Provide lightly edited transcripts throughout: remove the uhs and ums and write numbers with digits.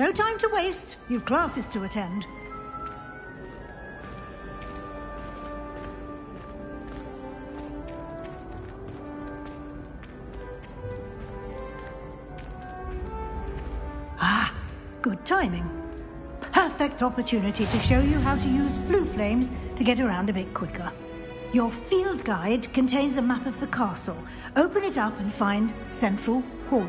No time to waste. You've classes to attend. Ah, good timing. Perfect opportunity to show you how to use flue flames to get around a bit quicker. Your field guide contains a map of the castle. Open it up and find Central Hall.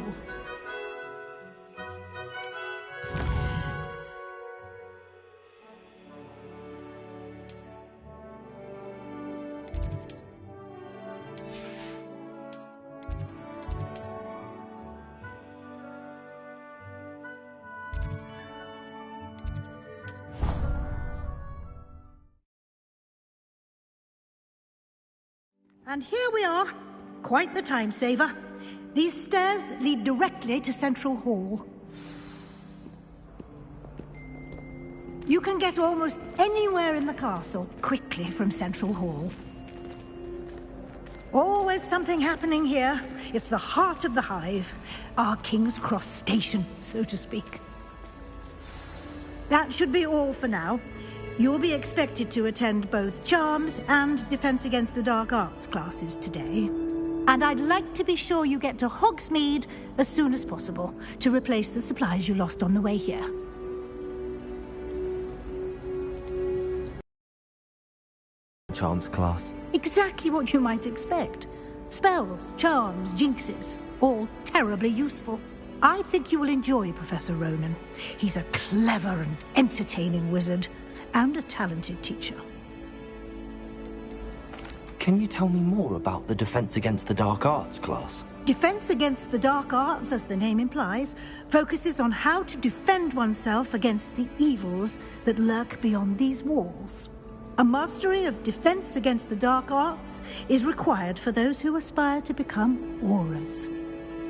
And here we are. Quite the time saver. These stairs lead directly to Central Hall. You can get almost anywhere in the castle quickly from Central Hall. Always something happening here. It's the heart of the hive. Our King's Cross station, so to speak. That should be all for now. You'll be expected to attend both Charms and Defense Against the Dark Arts classes today. And I'd like to be sure you get to Hogsmeade as soon as possible to replace the supplies you lost on the way here. Charms class. Exactly what you might expect. Spells, charms, jinxes, all terribly useful. I think you will enjoy Professor Ronan. He's a clever and entertaining wizard. And a talented teacher. Can you tell me more about the Defense Against the Dark Arts class? Defense Against the Dark Arts, as the name implies, focuses on how to defend oneself against the evils that lurk beyond these walls. A mastery of Defense Against the Dark Arts is required for those who aspire to become auras.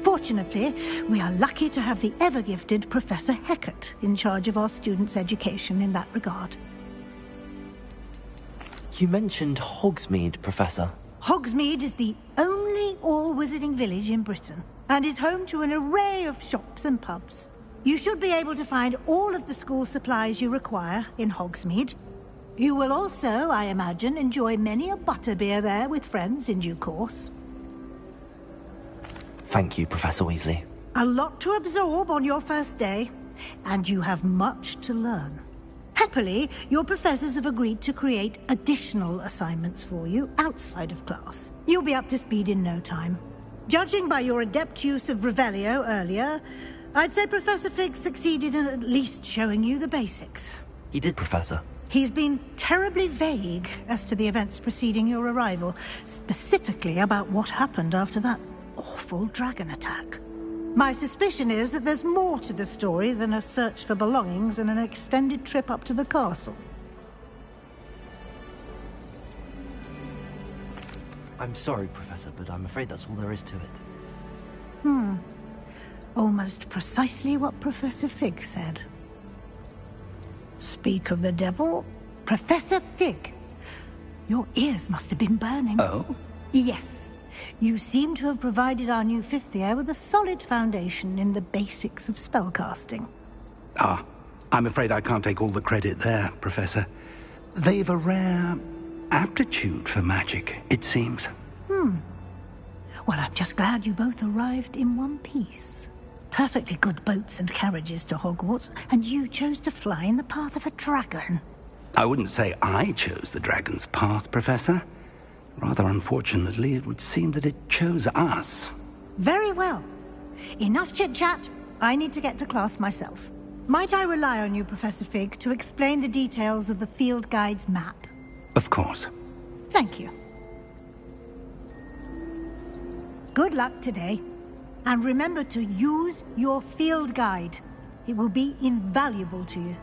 Fortunately, we are lucky to have the ever-gifted Professor Hecat in charge of our students' education in that regard. You mentioned Hogsmeade, Professor. Hogsmeade is the only all-wizarding village in Britain, and is home to an array of shops and pubs. You should be able to find all of the school supplies you require in Hogsmeade. You will also, I imagine, enjoy many a butterbeer there with friends in due course. Thank you, Professor Weasley. A lot to absorb on your first day, and you have much to learn. Happily, your professors have agreed to create additional assignments for you outside of class. You'll be up to speed in no time. Judging by your adept use of Revelio earlier, I'd say Professor Fig succeeded in at least showing you the basics. He did, Professor. He's been terribly vague as to the events preceding your arrival, specifically about what happened after that awful dragon attack. My suspicion is that there's more to the story than a search for belongings and an extended trip up to the castle. I'm sorry, Professor, but I'm afraid that's all there is to it. Almost precisely what Professor Fig said. Speak of the devil, Professor Fig. Your ears must have been burning. Oh? Yes. You seem to have provided our new fifth year with a solid foundation in the basics of spellcasting. Ah, I'm afraid I can't take all the credit there, Professor. They've a rare aptitude for magic, it seems. Well, I'm just glad you both arrived in one piece. Perfectly good boats and carriages to Hogwarts, and you chose to fly in the path of a dragon. I wouldn't say I chose the dragon's path, Professor. Rather unfortunately, it would seem that it chose us. Very well. Enough chit-chat. I need to get to class myself. Might I rely on you, Professor Fig, to explain the details of the field guide's map? Of course. Thank you. Good luck today. And remember to use your field guide. It will be invaluable to you.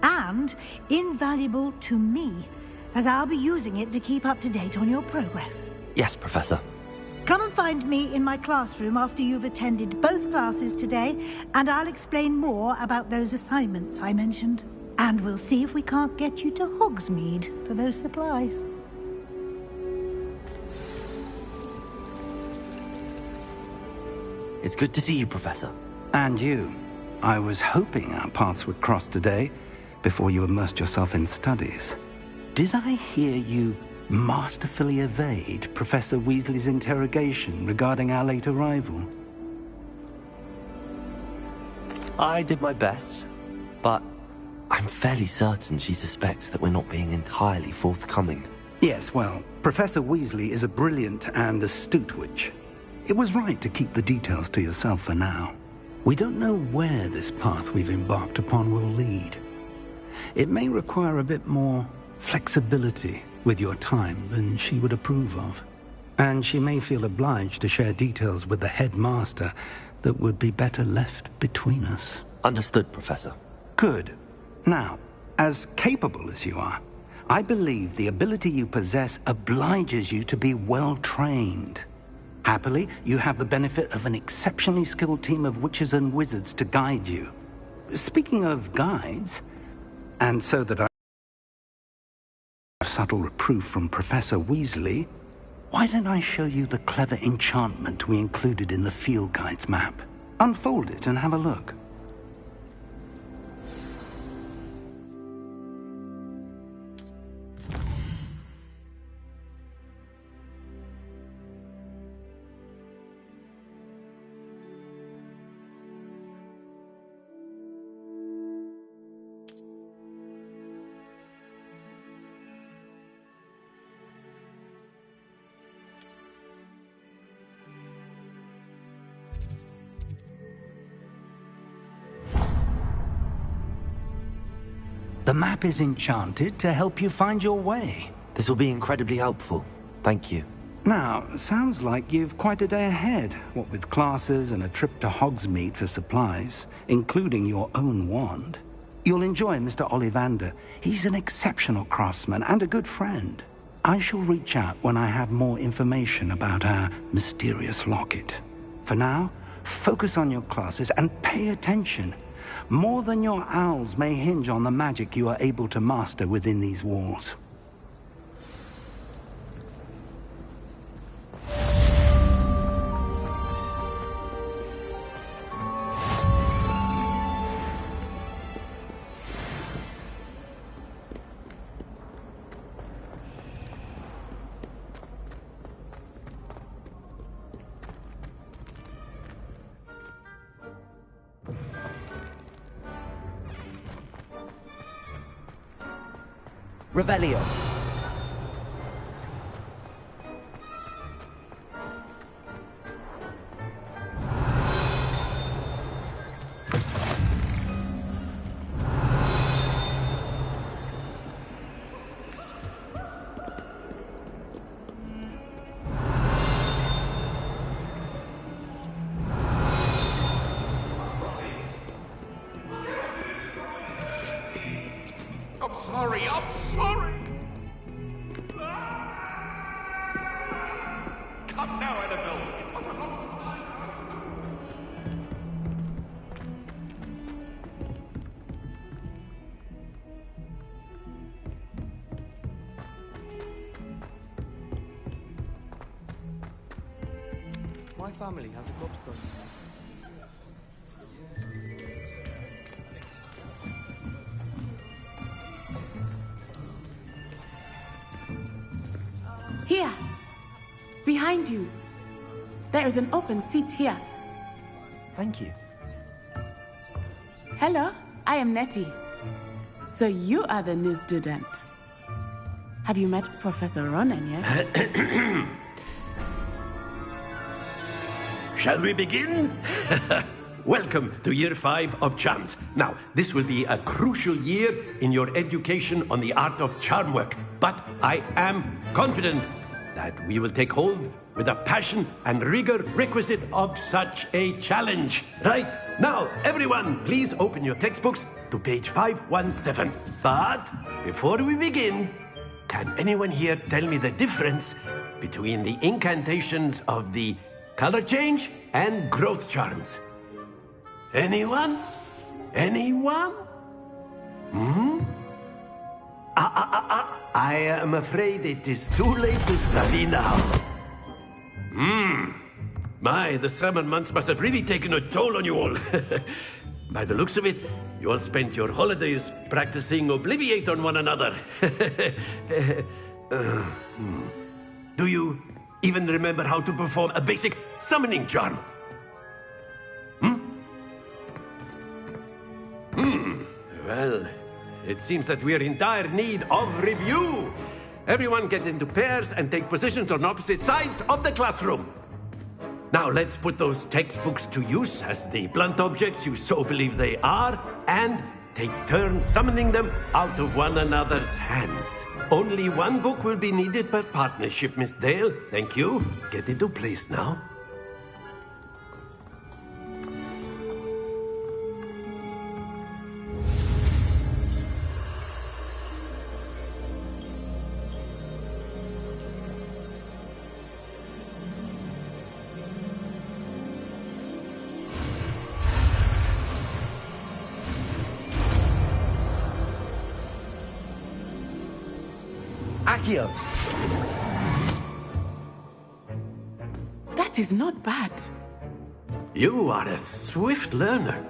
And invaluable to me, as I'll be using it to keep up to date on your progress. Yes, Professor. Come and find me in my classroom after you've attended both classes today, and I'll explain more about those assignments I mentioned. And we'll see if we can't get you to Hogsmeade for those supplies. It's good to see you, Professor. And you. I was hoping our paths would cross today, before you immersed yourself in studies. Did I hear you masterfully evade Professor Weasley's interrogation regarding our late arrival? I did my best, but I'm fairly certain she suspects that we're not being entirely forthcoming. Yes, well, Professor Weasley is a brilliant and astute witch. It was right to keep the details to yourself for now. We don't know where this path we've embarked upon will lead. It may require a bit more flexibility with your time than she would approve of. And she may feel obliged to share details with the headmaster that would be better left between us. Understood, Professor. Good. Now, as capable as you are, I believe the ability you possess obliges you to be well-trained. Happily, you have the benefit of an exceptionally skilled team of witches and wizards to guide you. Speaking of guides, and so that I a subtle reproof from Professor Weasley, why don't I show you the clever enchantment we included in the field guide's map? Unfold it and have a look. The map is enchanted to help you find your way. This will be incredibly helpful. Thank you. Now, sounds like you've quite a day ahead, what with classes and a trip to Hogsmeade for supplies, including your own wand. You'll enjoy Mr. Ollivander. He's an exceptional craftsman and a good friend. I shall reach out when I have more information about our mysterious locket. For now, focus on your classes and pay attention. More than your owls may hinge on the magic you are able to master within these walls. Revelio. I'm sorry, I'm sorry! Come now, Annabelle! My family has a gobstone. Here, behind you. There is an open seat here. Thank you. Hello, I am Nettie. So you are the new student. Have you met Professor Ronan yet? Shall we begin? Welcome to Year 5 of Charms. Now, this will be a crucial year in your education on the art of charm work, but I am confident that we will take hold with the passion and rigor requisite of such a challenge. Right, now, everyone, please open your textbooks to page 517. But before we begin, can anyone here tell me the difference between the incantations of the color change and growth charms? Anyone? Anyone? I am afraid it is too late to study now. My, the summer months must have really taken a toll on you all. By the looks of it, you all spent your holidays practicing Obliviate on one another. Do you even remember how to perform a basic summoning charm? Well, it seems that we're in dire need of review. Everyone get into pairs and take positions on opposite sides of the classroom. Now let's put those textbooks to use as the blunt objects you so believe they are, and take turns summoning them out of one another's hands. Only one book will be needed per partnership, Miss Dale. Thank you. Get into place now. Accio! That is not bad. You are a swift learner.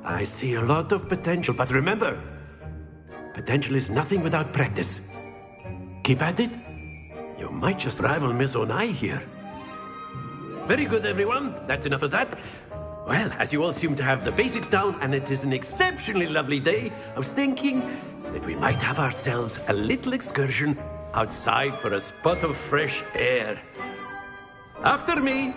I see a lot of potential, but remember, potential is nothing without practice. Keep at it. You might just rival Miss Onai here. Very good, everyone. That's enough of that. Well, as you all seem to have the basics down, and it is an exceptionally lovely day, I was thinking that we might have ourselves a little excursion outside for a spot of fresh air. After me.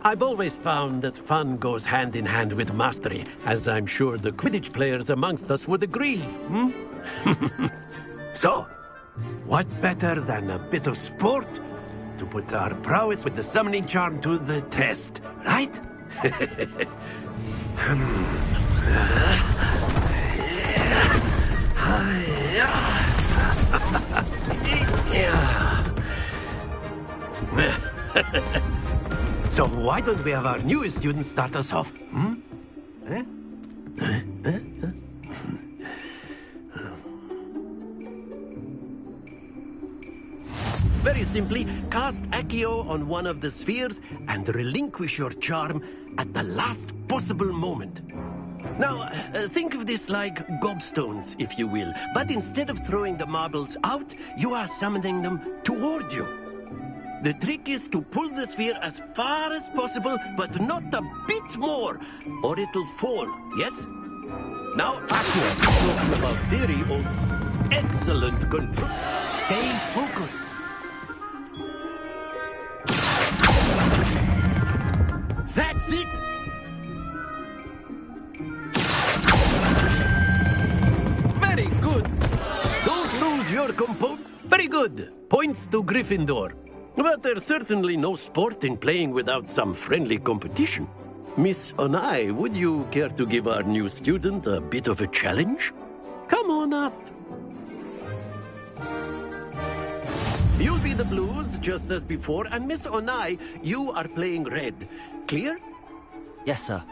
I've always found that fun goes hand in hand with mastery, as I'm sure the Quidditch players amongst us would agree. So, what better than a bit of sport to put our prowess with the summoning charm to the test, right? So why don't we have our newest student start us off? Very simply, cast Accio on one of the spheres and relinquish your charm at the last possible moment. Now, think of this like gobstones, if you will. But instead of throwing the marbles out, you are summoning them toward you. The trick is to pull the sphere as far as possible, but not a bit more, or it'll fall, yes? Now, Accio is talking about theory or excellent control. Stay focused. That's it! Very good. Don't lose your composure. Very good. Points to Gryffindor. But there's certainly no sport in playing without some friendly competition. Miss Onai, would you care to give our new student a bit of a challenge? Come on up. You'll be the blues, just as before, and Miss Onai, you are playing red. Clear? Yes, sir.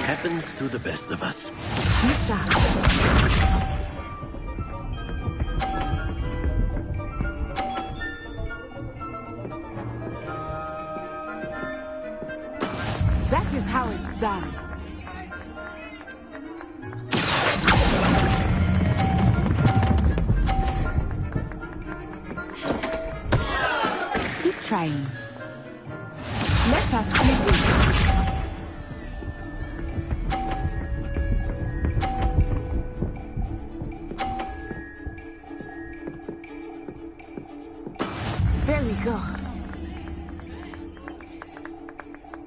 Happens to the best of us. That is how it's done. Keep trying. Let us keep it. There we go.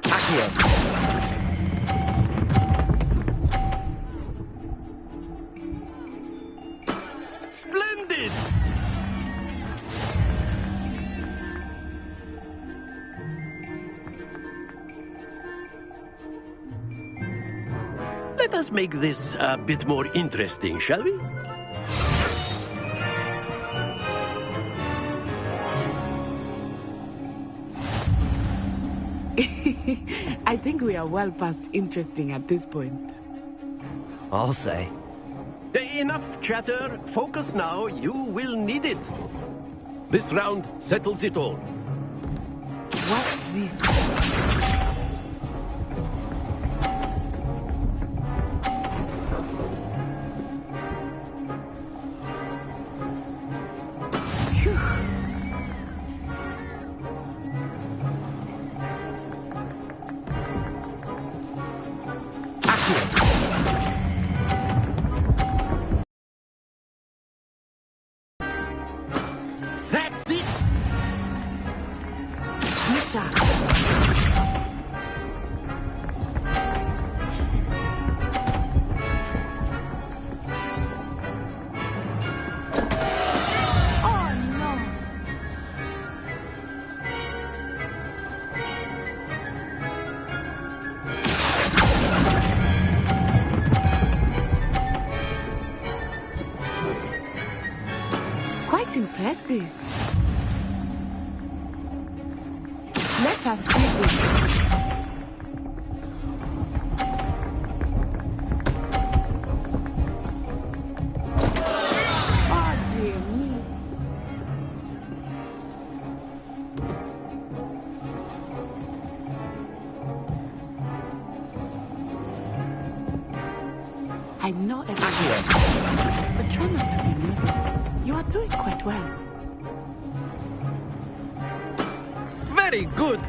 Accio! Let us make this a bit more interesting, shall we? I think we are well past interesting at this point. I'll say. Enough chatter. Focus now. You will need it. This round settles it all. Watch this. That's it. Quite impressive. Let us see this. Oh dear me. I'm not a but try not to be nervous. You are doing quite well. Very good.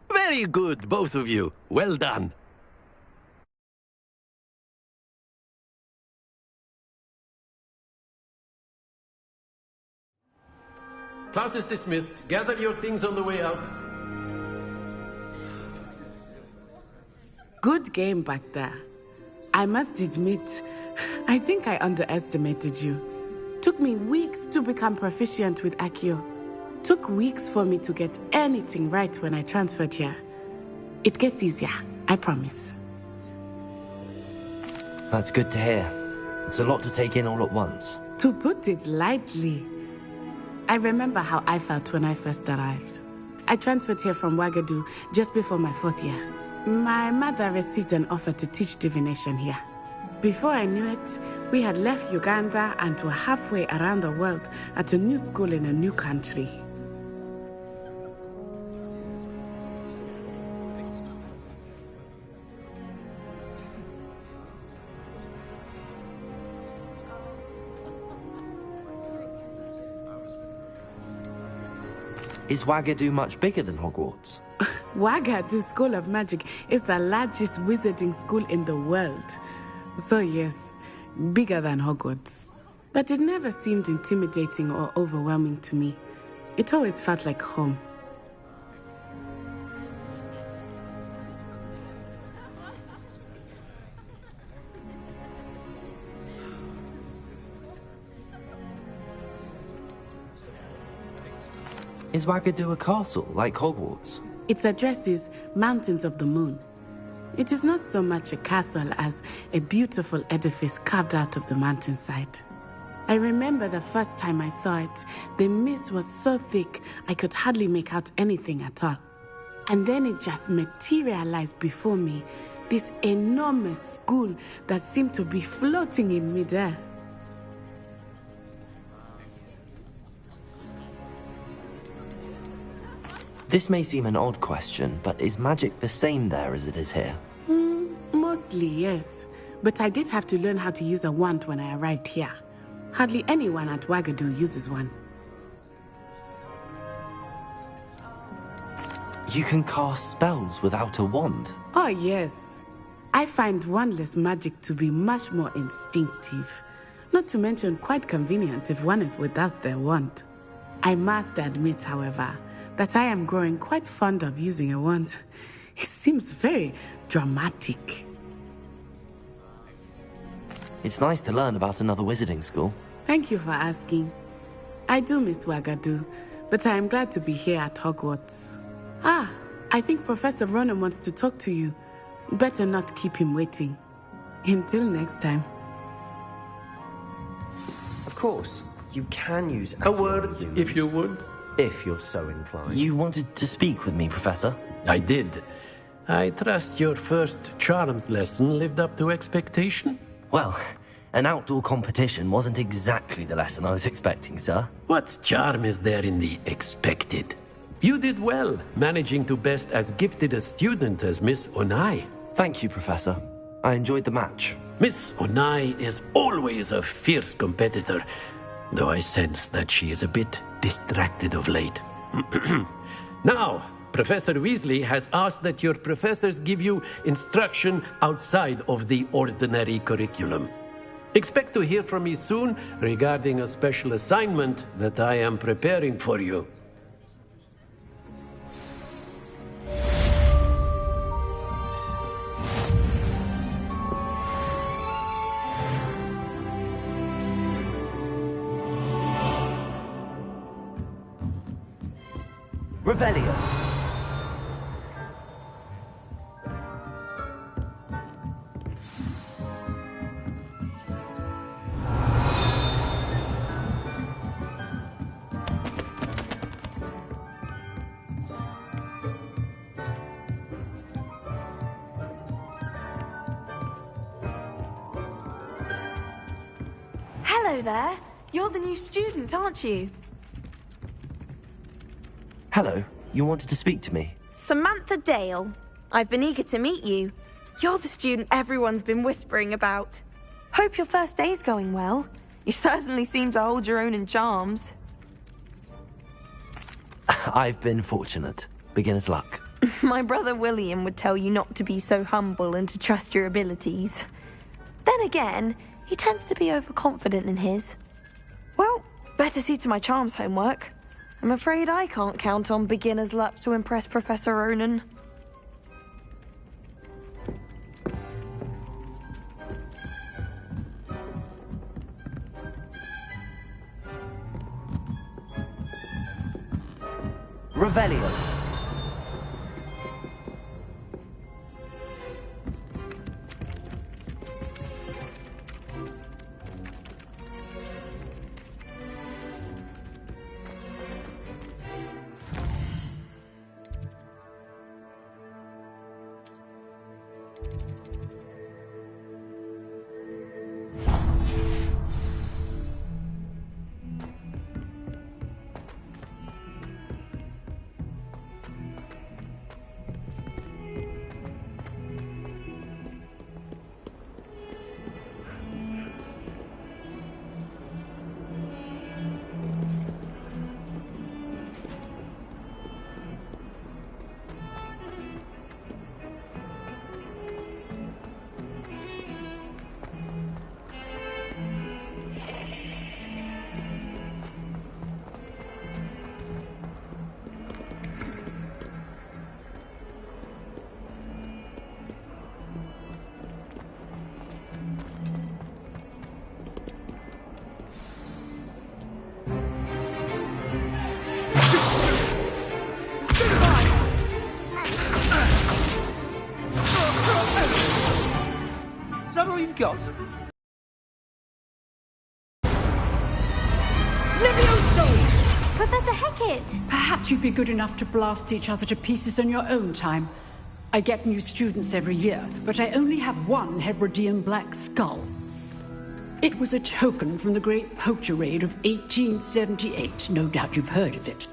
Very good, both of you. Well done. Class is dismissed. Gather your things on the way out. Good game back there. I must admit, I think I underestimated you. Took me weeks to become proficient with Accio. Took weeks for me to get anything right when I transferred here. It gets easier, I promise. That's good to hear. It's a lot to take in all at once. To put it lightly, I remember how I felt when I first arrived. I transferred here from Ouagadougou just before my 4th year. My mother received an offer to teach divination here. Before I knew it, we had left Uganda and were halfway around the world at a new school in a new country. Is Ouagadougou much bigger than Hogwarts? Ouagadougou School of Magic is the largest wizarding school in the world. So yes, bigger than Hogwarts. But it never seemed intimidating or overwhelming to me. It always felt like home. Is Ouagadougou a castle, like Hogwarts? Its address is Mountains of the Moon. It is not so much a castle as a beautiful edifice carved out of the mountainside. I remember the first time I saw it, the mist was so thick I could hardly make out anything at all. And then it just materialized before me, this enormous school that seemed to be floating in midair. This may seem an odd question, but is magic the same there as it is here? Mostly, yes. But I did have to learn how to use a wand when I arrived here. Hardly anyone at Ouagadougou uses one. You can cast spells without a wand? Oh, yes. I find wandless magic to be much more instinctive. Not to mention quite convenient if one is without their wand. I must admit, however, that I am growing quite fond of using a wand. It seems very dramatic. It's nice to learn about another wizarding school. Thank you for asking. I do miss Wagadu, but I am glad to be here at Hogwarts. Ah, I think Professor Ronan wants to talk to you. Better not keep him waiting. Until next time. Of course, you can use A word, if you would. if you're so inclined. You wanted to speak with me, Professor? I did. I trust your first charms lesson lived up to expectation? Well, an outdoor competition wasn't exactly the lesson I was expecting, sir. What charm is there in the expected? You did well, managing to best as gifted a student as Miss Onai. Thank you, Professor. I enjoyed the match. Miss Onai is always a fierce competitor, though I sense that she is a bit distracted of late. Now, Professor Weasley has asked that your professors give you instruction outside of the ordinary curriculum. Expect to hear from me soon regarding a special assignment that I am preparing for you. Revelio. Hello there. You're the new student, aren't you? Hello. You wanted to speak to me? Samantha Dale. I've been eager to meet you. You're the student everyone's been whispering about. Hope your first day's going well. You certainly seem to hold your own in charms. I've been fortunate. Beginner's luck. My brother William would tell you not to be so humble and to trust your abilities. Then again, he tends to be overconfident in his. Well, better see to my charms homework. I'm afraid I can't count on beginner's luck to impress Professor Ronan. Revelio. Is that all you've got? Levioso! Professor Hecat! Perhaps you'd be good enough to blast each other to pieces in your own time. I get new students every year, but I only have one Hebridean black skull. It was a token from the Great Poacher Raid of 1878. No doubt you've heard of it.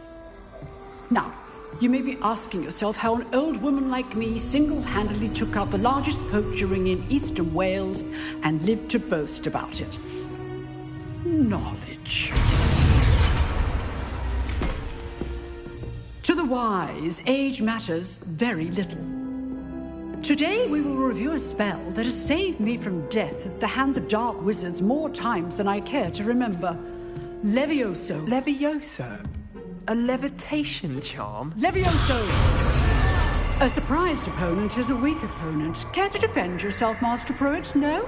Now, you may be asking yourself how an old woman like me single-handedly took out the largest poacher ring in eastern Wales and lived to boast about it. Knowledge. To the wise, age matters very little. Today we will review a spell that has saved me from death at the hands of dark wizards more times than I care to remember. Levioso. Levioso? A levitation charm? Levioso! A surprised opponent is a weak opponent. Care to defend yourself, Master Pruitt? No?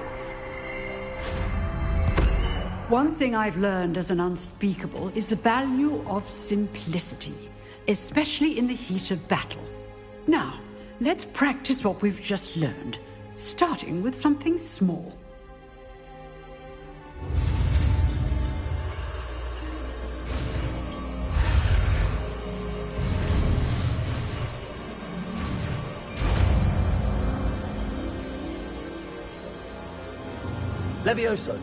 One thing I've learned as an unspeakable is the value of simplicity, especially in the heat of battle. Now, let's practice what we've just learned, starting with something small. Levioso.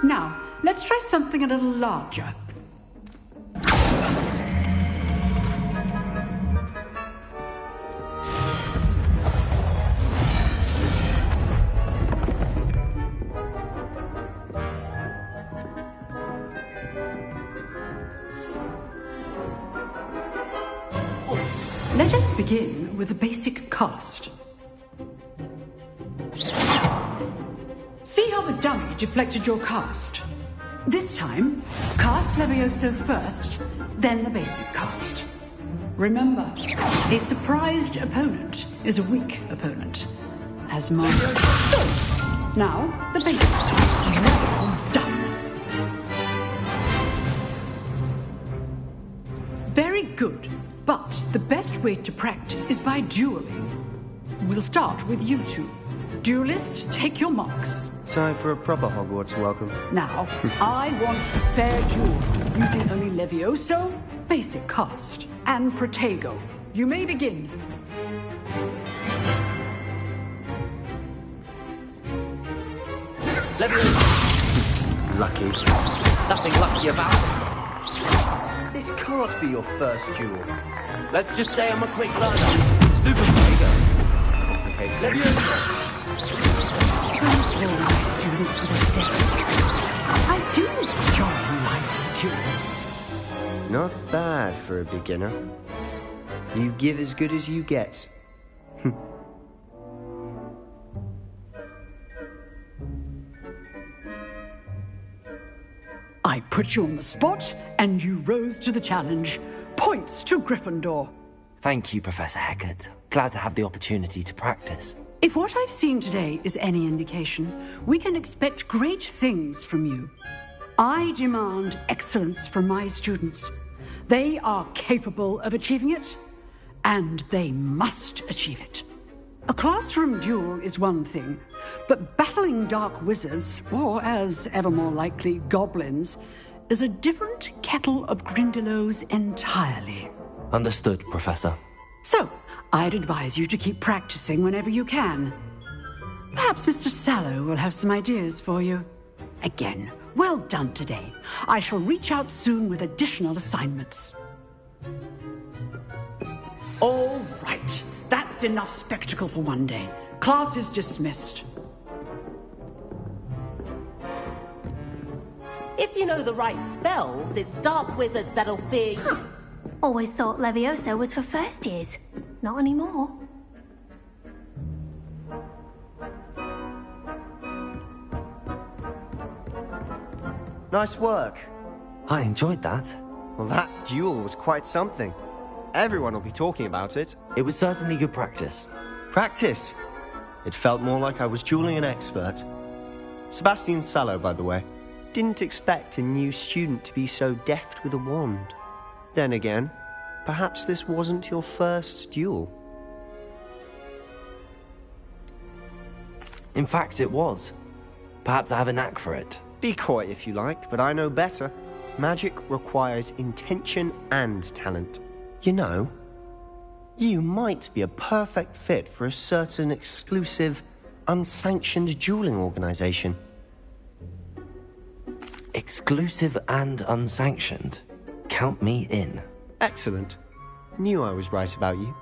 Now, let's try something a little larger. Let us begin with the basic cast. See how the dummy deflected your cast? This time, cast Levioso first, then the basic cast. Remember, a surprised opponent is a weak opponent. As master. Now, the basic cast. Well done. Very good. But the best way to practice is by dueling. We'll start with you two. Duelists, take your marks. Time for a proper Hogwarts welcome. Now, I want a fair duel, using only Levioso, basic cast, and Protego. You may begin. Levioso. Lucky. Nothing lucky about it. This can't be your first duel. Let's just say I'm a quick learner. Stupid Protego. Complicated. Levioso. I do enjoy life duel. Not bad for a beginner. You give as good as you get. I put you on the spot, and you rose to the challenge. Points to Gryffindor. Thank you, Professor Hecat. Glad to have the opportunity to practice. If what I've seen today is any indication, we can expect great things from you. I demand excellence from my students. They are capable of achieving it, and they must achieve it. A classroom duel is one thing, but battling dark wizards, or as ever more likely, goblins, is a different kettle of Grindylows entirely. Understood, Professor. So, I'd advise you to keep practicing whenever you can. Perhaps Mr. Sallow will have some ideas for you. Again, well done today. I shall reach out soon with additional assignments. All right. That's enough spectacle for one day. Class is dismissed. If you know the right spells, it's dark wizards that'll fear you. Huh. Always thought Levioso was for first years. Not anymore. Nice work. I enjoyed that. Well, that duel was quite something. Everyone will be talking about it. It was certainly good practice. Practice? It felt more like I was dueling an expert. Sebastian Sallow, by the way. Didn't expect a new student to be so deft with a wand. Then again, perhaps this wasn't your first duel. In fact, it was. Perhaps I have a knack for it. Be coy if you like, but I know better. Magic requires intention and talent. You know, you might be a perfect fit for a certain exclusive, unsanctioned dueling organization. Exclusive and unsanctioned? Count me in. Excellent. Knew I was right about you.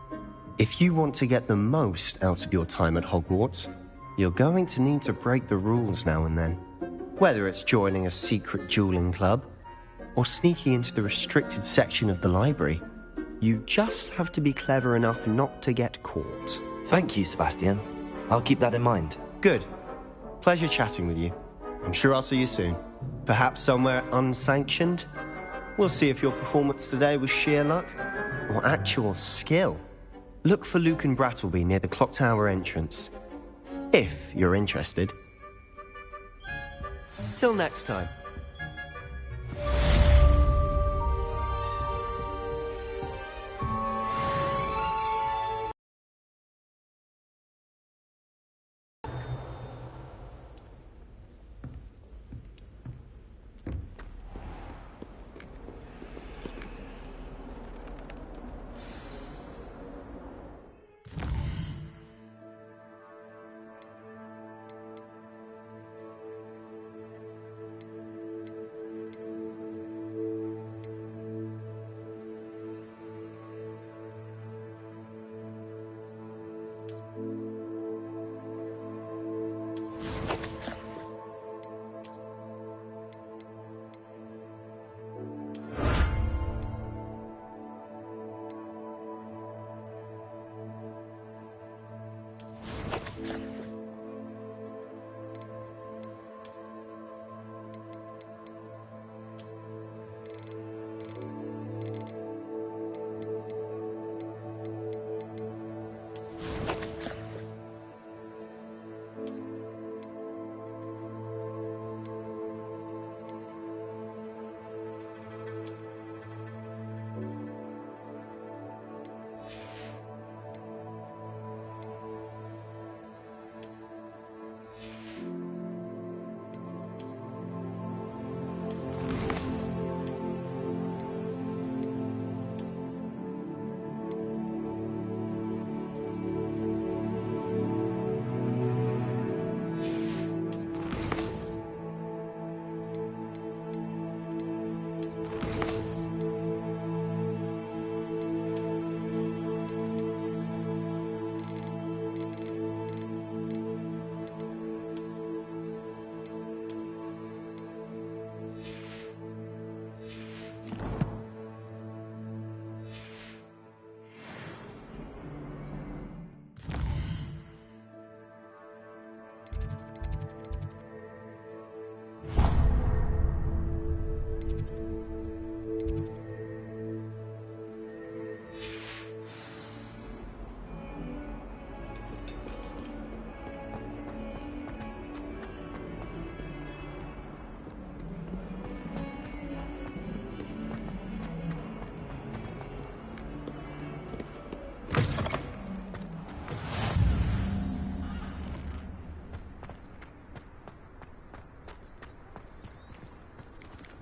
If you want to get the most out of your time at Hogwarts, you're going to need to break the rules now and then. Whether it's joining a secret dueling club, or sneaking into the restricted section of the library, you just have to be clever enough not to get caught. Thank you, Sebastian. I'll keep that in mind. Good. Pleasure chatting with you. I'm sure I'll see you soon. Perhaps somewhere unsanctioned? We'll see if your performance today was sheer luck or actual skill. Look for Luke and Brattleby near the clock tower entrance. If you're interested. Till next time.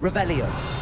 Revelio.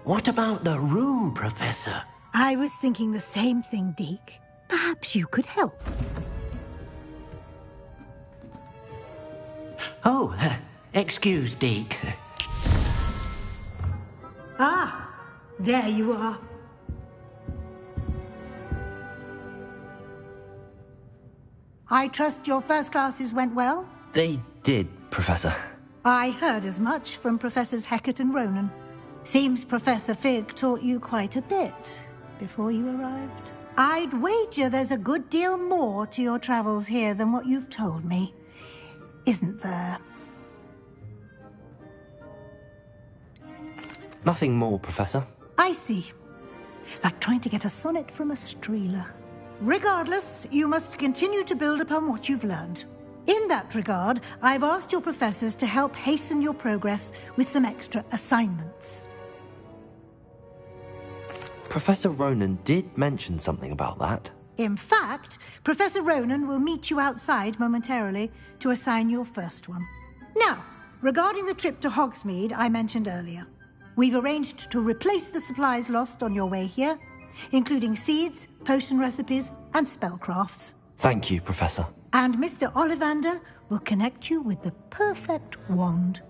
What about the room, Professor? I was thinking the same thing, Deke. Perhaps you could help. Oh, excuse, Deke. Ah, there you are. I trust your first classes went well? They did, Professor. I heard as much from Professors Hecat and Ronan. Seems Professor Fig taught you quite a bit before you arrived. I'd wager there's a good deal more to your travels here than what you've told me, isn't there? Nothing more, Professor. I see. Like trying to get a sonnet from a streeler. Regardless, you must continue to build upon what you've learned. In that regard, I've asked your professors to help hasten your progress with some extra assignments. Professor Ronan did mention something about that. In fact, Professor Ronan will meet you outside momentarily to assign your first one. Now, regarding the trip to Hogsmeade I mentioned earlier, we've arranged to replace the supplies lost on your way here, including seeds, potion recipes, and spellcrafts. Thank you, Professor. And Mr. Ollivander will connect you with the perfect wand.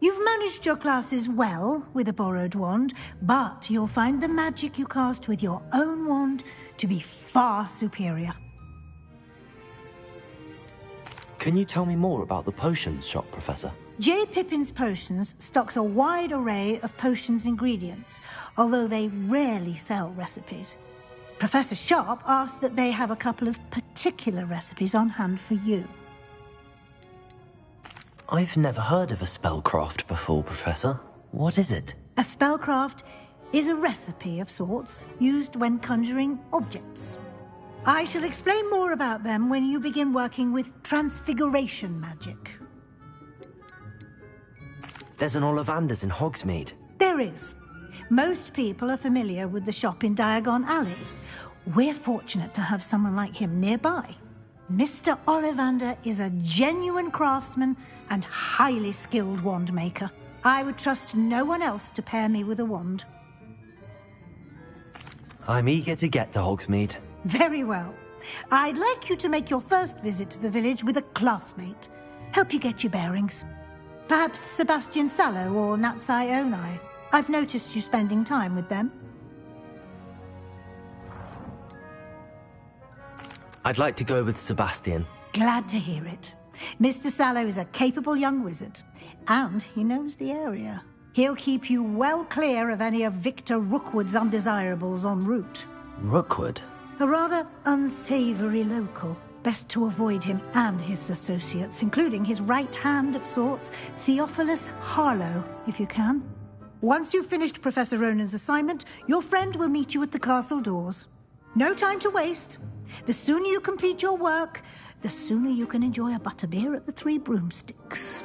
You've managed your classes well with a borrowed wand, but you'll find the magic you cast with your own wand to be far superior. Can you tell me more about the potions shop, Professor? J. Pippin's Potions stocks a wide array of potions ingredients, although they rarely sell recipes. Professor Sharp asked that they have a couple of particular recipes on hand for you. I've never heard of a spellcraft before, Professor. What is it? A spellcraft is a recipe of sorts used when conjuring objects. I shall explain more about them when you begin working with transfiguration magic. There's an Ollivander's in Hogsmeade. There is. Most people are familiar with the shop in Diagon Alley. We're fortunate to have someone like him nearby. Mr. Ollivander is a genuine craftsman and highly skilled wand maker. I would trust no one else to pair me with a wand. I'm eager to get to Hogsmeade. Very well. I'd like you to make your first visit to the village with a classmate. Help you get your bearings. Perhaps Sebastian Sallow or Natsai Onai. I've noticed you spending time with them. I'd like to go with Sebastian. Glad to hear it. Mr. Sallow is a capable young wizard, and he knows the area. He'll keep you well clear of any of Victor Rookwood's undesirables en route. Rookwood? A rather unsavory local. Best to avoid him and his associates, including his right hand of sorts, Theophilus Harlow, if you can. Once you've finished Professor Ronan's assignment, your friend will meet you at the castle doors. No time to waste. The sooner you complete your work, the sooner you can enjoy a butterbeer at the Three Broomsticks.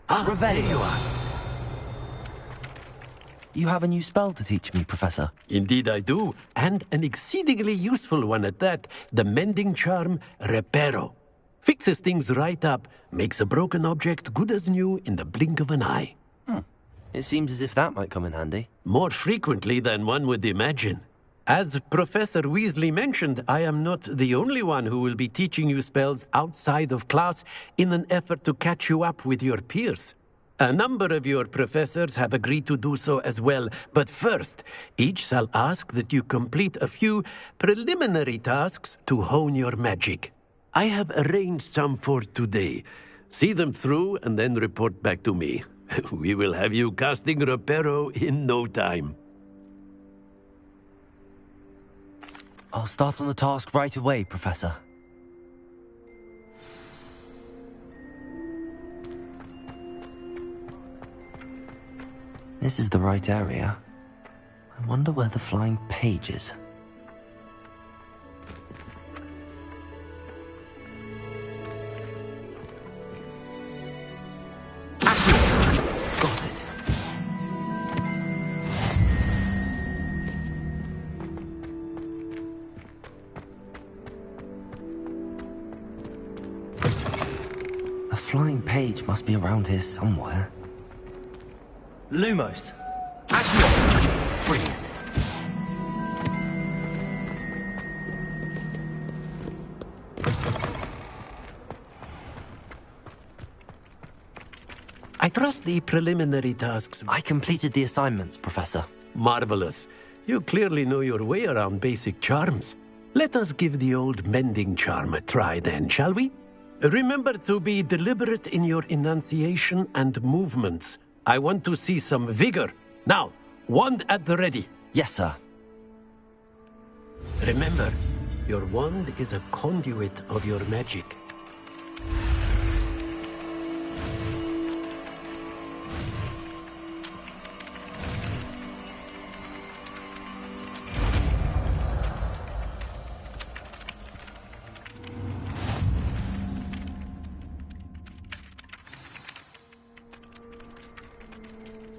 Revelio. There you are. You have a new spell to teach me, Professor. Indeed I do, and an exceedingly useful one at that. The mending charm, Reparo. Fixes things right up, makes a broken object good as new in the blink of an eye. It seems as if that might come in handy. More frequently than one would imagine. As Professor Weasley mentioned, I am not the only one who will be teaching you spells outside of class in an effort to catch you up with your peers. A number of your professors have agreed to do so as well, but first, each shall ask that you complete a few preliminary tasks to hone your magic. I have arranged some for today. See them through and then report back to me. We will have you casting Reparo in no time. I'll start on the task right away, Professor. This is the right area. I wonder where the flying page is. Got it. A flying page must be around here somewhere. Lumos. Accio. Brilliant. I trust the preliminary tasks. I completed the assignments, Professor. Marvelous. You clearly know your way around basic charms. Let us give the old mending charm a try then, shall we? Remember to be deliberate in your enunciation and movements. I want to see some vigor. Now, wand at the ready. Yes, sir. Remember, your wand is a conduit of your magic.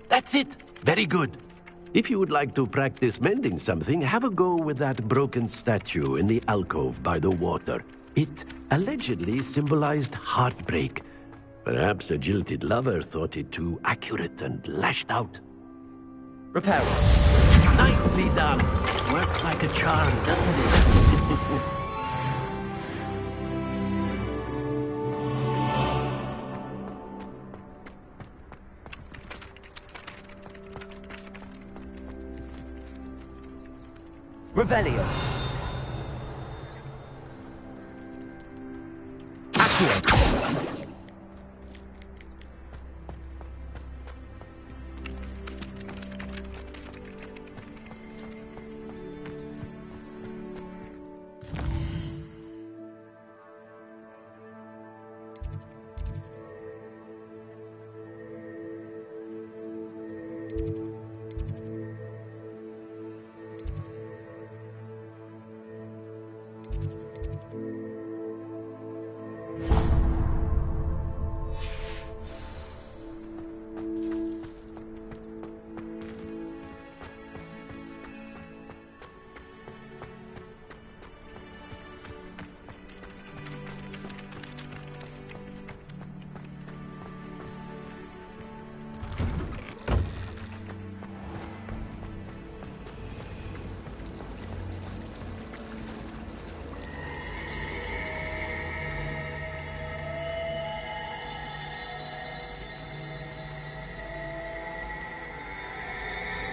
That's it. Very good. If you would like to practice mending something, have a go with that broken statue in the alcove by the water. It allegedly symbolized heartbreak. Perhaps a jilted lover thought it too accurate and lashed out. Repair. Nicely done. Works like a charm, doesn't it? Revelio. Accio.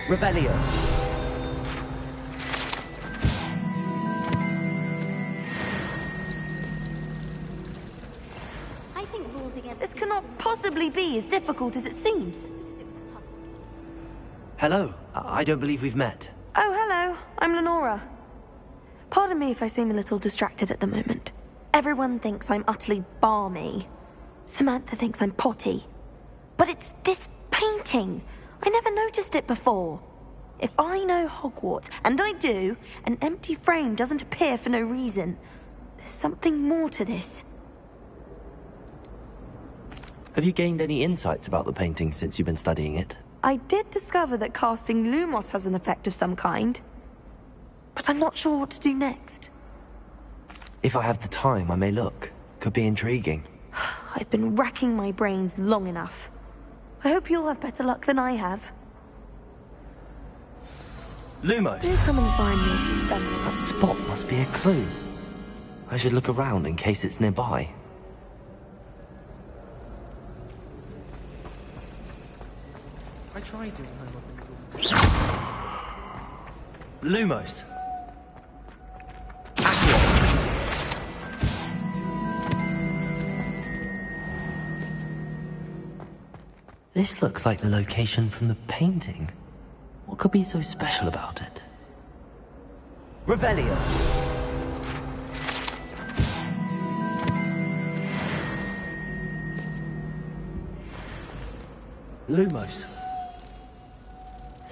Revelio. I think rules against... This cannot possibly be as difficult as it seems. Hello. I don't believe we've met. Oh, hello. I'm Lenora. Pardon me if I seem a little distracted at the moment. Everyone thinks I'm utterly balmy. Samantha thinks I'm potty. But it's this painting. I never noticed it before. If I know Hogwarts, and I do, an empty frame doesn't appear for no reason. There's something more to this. Have you gained any insights about the painting since you've been studying it? I did discover that casting Lumos has an effect of some kind. But I'm not sure what to do next. If I have the time, I may look. Could be intriguing. I've been racking my brains long enough. I hope you'll have better luck than I have. Lumos. Do come and find me if you're studying. That spot must be a clue. I should look around in case it's nearby. I tried doing Lumos. This looks like the location from the painting. What could be so special about it? Revelio. Lumos.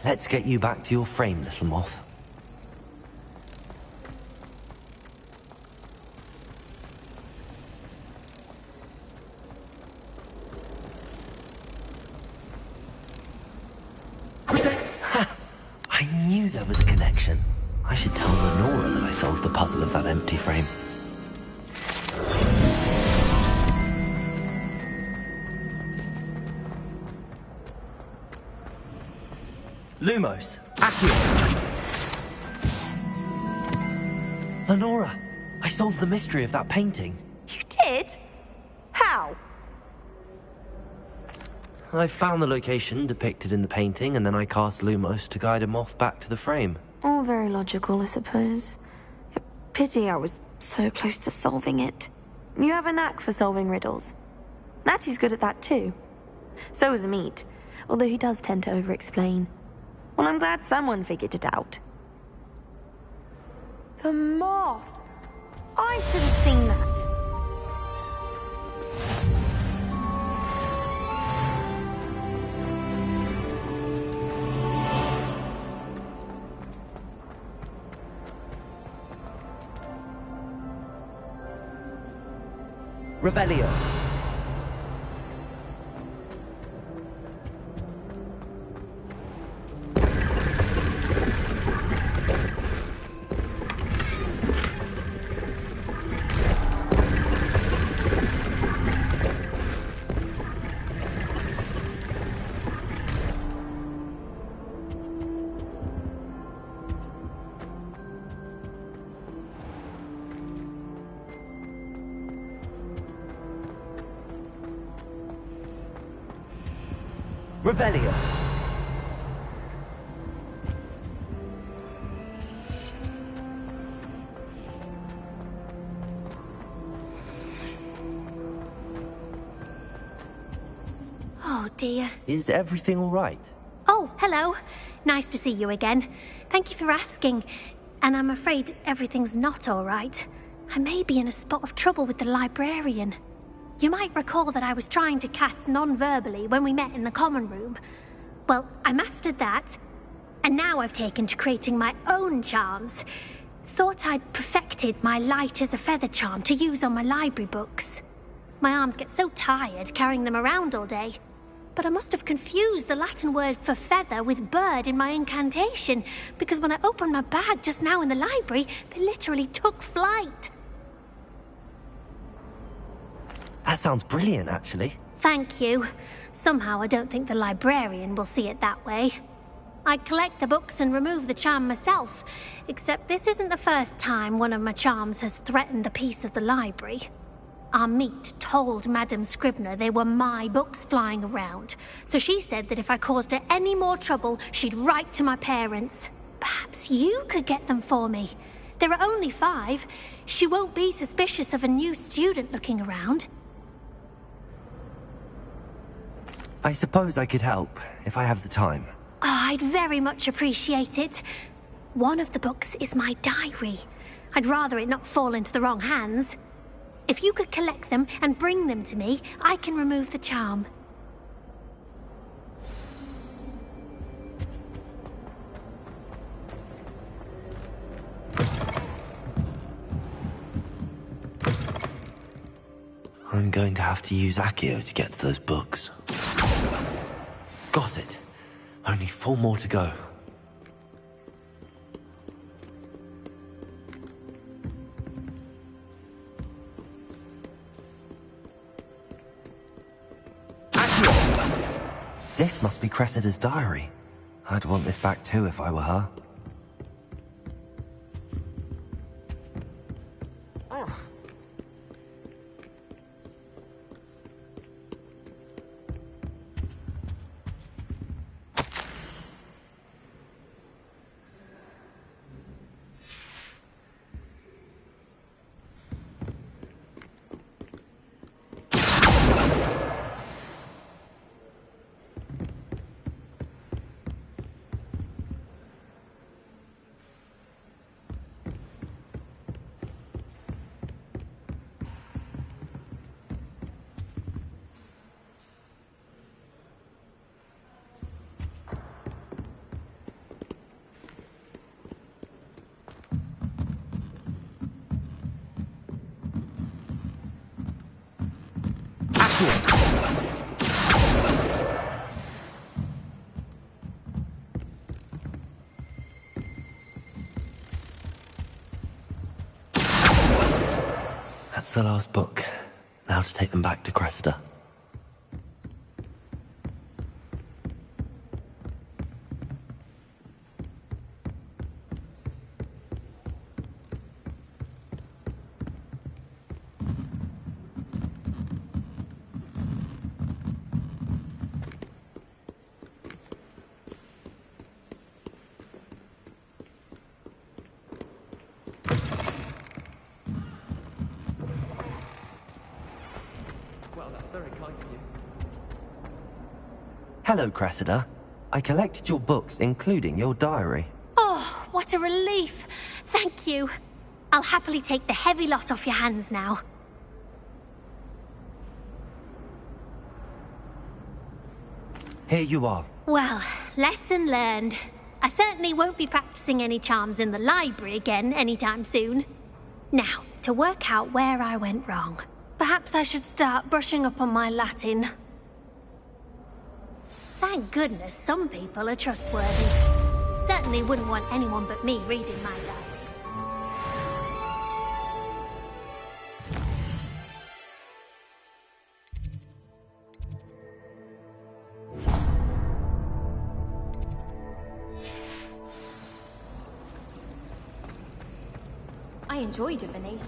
Let's get you back to your frame, little moth. I knew there was a connection. I should tell Lenora that I solved the puzzle of that empty frame. Lumos. Accio. Lenora, I solved the mystery of that painting. You did? How? I found the location depicted in the painting, and then I cast Lumos to guide a moth back to the frame. All very logical, I suppose. Pity I was so close to solving it. You have a knack for solving riddles. Natty's good at that too. So is Amit, although he does tend to over-explain. Well, I'm glad someone figured it out. The moth! I should have seen that. Revelio. Revelio. Oh dear. Is everything all right? Oh, hello. Nice to see you again. Thank you for asking. And I'm afraid everything's not all right. I may be in a spot of trouble with the librarian. You might recall that I was trying to cast non-verbally when we met in the common room. Well, I mastered that, and now I've taken to creating my own charms. Thought I'd perfected my light as a feather charm to use on my library books. My arms get so tired carrying them around all day. But I must have confused the Latin word for feather with bird in my incantation, because when I opened my bag just now in the library, they literally took flight. That sounds brilliant, actually. Thank you. Somehow I don't think the librarian will see it that way. I collect the books and remove the charm myself, except this isn't the first time one of my charms has threatened the peace of the library. Our meet told Madame Scribner they were my books flying around, so she said that if I caused her any more trouble, she'd write to my parents. Perhaps you could get them for me. There are only 5. She won't be suspicious of a new student looking around. I suppose I could help, if I have the time. Oh, I'd very much appreciate it. One of the books is my diary. I'd rather it not fall into the wrong hands. If you could collect them and bring them to me, I can remove the charm. I'm going to have to use Accio to get to those books. Got it. Only 4 more to go. This must be Cressida's diary. I'd want this back too if I were her. That's the last book. Now to take them back to Cressida. Hello, Cressida. I collected your books, including your diary. Oh, what a relief. Thank you. I'll happily take the heavy lot off your hands now. Here you are. Well, lesson learned. I certainly won't be practicing any charms in the library again anytime soon. Now, to work out where I went wrong. Perhaps I should start brushing up on my Latin. Thank goodness some people are trustworthy. Certainly wouldn't want anyone but me reading my diary. I enjoy divination.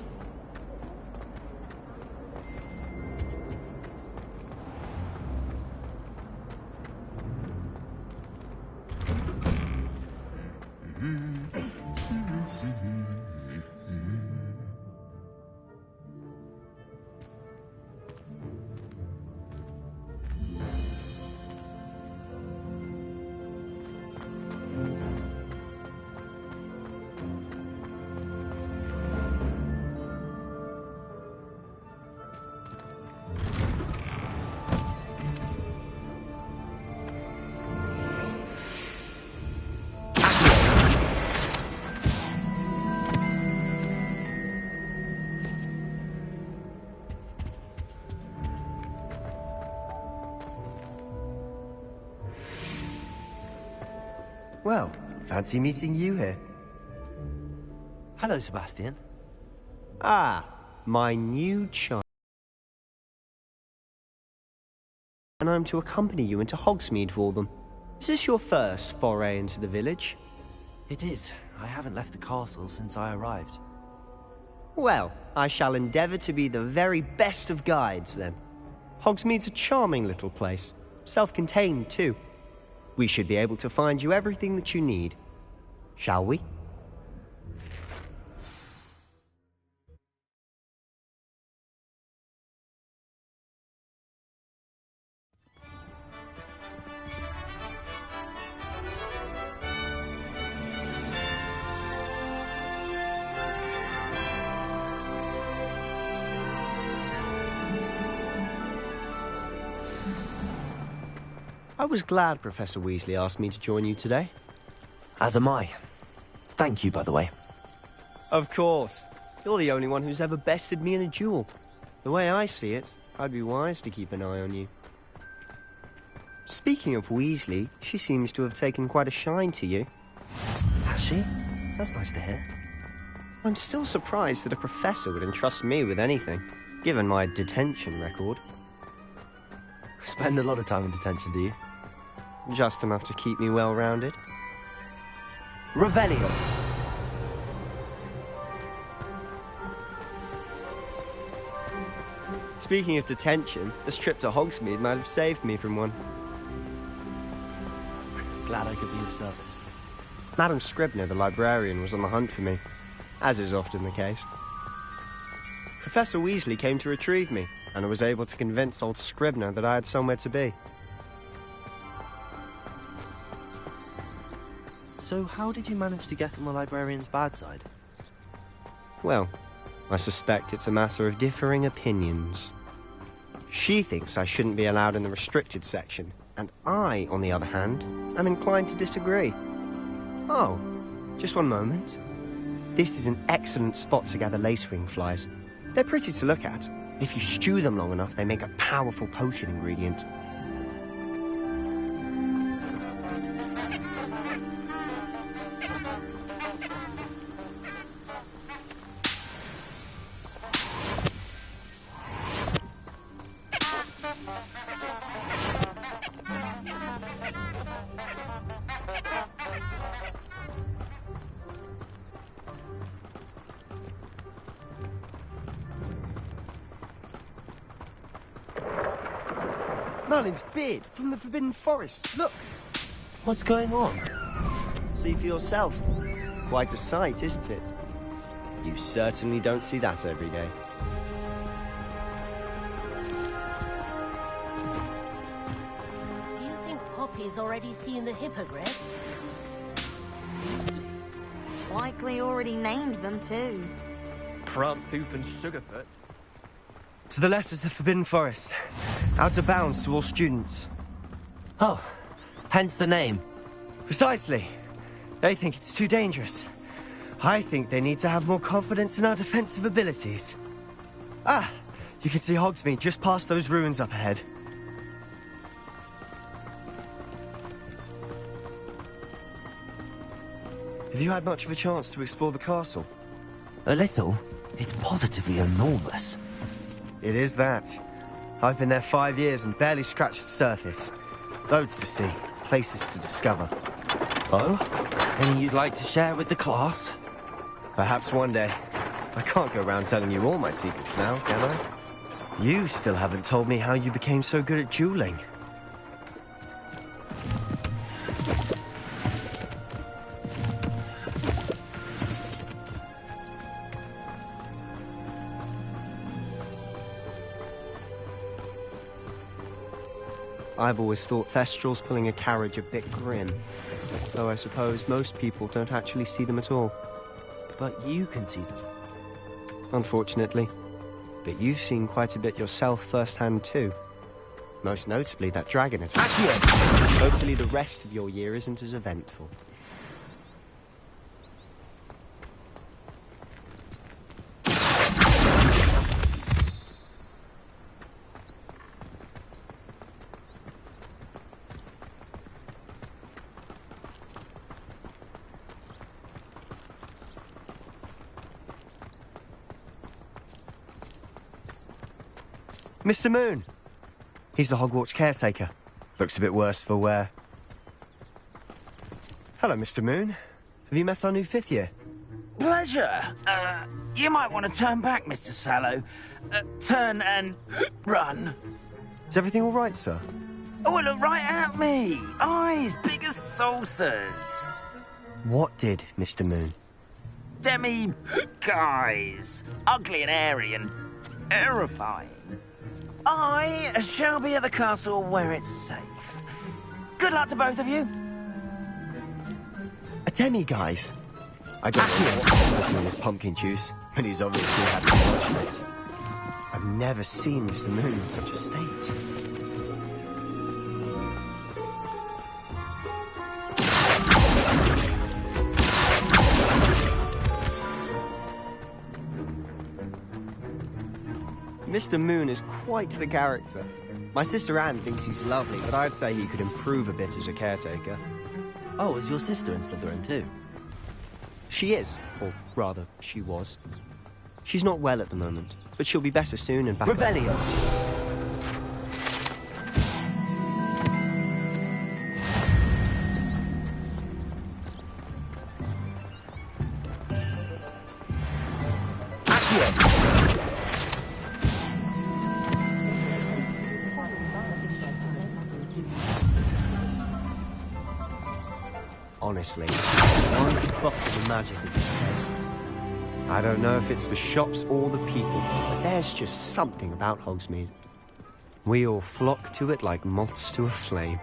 Well, fancy meeting you here. Hello, Sebastian. Ah, my new child. And I'm to accompany you into Hogsmeade for them. Is this your first foray into the village? It is. I haven't left the castle since I arrived. Well, I shall endeavour to be the very best of guides, then. Hogsmeade's a charming little place. Self-contained, too. We should be able to find you everything that you need. Shall we? I was glad Professor Weasley asked me to join you today. As am I. Thank you, by the way. Of course. You're the only one who's ever bested me in a duel. The way I see it, I'd be wise to keep an eye on you. Speaking of Weasley, she seems to have taken quite a shine to you. Has she? That's nice to hear. I'm still surprised that a professor would entrust me with anything, given my detention record. Spend a lot of time in detention, do you? Just enough to keep me well-rounded. Revelio. Speaking of detention, this trip to Hogsmeade might have saved me from one. Glad I could be of service. Madam Scribner, the librarian, was on the hunt for me, as is often the case. Professor Weasley came to retrieve me, and I was able to convince old Scribner that I had somewhere to be. So how did you manage to get on the librarian's bad side? Well, I suspect it's a matter of differing opinions. She thinks I shouldn't be allowed in the restricted section, and I, on the other hand, am inclined to disagree. Oh, just one moment. This is an excellent spot to gather lacewing flies. They're pretty to look at. If you stew them long enough, they make a powerful potion ingredient. Merlin's beard from the Forbidden Forest. Look! What's going on? See for yourself. Quite a sight, isn't it? You certainly don't see that every day. Do you think Poppy's already seen the hippogriffs? Likely already named them too. Prance, Hoof and Sugarfoot. To the left is the Forbidden Forest. Out of bounds to all students. Oh, hence the name. Precisely. They think it's too dangerous. I think they need to have more confidence in our defensive abilities. Ah, you can see Hogsmeade just past those ruins up ahead. Have you had much of a chance to explore the castle? A little. It's positively enormous. It is that. I've been there 5 years and barely scratched the surface. Loads to see, places to discover. Oh? Any you'd like to share with the class? Perhaps one day. I can't go around telling you all my secrets now, can I? You still haven't told me how you became so good at dueling. I've always thought Thestrals pulling a carriage a bit grim, though I suppose most people don't actually see them at all. But you can see them. Unfortunately. But you've seen quite a bit yourself firsthand too. Most notably that dragon attack. Hopefully the rest of your year isn't as eventful. Mr. Moon. He's the Hogwarts caretaker. Looks a bit worse for wear. Hello, Mr. Moon. Have you met our new 5th year? Pleasure. You might want to turn back, Mr. Sallow. Turn and run. Is everything all right, sir? Oh, look right at me. Eyes big as saucers. What did, Mr. Moon? Guys. Ugly and airy and terrifying. I shall be at the castle where it's safe. Good luck to both of you. A demi-guise? I don't know what was in his pumpkin juice, but he's obviously had too much of it. I've never seen Mr. Moon in such a state. Mr. Moon is quite the character. My sister Anne thinks he's lovely, but I'd say he could improve a bit as a caretaker. Oh, is your sister in Slytherin too? She is, or rather, she was. She's not well at the moment, but she'll be better soon and back. Revelio! Honestly, one bottle of magic in this place. I don't know if it's the shops or the people, but there's just something about Hogsmeade. We all flock to it like moths to a flame.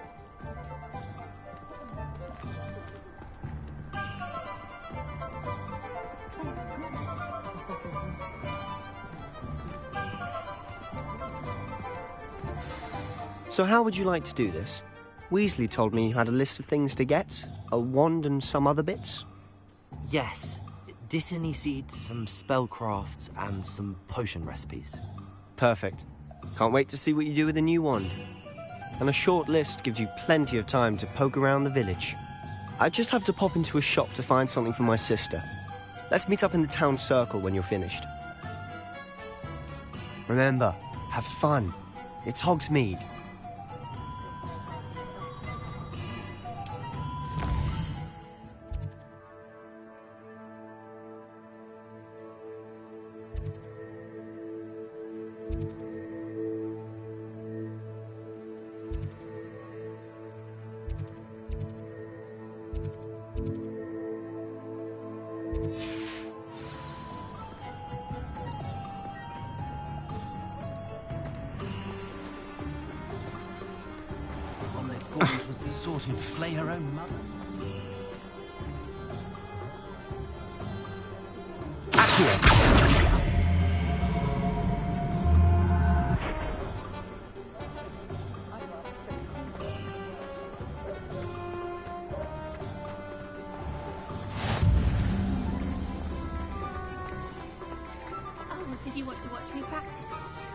So how would you like to do this? Weasley told me you had a list of things to get, a wand and some other bits. Yes. Dittany seeds, some spellcrafts, and some potion recipes. Perfect. Can't wait to see what you do with the new wand. And a short list gives you plenty of time to poke around the village. I just have to pop into a shop to find something for my sister. Let's meet up in the town circle when you're finished. Remember, have fun. It's Hogsmeade. Was the sort who'd flay her own mother. Oh, did you want to watch me practice?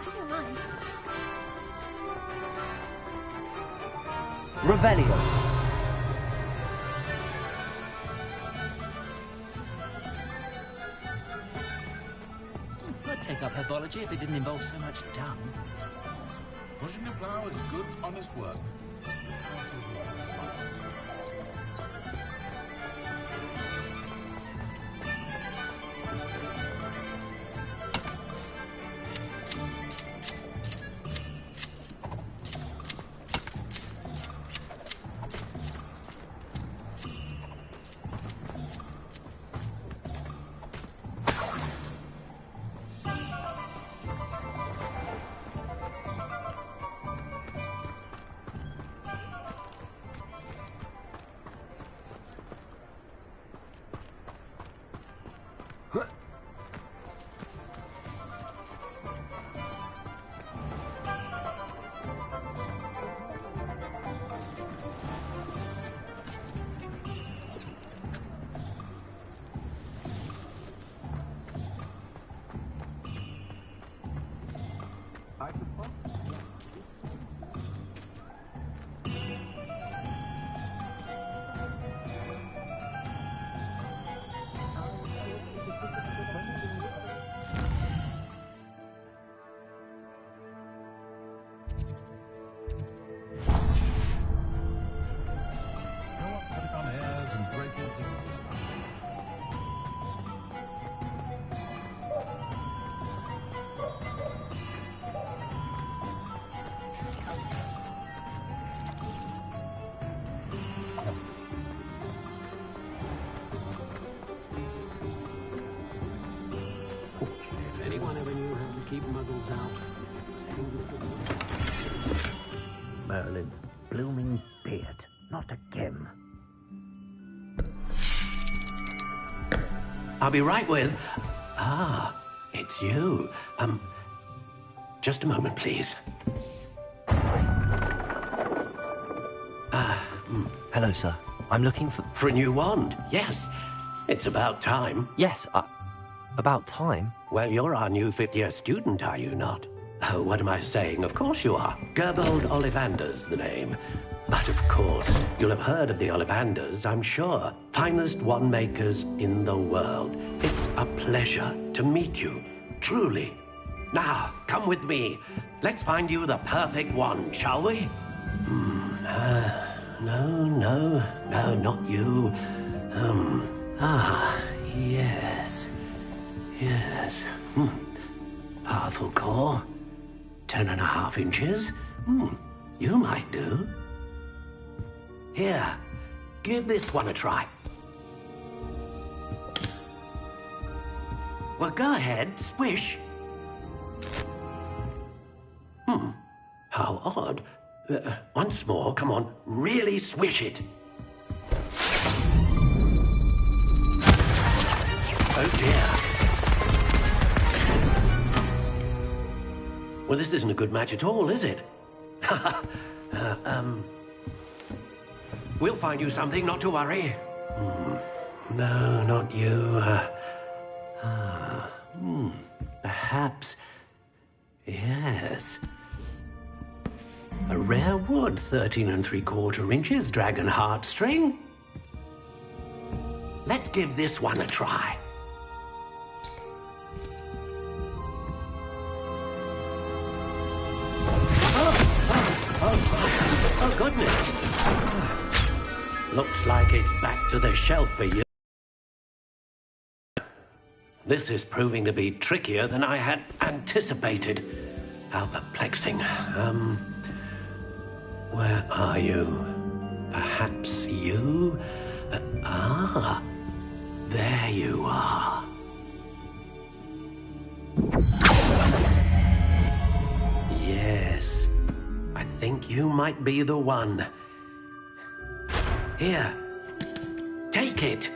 I don't mind. Revelio. I'd take up herbology if it didn't involve so much dung. Pushing a plow is good, honest work. Merlin's blooming beard. Not again. I'll be right with... Ah, it's you. Just a moment, please. Hello, sir. I'm looking for... For a new wand, yes. It's about time. Yes, about time? Well, you're our new fifth-year student, are you not? Oh, what am I saying? Of course you are. Gerbold Ollivander's the name. But of course, you'll have heard of the Ollivanders, I'm sure. Finest wand makers in the world. It's a pleasure to meet you, truly. Now, come with me. Let's find you the perfect wand, shall we? No, not you. Yes. Powerful core. 10.5 inches. You might do. Here, give this one a try. Well, go ahead, swish. How odd. Once more, come on, really swish it. Oh dear. Well, this isn't a good match at all, is it? We'll find you something, not to worry. No, not you. Perhaps... Yes. A rare wood, 13 3/4 inches, dragon heartstring. Let's give this one a try. Oh, goodness. Looks like it's back to the shelf for you. This is proving to be trickier than I had anticipated. How perplexing. Where are you? Perhaps you? There you are. Yes, I think you might be the one. Here, take it.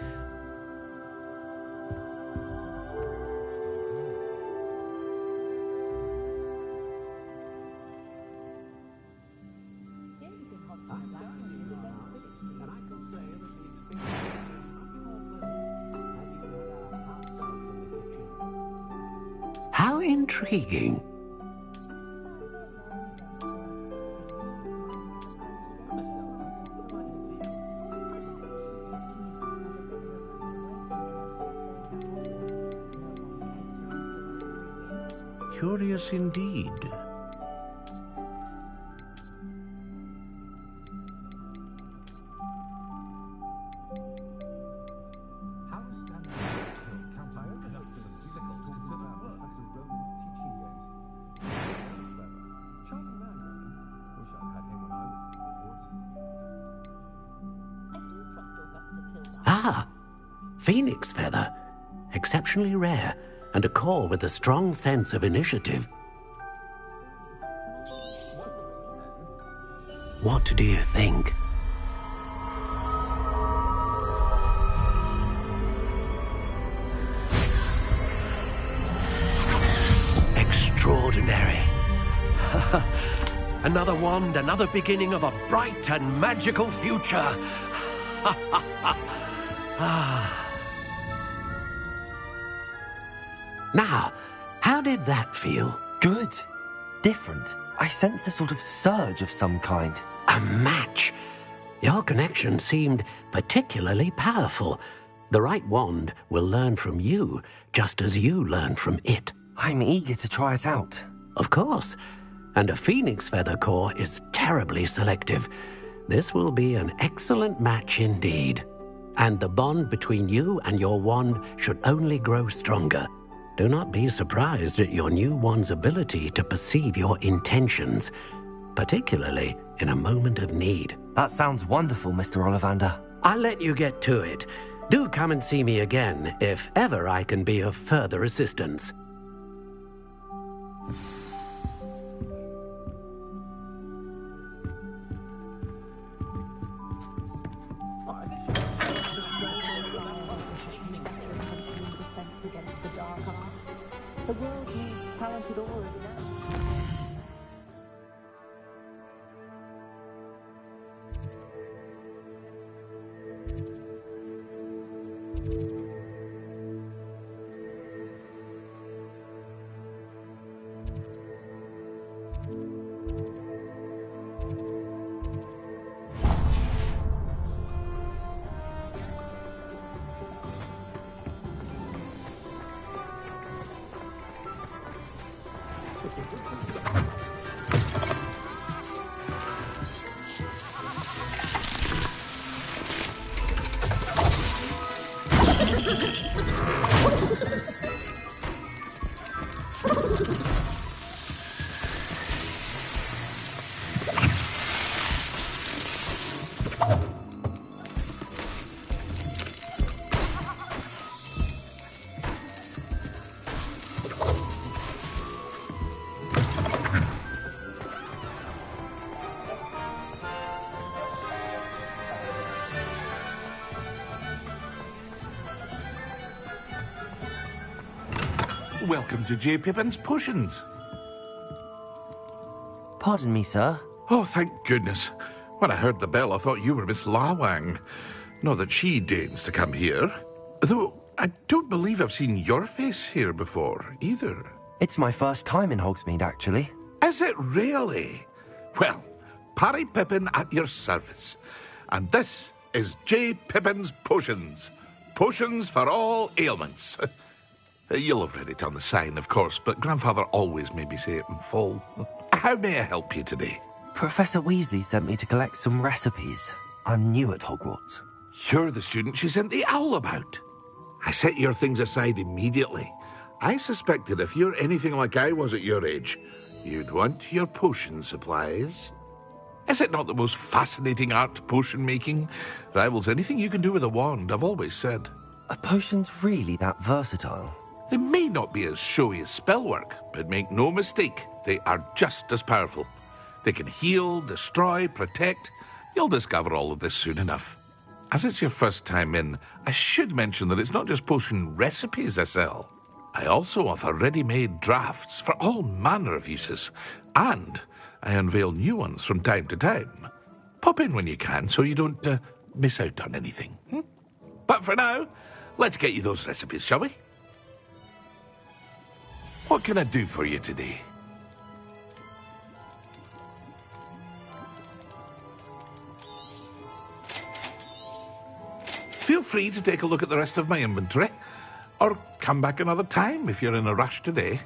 How intriguing. Curious indeed. Phoenix feather. Exceptionally rare, and a core with a strong sense of initiative. What do you think? Extraordinary. Another wand, another beginning of a bright and magical future. Now, how did that feel? Good. Different. I sensed a sort of surge of some kind. A match. Your connection seemed particularly powerful. The right wand will learn from you, just as you learn from it. I'm eager to try it out. Of course. And a phoenix feather core is terribly selective. This will be an excellent match indeed. And the bond between you and your wand should only grow stronger. Do not be surprised at your new wand's ability to perceive your intentions, particularly in a moment of need. That sounds wonderful, Mr. Ollivander. I'll let you get to it. Do come and see me again if ever I can be of further assistance. The world needs talented already now. Welcome to J. Pippin's Potions. Pardon me, sir. Oh, thank goodness. When I heard the bell, I thought you were Miss Lawang. Not that she deigns to come here. Though, I don't believe I've seen your face here before, either. It's my first time in Hogsmeade, actually. Is it really? Well, Parry Pippin at your service. And this is J. Pippin's Potions. Potions for all ailments. You'll have read it on the sign, of course, but Grandfather always made me say it in full. How may I help you today? Professor Weasley sent me to collect some recipes. I'm new at Hogwarts. You're the student she sent the owl about. I set your things aside immediately. I suspected if you're anything like I was at your age, you'd want your potion supplies. Is it not the most fascinating art, potion making? Rivals anything you can do with a wand, I've always said. Are potions really that versatile? They may not be as showy as spellwork, but make no mistake, they are just as powerful. They can heal, destroy, protect. You'll discover all of this soon enough. As it's your first time in, I should mention that it's not just potion recipes I sell. I also offer ready-made drafts for all manner of uses, and I unveil new ones from time to time. Pop in when you can so you don't miss out on anything. But for now, let's get you those recipes, shall we? What can I do for you today? Feel free to take a look at the rest of my inventory, or come back another time if you're in a rush today.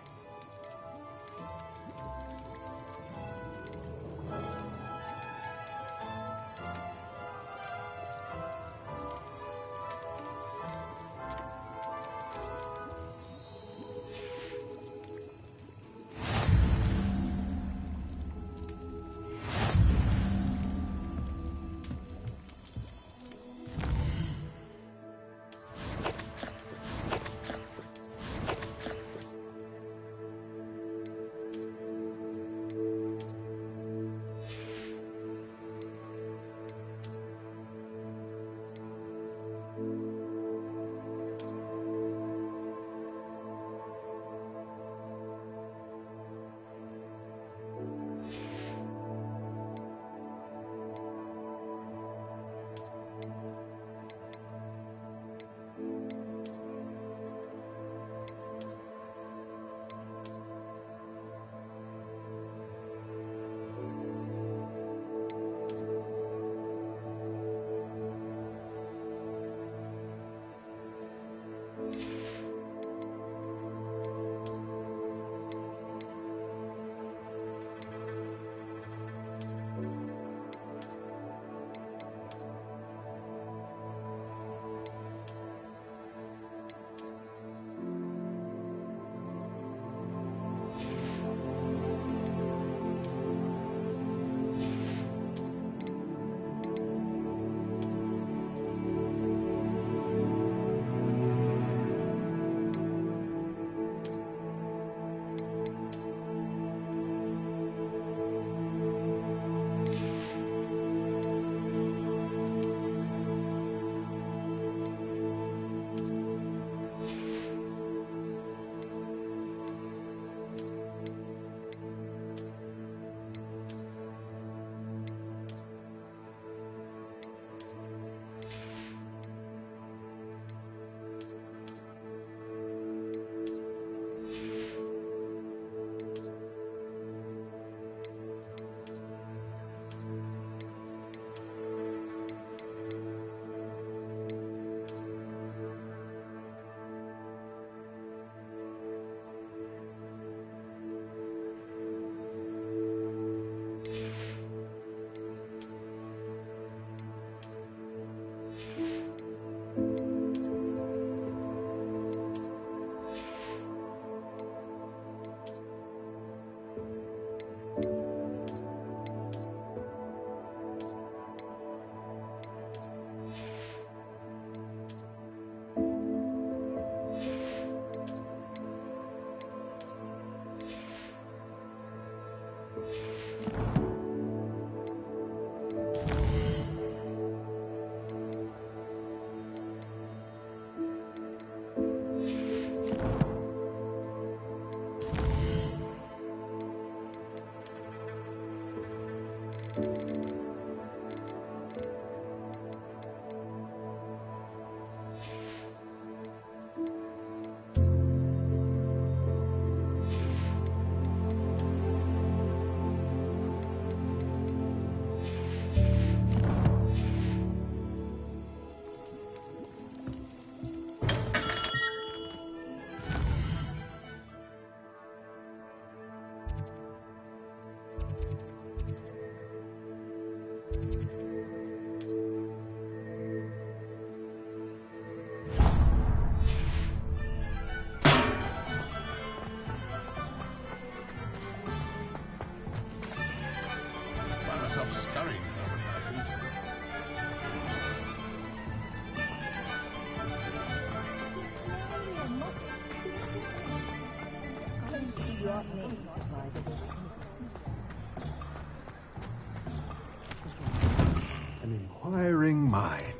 An inquiring mind.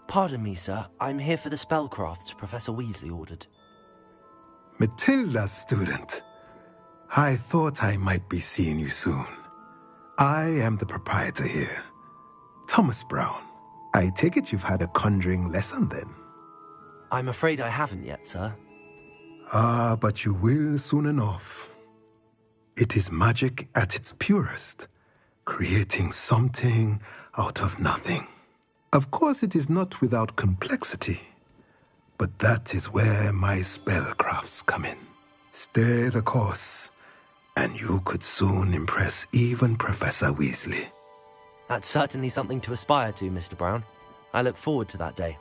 Pardon me, sir. I'm here for the spellcrafts Professor Weasley ordered. Matilda's student. I thought I might be seeing you soon. I am the proprietor here, Thomas Brown. I take it you've had a conjuring lesson then? I'm afraid I haven't yet, sir. Ah, but you will soon enough. It is magic at its purest, creating something out of nothing. Of course, it is not without complexity, but that is where my spellcrafts come in. Stay the course, and you could soon impress even Professor Weasley. That's certainly something to aspire to, Mr. Brown. I look forward to that day.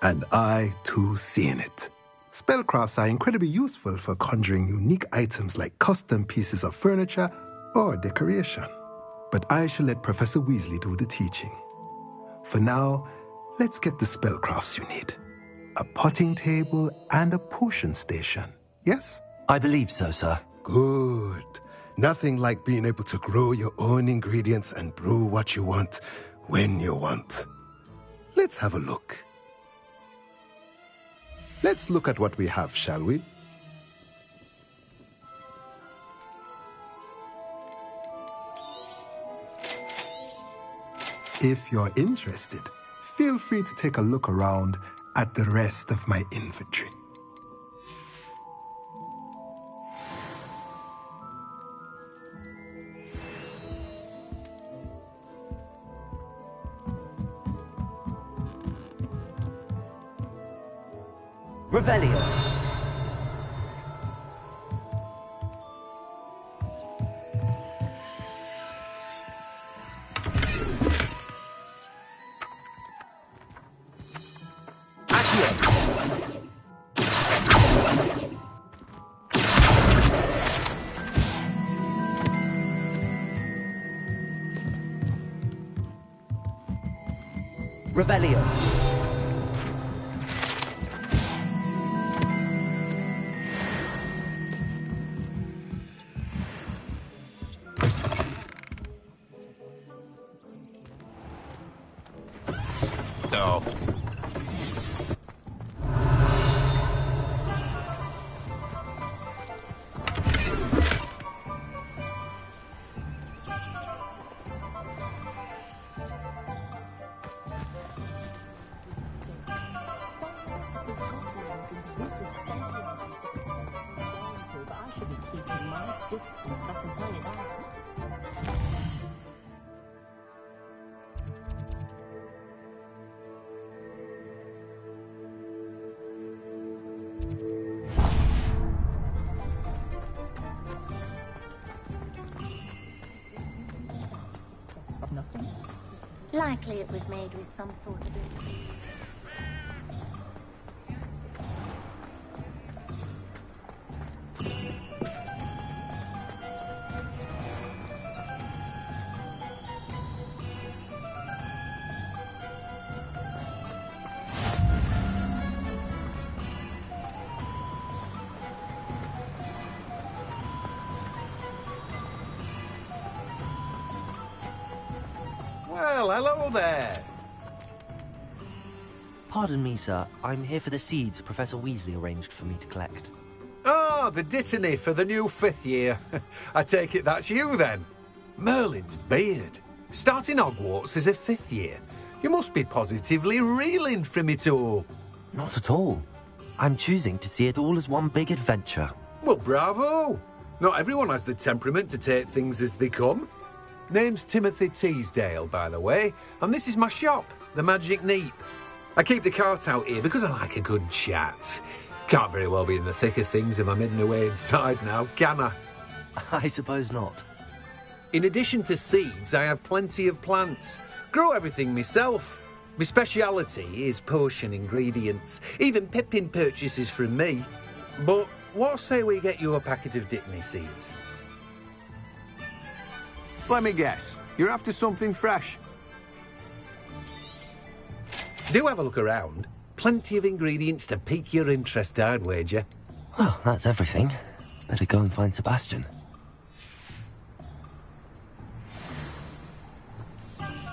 And I, too, see in it. Spellcrafts are incredibly useful for conjuring unique items like custom pieces of furniture or decoration. But I shall let Professor Weasley do the teaching. For now, let's get the spellcrafts you need. A potting table and a potion station, yes? I believe so, sir. Good. Nothing like being able to grow your own ingredients and brew what you want when you want. Let's have a look. Let's look at what we have, shall we? If you're interested, feel free to take a look around at the rest of my inventory. Revelio. Revelio. No. Likely it was made with some sort of... Well, hello there. Pardon me, sir. I'm here for the seeds Professor Weasley arranged for me to collect. Ah, the dittany for the new 5th year. I take it that's you, then. Merlin's beard. Starting Hogwarts as a 5th year. You must be positively reeling from it all. Not at all. I'm choosing to see it all as one big adventure. Well, bravo. Not everyone has the temperament to take things as they come. Name's Timothy Teasdale, by the way, and this is my shop, the Magic Neep. I keep the cart out here because I like a good chat. Can't very well be in the thick of things if I'm hidden away inside now, can I? I suppose not. In addition to seeds, I have plenty of plants. Grow everything myself. My speciality is potion ingredients. Even Pippin purchases from me. But what say we get you a packet of Dittany seeds? Let me guess. You're after something fresh. Do have a look around. Plenty of ingredients to pique your interest, I'd wager. Well, that's everything. Better go and find Sebastian.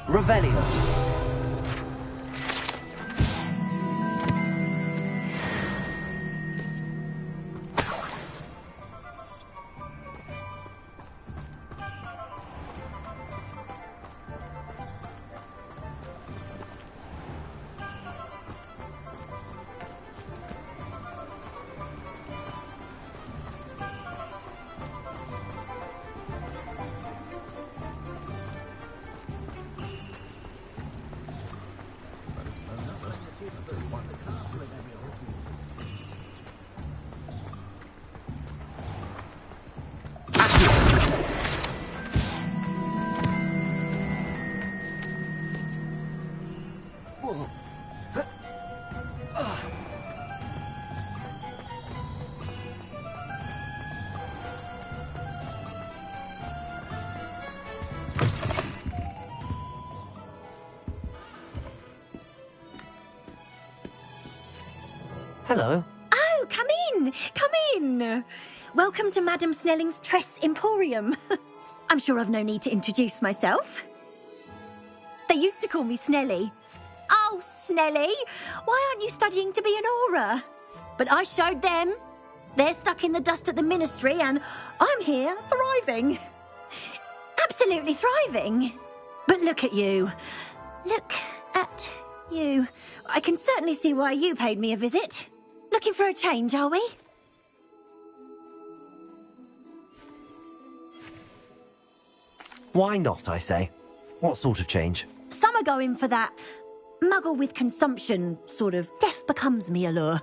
Revelio. Hello. Oh, come in! Come in! Welcome to Madame Snelling's Tress Emporium. I'm sure I've no need to introduce myself. They used to call me Snelly. Oh, Snelly, why aren't you studying to be an Auror? But I showed them. They're stuck in the dust at the Ministry and I'm here thriving. Absolutely thriving. But look at you. Look at you. I can certainly see why you paid me a visit. Looking for a change, are we? Why not, I say? What sort of change? Some are going for that muggle with consumption, sort of death becomes me allure.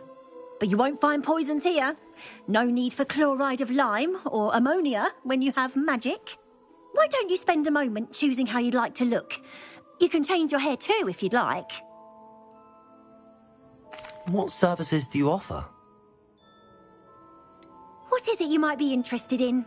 But you won't find poisons here. No need for chloride of lime or ammonia when you have magic. Why don't you spend a moment choosing how you'd like to look? You can change your hair too if you'd like. What services do you offer? What is it you might be interested in?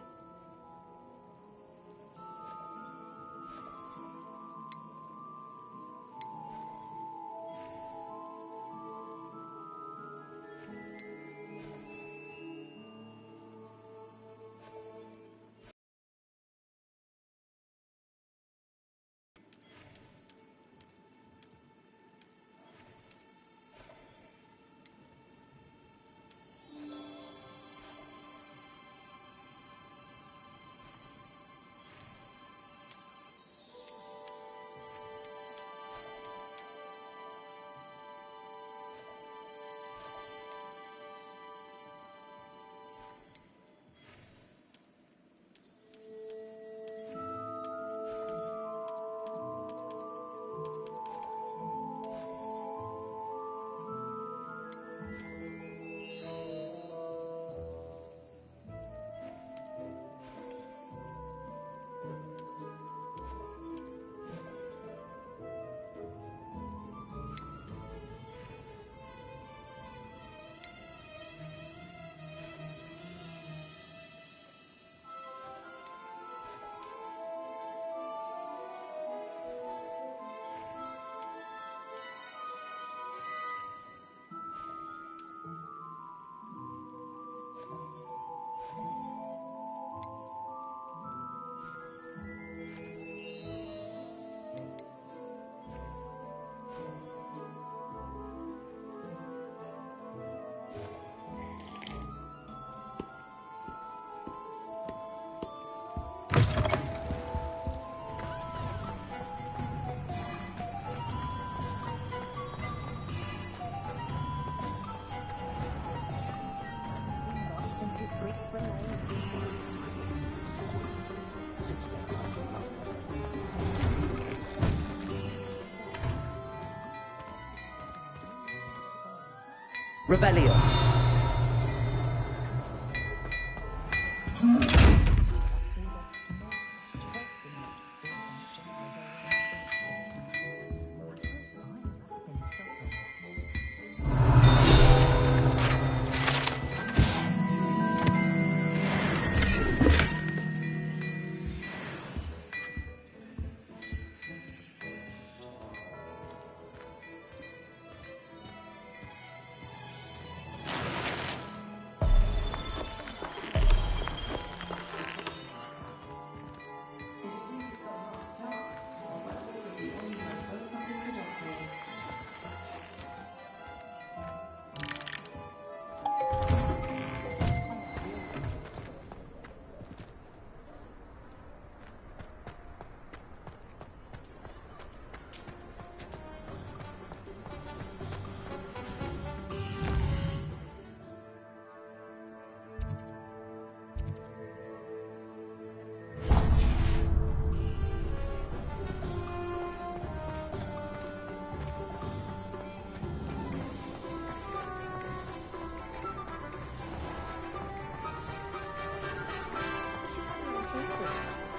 Revelio.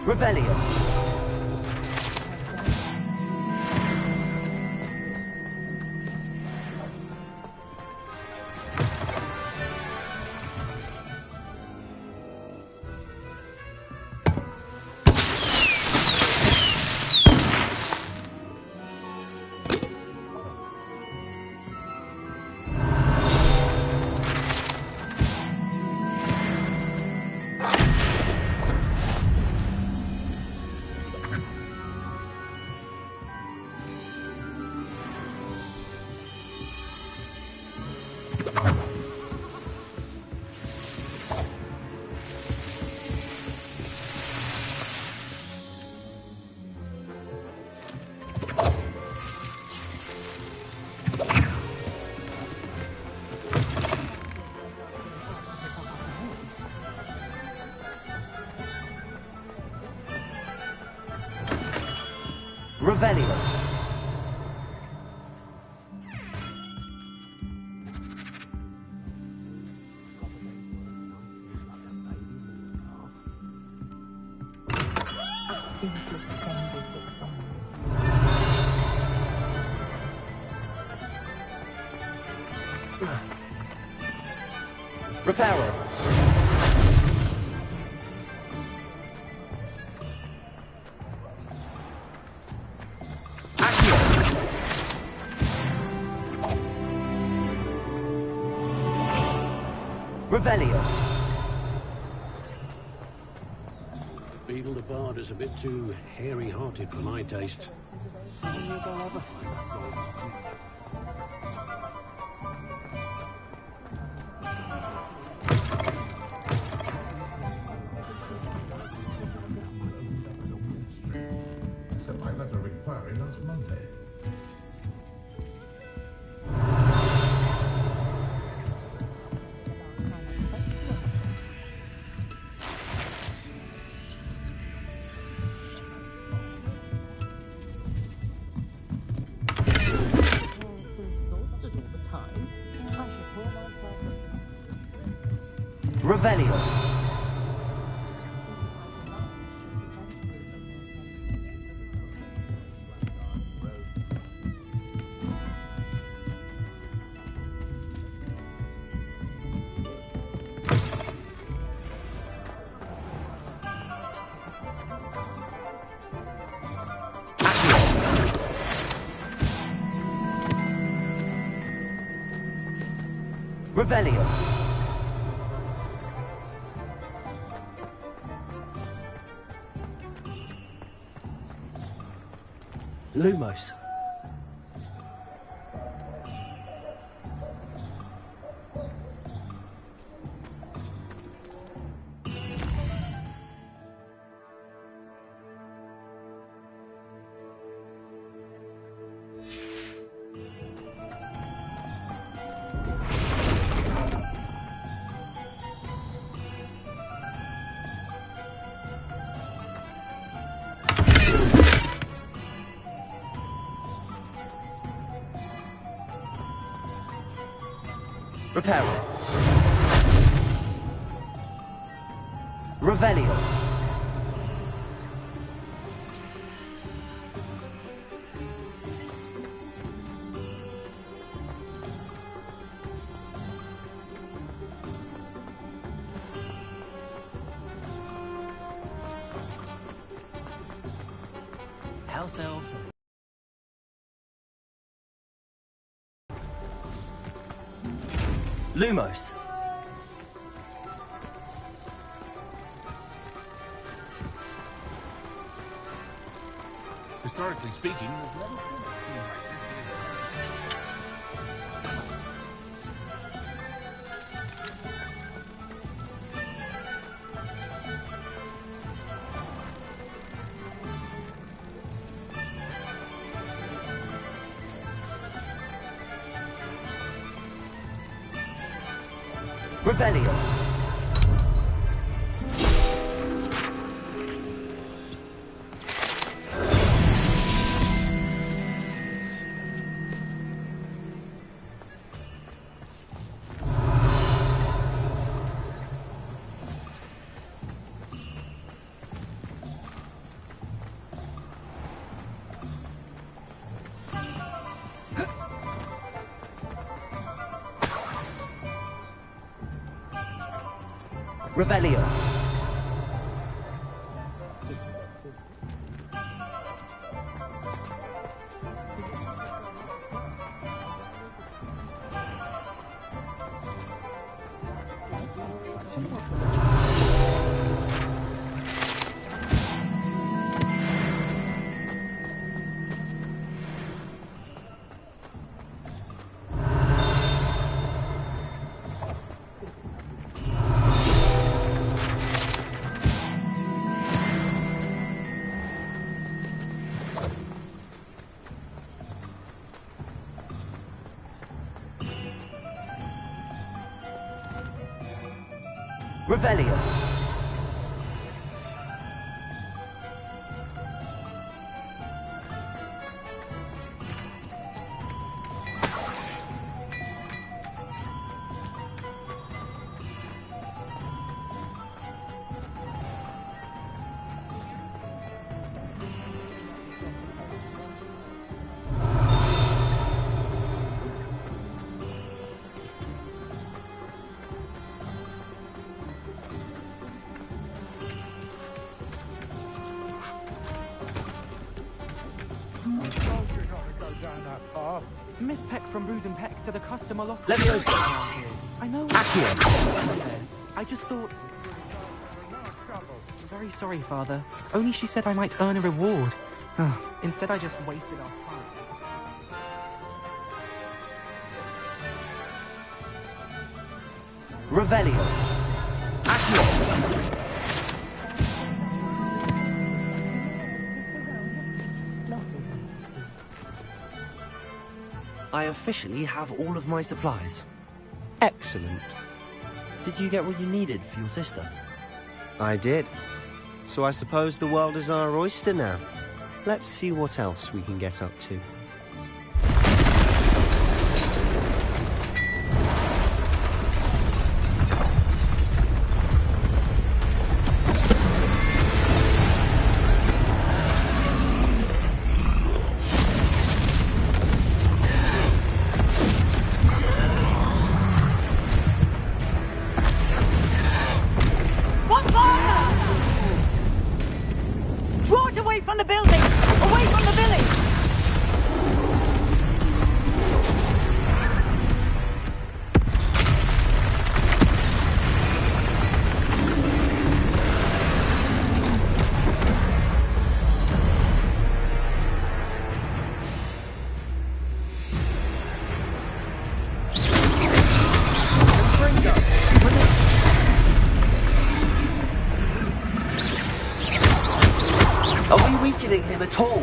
Revelio. Revelio. Reparo. Revelio. Beetle the Bard is a bit too hairy-hearted for my taste. Sent my letter of inquiry last Monday. Revelio. Revelio. Lumos. Reparo. Revelio. House elves. Lumos. Historically speaking, there's never been a team like Revelio. Revelio. Revelio. Miss Peck from Brood and Peck said a customer lost. Let me know. I know. Accio. I just thought. I'm very sorry, Father. Only she said I might earn a reward. Instead, I just wasted our time. Revelio. Accio. I officially have all of my supplies. Excellent. Did you get what you needed for your sister? I did. So I suppose the world is our oyster now. Let's see what else we can get up to. Him at all.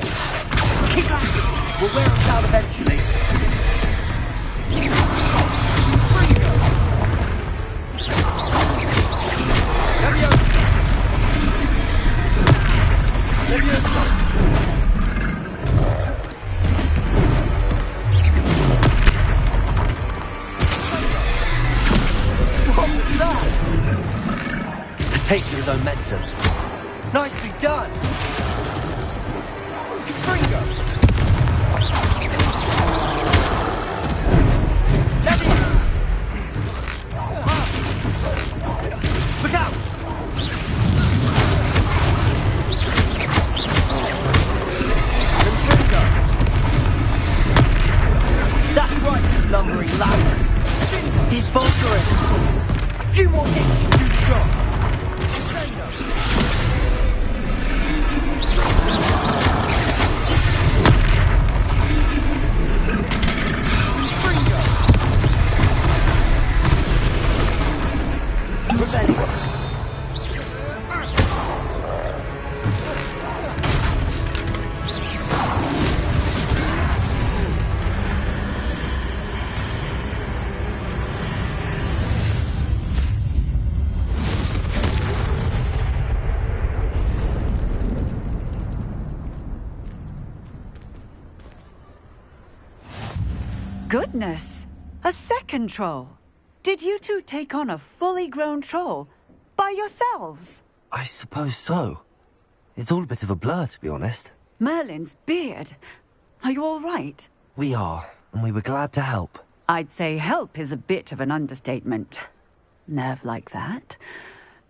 Keep at it. We'll wear us out eventually. taste of his own medicine. Nicely done! Fringo! Look out! That's right, you lumbering lads. He's faltering. A few more hits to do the job. Goodness! A second troll! Did you two take on a fully grown troll? By yourselves? I suppose so. It's all a bit of a blur, to be honest. Merlin's beard. Are you all right? We are, and we were glad to help. I'd say help is a bit of an understatement. Nerve like that.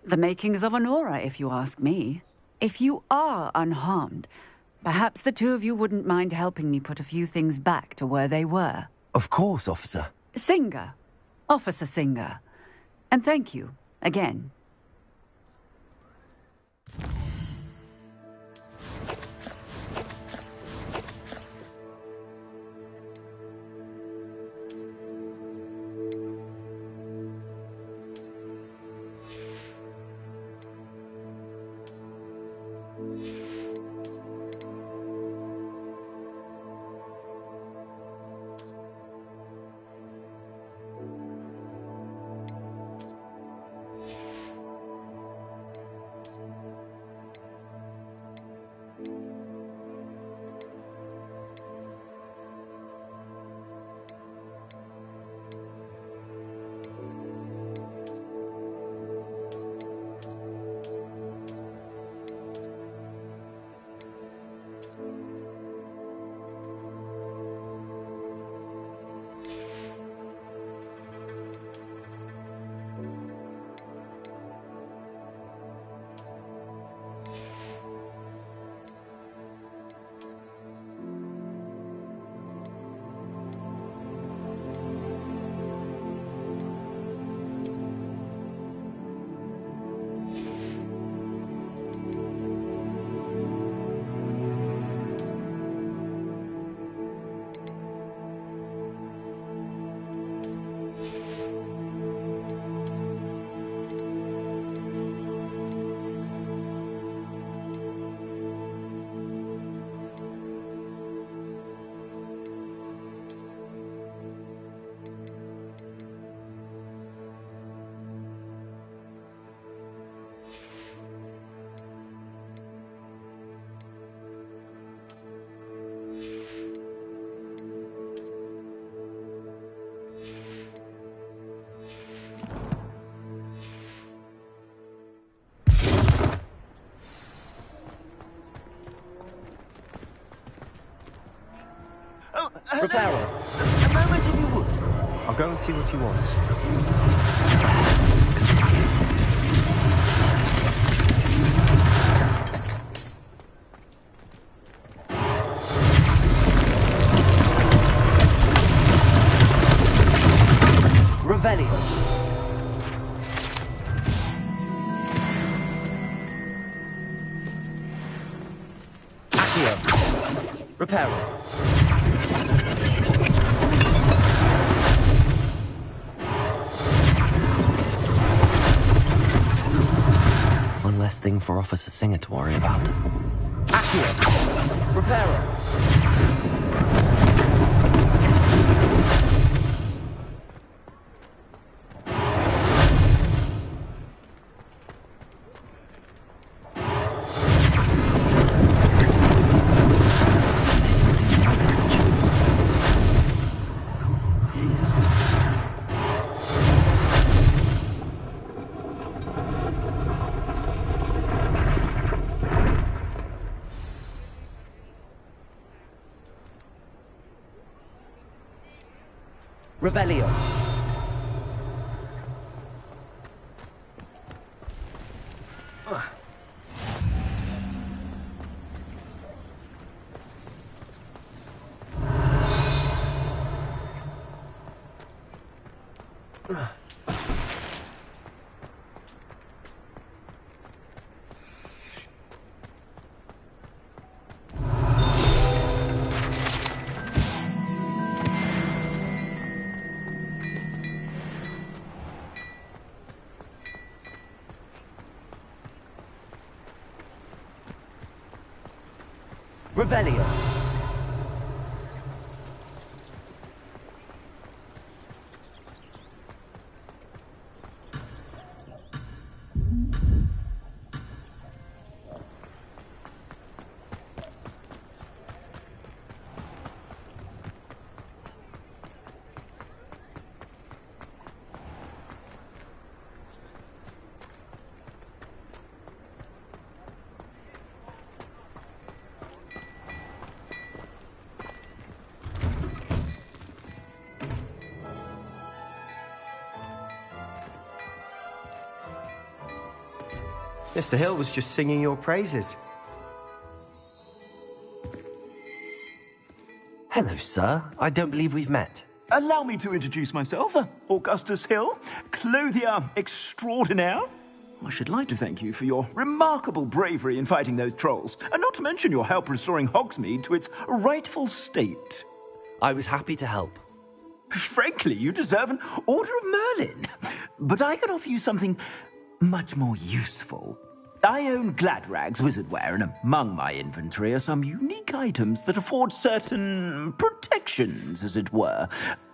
The makings of an aura, if you ask me. If you are unharmed, perhaps the two of you wouldn't mind helping me put a few things back to where they were. Of course, officer. Singer. Officer Singer. And thank you, again. Reparo. A moment if you would. I'll go and see what he wants. Revelio. Accio. Reparo. One less thing for Officer Singer to worry about. Accio. Reparo. Revelio. Revelio. Mr. Hill was just singing your praises. Hello, sir. I don't believe we've met. Allow me to introduce myself, Augustus Hill, clothier extraordinaire. I should like to thank you for your remarkable bravery in fighting those trolls, and not to mention your help restoring Hogsmeade to its rightful state. I was happy to help. Frankly, you deserve an Order of Merlin. But I can offer you something much more useful. I own Gladrag's wizardware, and among my inventory are some unique items that afford certain protections, as it were.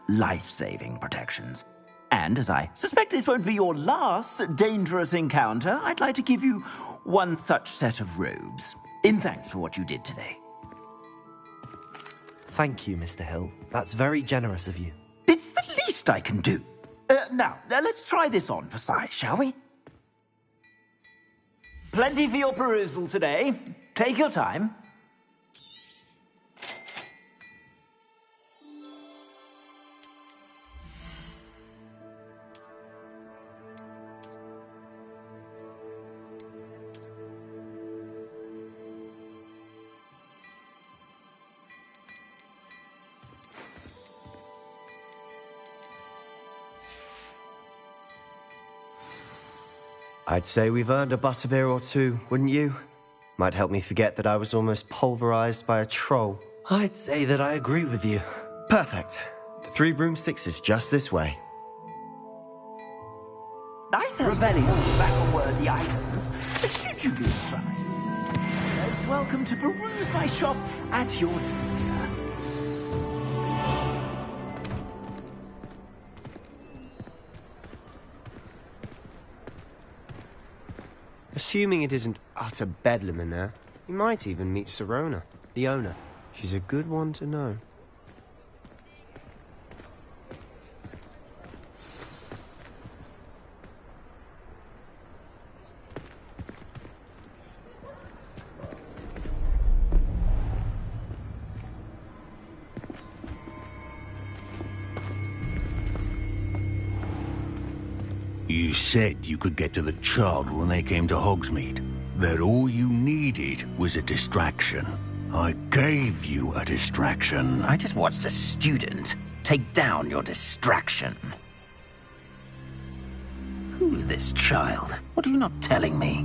Life-saving protections. And as I suspect this won't be your last dangerous encounter, I'd like to give you one such set of robes, in thanks for what you did today. Thank you, Mr. Hill. That's very generous of you. It's the least I can do. Now, let's try this on for size, shall we? Plenty for your perusal today. Take your time. I'd say we've earned a butterbeer or two, wouldn't you? Might help me forget that I was almost pulverized by a troll. I'd say that I agree with you. Perfect. The 3 broomsticks is just this way. I certainly hold back on worthy items, should you be inclined. Most welcome to peruse my shop at your leisure. Assuming it isn't utter bedlam in there, you might even meet Sirona, the owner. She's a good one to know. You said you could get to the child when they came to Hogsmeade. That all you needed was a distraction. I gave you a distraction. I just watched a student take down your distraction. Who's this child? What are you not telling me?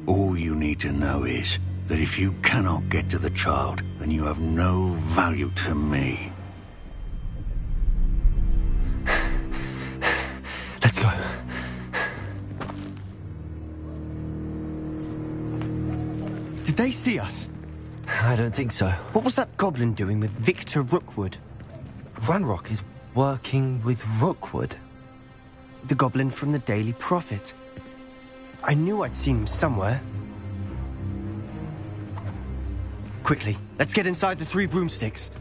All you need to know is that if you cannot get to the child, then you have no value to me. Let's go. Did they see us? I don't think so. What was that goblin doing with Victor Rookwood? Ranrock is working with Rookwood. The goblin from the Daily Prophet. I knew I'd seen him somewhere. Quickly, let's get inside the 3 broomsticks.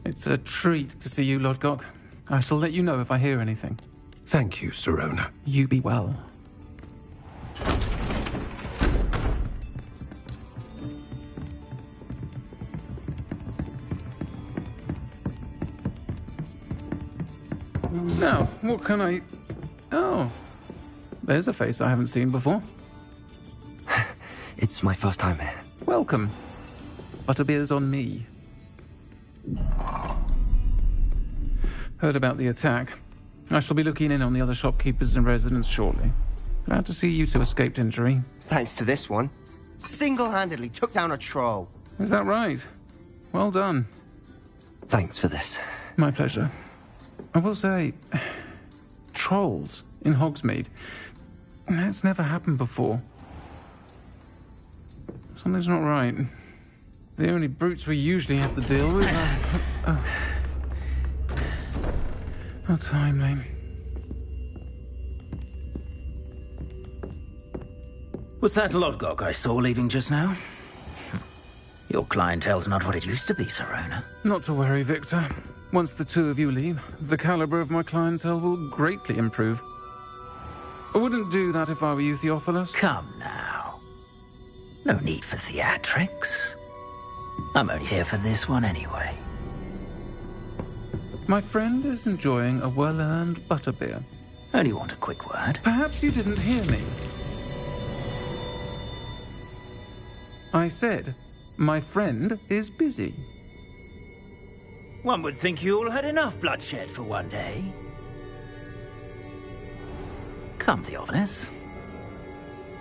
It's a treat to see you, Lodgok. I shall let you know if I hear anything. Thank you, Sirona. You be well. Now, what can I... Oh, there's a face I haven't seen before. It's my first time here. Welcome. Butterbeer's on me. Heard about the attack. I shall be looking in on the other shopkeepers and residents shortly. Glad to see you two escaped injury. Thanks to this one. Single-handedly took down a troll. Is that right? Well done. Thanks for this. My pleasure. I will say, trolls in Hogsmeade. That's never happened before. Something's not right. The only brutes we usually have to deal with are... How timely. Was that Lodgok I saw leaving just now? Your clientele's not what it used to be, Sirona. Not to worry, Victor. Once the two of you leave, the caliber of my clientele will greatly improve. I wouldn't do that if I were you, Theophilus. Come now. No need for theatrics. I'm only here for this one anyway. My friend is enjoying a well-earned butterbeer. Only want a quick word. Perhaps you didn't hear me. I said, my friend is busy. One would think you all had enough bloodshed for one day. Come, Theophilus.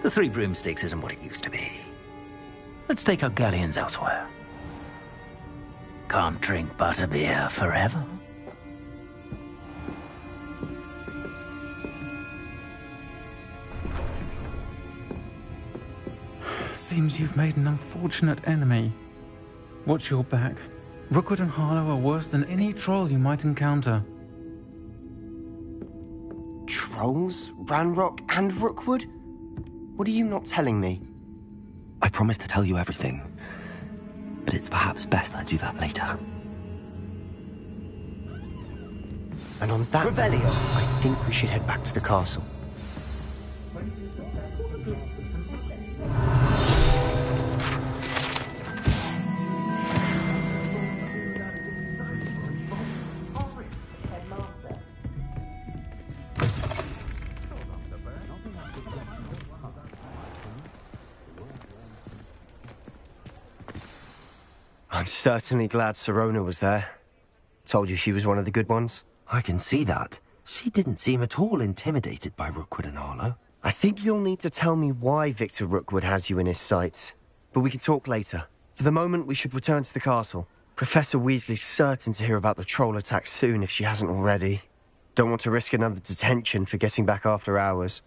The Three Broomsticks isn't what it used to be. Let's take our galleons elsewhere. Can't drink butterbeer forever. Seems you've made an unfortunate enemy. Watch your back. Rookwood and Harlow are worse than any troll you might encounter. Trolls? Ranrock and Rookwood? What are you not telling me? I promised to tell you everything, but it's perhaps best I do that later. And on that note, I think we should head back to the castle. I'm certainly glad Sirona was there. Told you she was one of the good ones. I can see that. She didn't seem at all intimidated by Rookwood and Harlow. I think you'll need to tell me why Victor Rookwood has you in his sights. But we can talk later. For the moment, we should return to the castle. Professor Weasley's certain to hear about the troll attack soon if she hasn't already. Don't want to risk another detention for getting back after hours.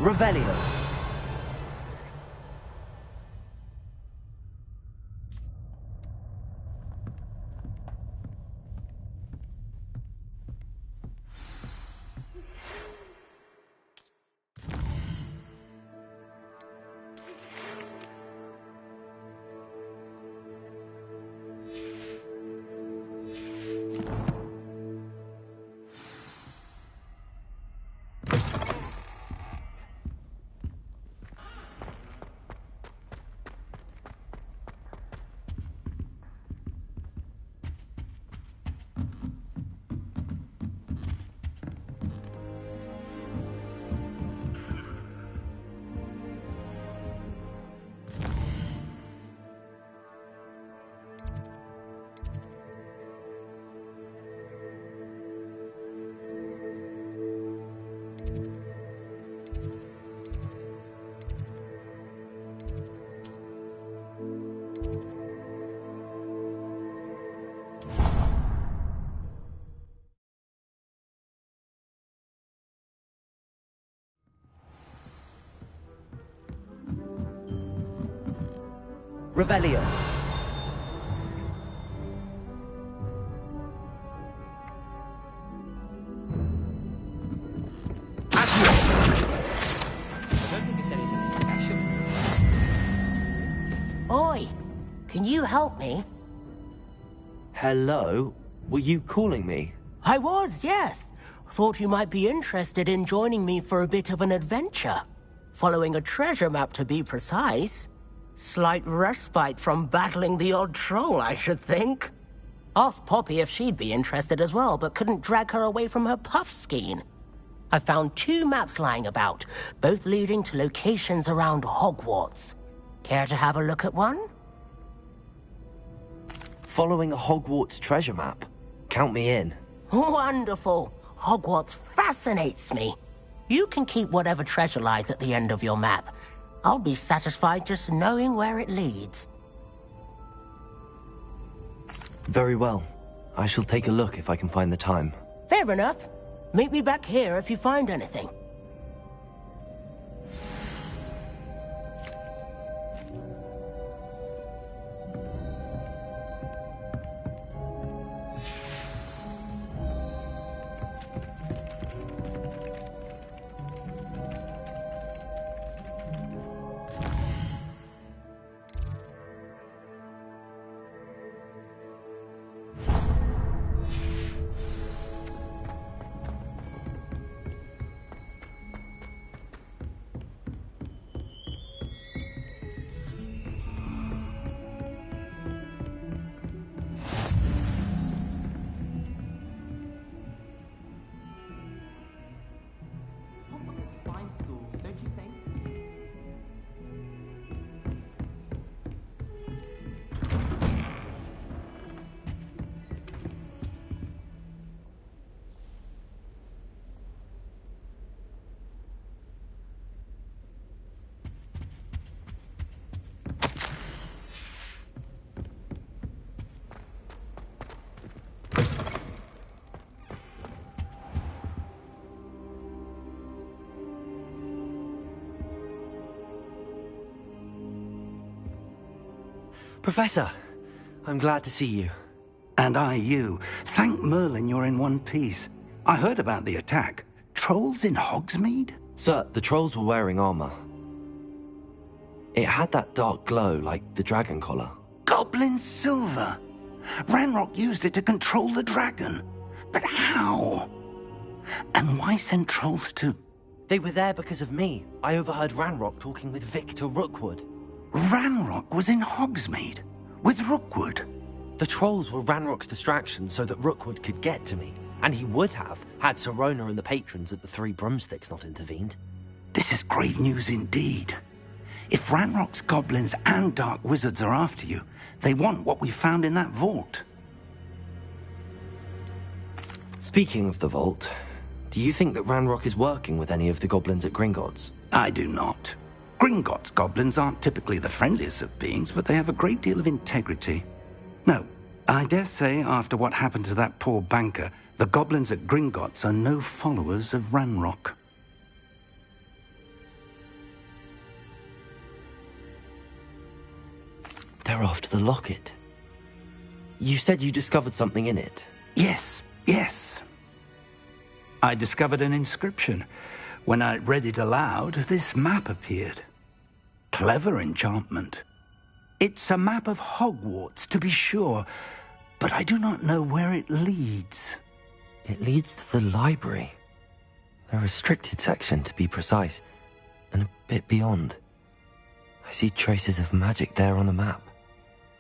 Revelio. Revelio. Oi! Can you help me? Hello? Were you calling me? I was, yes. Thought you might be interested in joining me for a bit of an adventure. Following a treasure map, to be precise. Slight respite from battling the odd troll, I should think. Asked Poppy if she'd be interested as well, but couldn't drag her away from her puff skein. I found 2 maps lying about, both leading to locations around Hogwarts. Care to have a look at one? Following a Hogwarts treasure map? Count me in. Wonderful. Hogwarts fascinates me. You can keep whatever treasure lies at the end of your map. I'll be satisfied just knowing where it leads. Very well. I shall take a look if I can find the time. Fair enough. Meet me back here if you find anything. Professor, I'm glad to see you. And I you. Thank Merlin you're in one piece. I heard about the attack. Trolls in Hogsmeade? Sir, the trolls were wearing armor. It had that dark glow like the dragon collar. Goblin silver! Ranrock used it to control the dragon. But how? And why send trolls to... They were there because of me. I overheard Ranrock talking with Victor Rookwood. Ranrock was in Hogsmeade? With Rookwood? The trolls were Ranrock's distraction so that Rookwood could get to me. And he would have, had Sirona and the patrons at the Three Broomsticks not intervened. This is grave news indeed. If Ranrock's goblins and dark wizards are after you, they want what we found in that vault. Speaking of the vault, do you think that Ranrock is working with any of the goblins at Gringotts? I do not. Gringotts goblins aren't typically the friendliest of beings, but they have a great deal of integrity. No, I dare say after what happened to that poor banker, the goblins at Gringotts are no followers of Ranrock. They're after the locket. You said you discovered something in it. Yes, yes. I discovered an inscription. When I read it aloud, this map appeared. Clever enchantment. It's a map of Hogwarts, to be sure, but I do not know where it leads. It leads to the library. The restricted section, to be precise, and a bit beyond. I see traces of magic there on the map.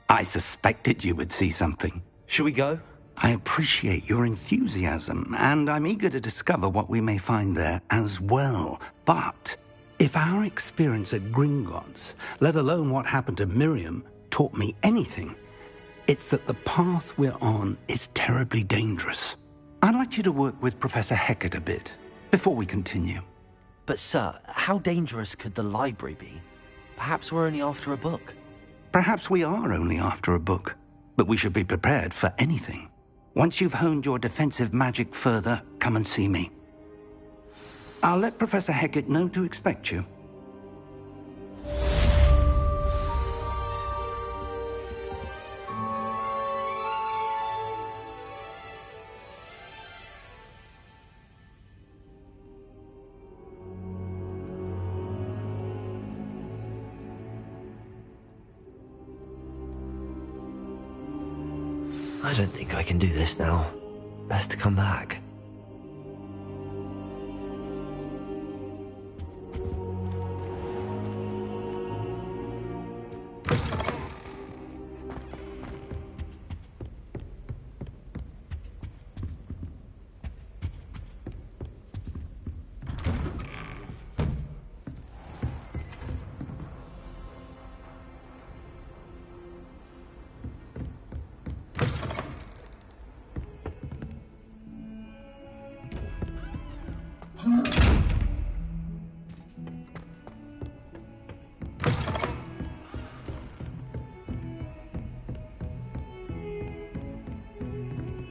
I suspected you would see something. Shall we go? I appreciate your enthusiasm, and I'm eager to discover what we may find there as well. But if our experience at Gringotts, let alone what happened to Miriam, taught me anything, it's that the path we're on is terribly dangerous. I'd like you to work with Professor Hecat a bit before we continue. But sir, how dangerous could the library be? Perhaps we're only after a book. Perhaps we are only after a book, but we should be prepared for anything. Once you've honed your defensive magic further, come and see me. I'll let Professor Hecat know to expect you. I don't think I can do this now. Best to come back.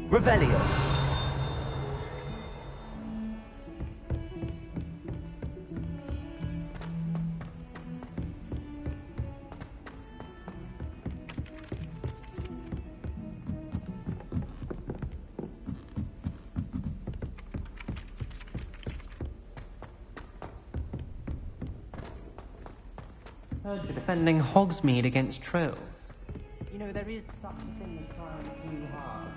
Revelio. Heard you're defending Hogsmeade against trolls. You know, there is such a thing as trying too hard.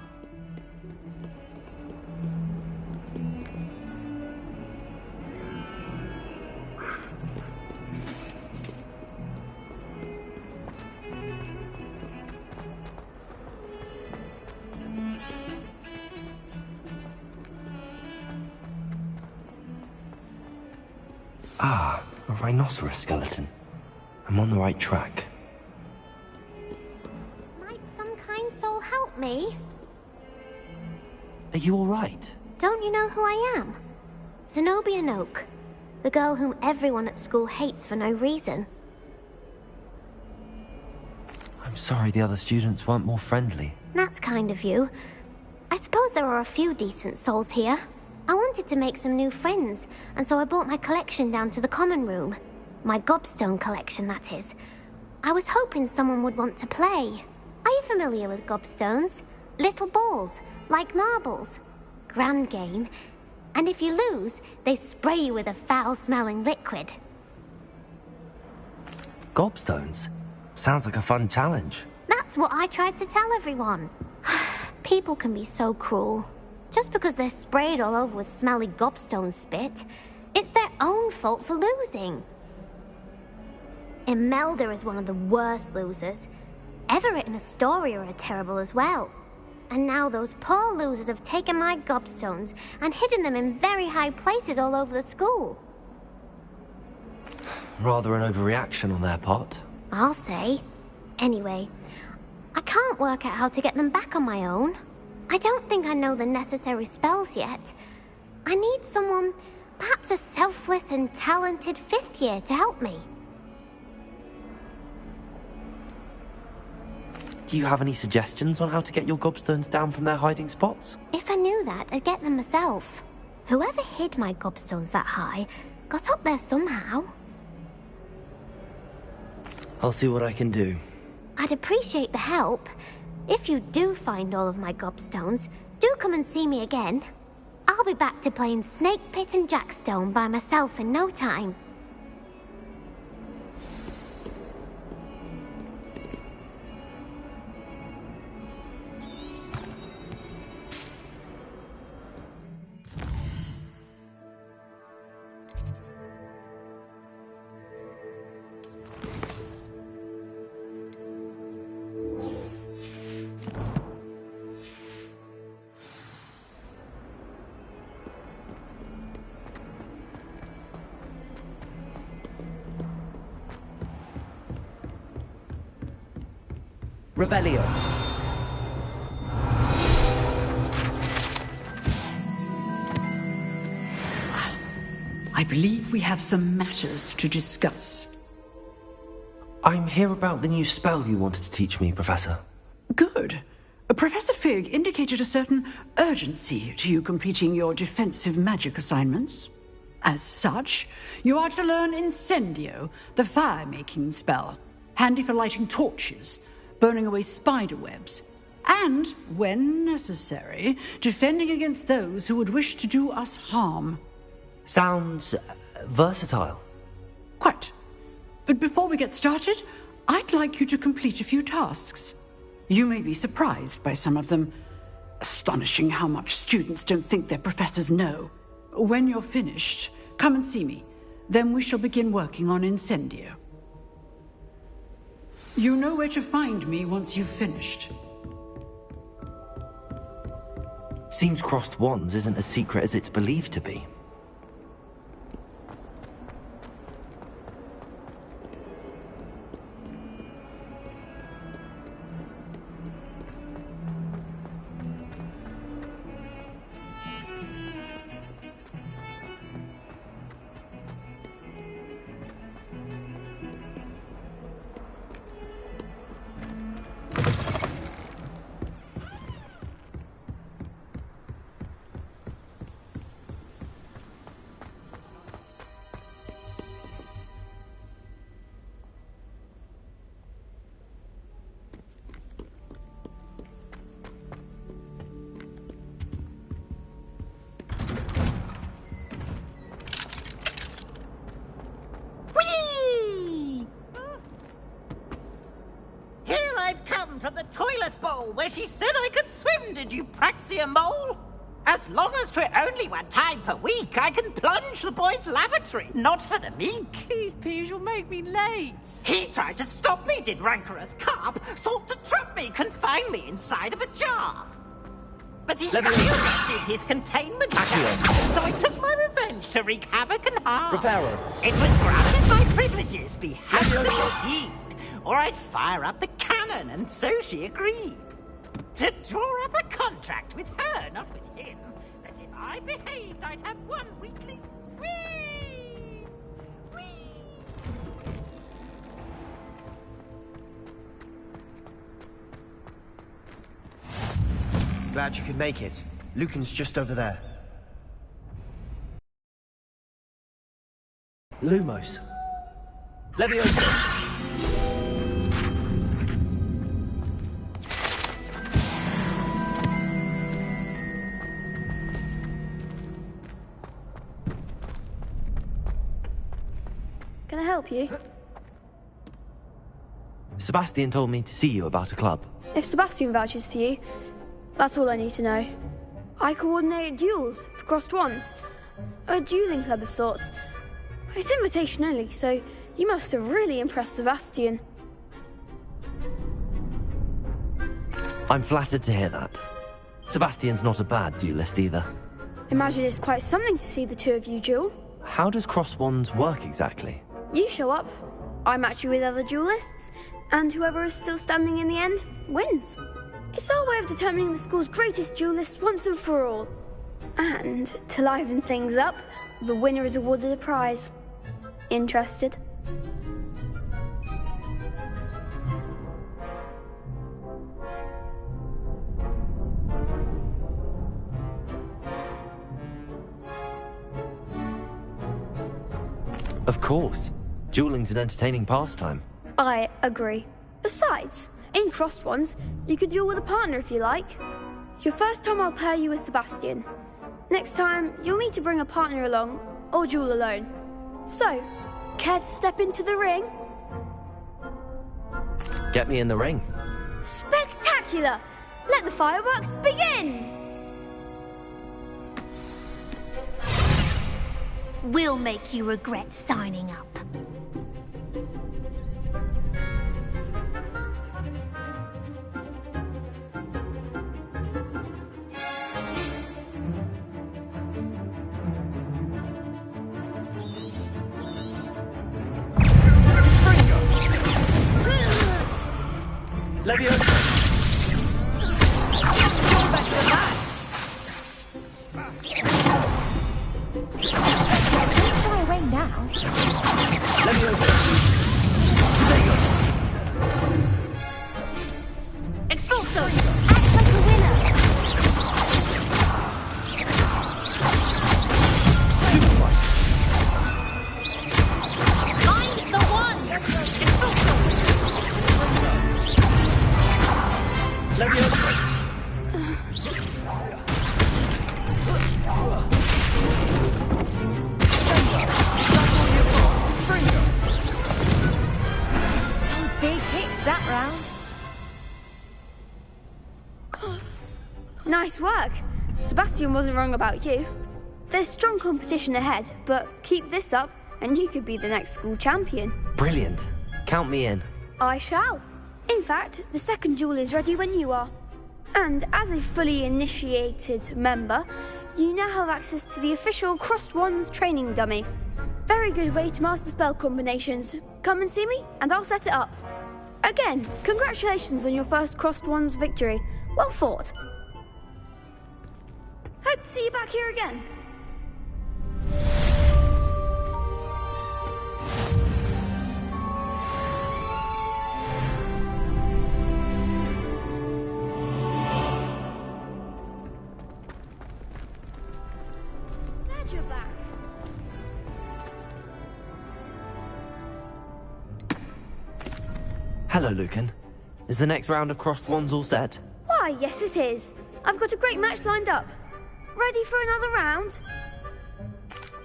Ah, a rhinoceros skeleton. I'm on the right track. Might some kind soul help me? Are you alright? Don't you know who I am? Zenobia Noak, the girl whom everyone at school hates for no reason. I'm sorry the other students weren't more friendly. That's kind of you. I suppose there are a few decent souls here. I wanted to make some new friends, and so I brought my collection down to the common room. My gobstone collection, that is. I was hoping someone would want to play. Are you familiar with gobstones? Little balls, like marbles. Grand game. And if you lose, they spray you with a foul-smelling liquid. Gobstones? Sounds like a fun challenge. That's what I tried to tell everyone. People can be so cruel. Just because they're sprayed all over with smelly gobstone spit, it's their own fault for losing. Imelda is one of the worst losers. Everett and Astoria are terrible as well. And now those poor losers have taken my gobstones and hidden them in very high places all over the school. Rather an overreaction on their part. I'll say. Anyway, I can't work out how to get them back on my own. I don't think I know the necessary spells yet. I need someone, perhaps a selfless and talented fifth year to help me. Do you have any suggestions on how to get your gobstones down from their hiding spots? If I knew that, I'd get them myself. Whoever hid my gobstones that high got up there somehow. I'll see what I can do. I'd appreciate the help. If you do find all of my gobstones, do come and see me again. I'll be back to playing Snake Pit and Jackstone by myself in no time. Revelio. I believe we have some matters to discuss. I'm here about the new spell you wanted to teach me, Professor. Good. Professor Fig indicated a certain urgency to you completing your defensive magic assignments. As such, you are to learn Incendio, the fire-making spell, handy for lighting torches, burning away spider webs, and, when necessary, defending against those who would wish to do us harm. Sounds versatile. Quite. But before we get started, I'd like you to complete a few tasks. You may be surprised by some of them. Astonishing how much students don't think their professors know. When you're finished, come and see me. Then we shall begin working on Incendio. You know where to find me once you've finished. Seems crossed wands isn't as secret as it's believed to be. From the toilet bowl where she said I could swim, did you praxia mole? As long as 'twere only one time per week, I can plunge the boy's lavatory, not for the meek. These peas will make me late. He tried to stop me, did rancorous carp, sought to trap me, confine me inside of a jar. But he violated his containment term, so I took my revenge to wreak havoc and harm. Reparo. It was granted my privileges, be handsome indeed, or I'd fire up the cannon, and so she agreed. To draw up a contract with her, not with him, that if I behaved, I'd have one weekly swing. Glad you could make it. Lucan's just over there. Lumos. Leviosa. Can I help you? Sebastian told me to see you about a club. If Sebastian vouches for you, that's all I need to know. I coordinate duels for crossed wands. A dueling club of sorts. It's invitation only, so you must have really impressed Sebastian. I'm flattered to hear that. Sebastian's not a bad duelist either. Imagine it's quite something to see the two of you duel. How does crossed wands work exactly? You show up, I match you with other duelists, and whoever is still standing in the end wins. It's our way of determining the school's greatest duelist once and for all. And to liven things up, the winner is awarded a prize. Interested? Of course. Dueling's an entertaining pastime. I agree. Besides, in crossed ones, you could duel with a partner if you like. Your first time I'll pair you with Sebastian. Next time, you'll need to bring a partner along, or duel alone. So, care to step into the ring? Get me in the ring. Spectacular! Let the fireworks begin! We'll make you regret signing up. Leviosa! You're better than that! Don't shy away now. Leviosa! Expulso! Act like a winner! Find the one! Expulso! Leviosa! Nice work. Sebastian wasn't wrong about you. There's strong competition ahead, but keep this up and you could be the next school champion. Brilliant. Count me in. I shall. In fact, the second duel is ready when you are. And as a fully initiated member, you now have access to the official Crossed Wands training dummy. Very good way to master spell combinations. Come and see me, and I'll set it up. Again, congratulations on your first Crossed Wands victory. Well fought. Hope to see you back here again. Glad you're back. Hello, Lucan. Is the next round of Crossed Wands all set? Why, yes it is. I've got a great match lined up. Ready for another round?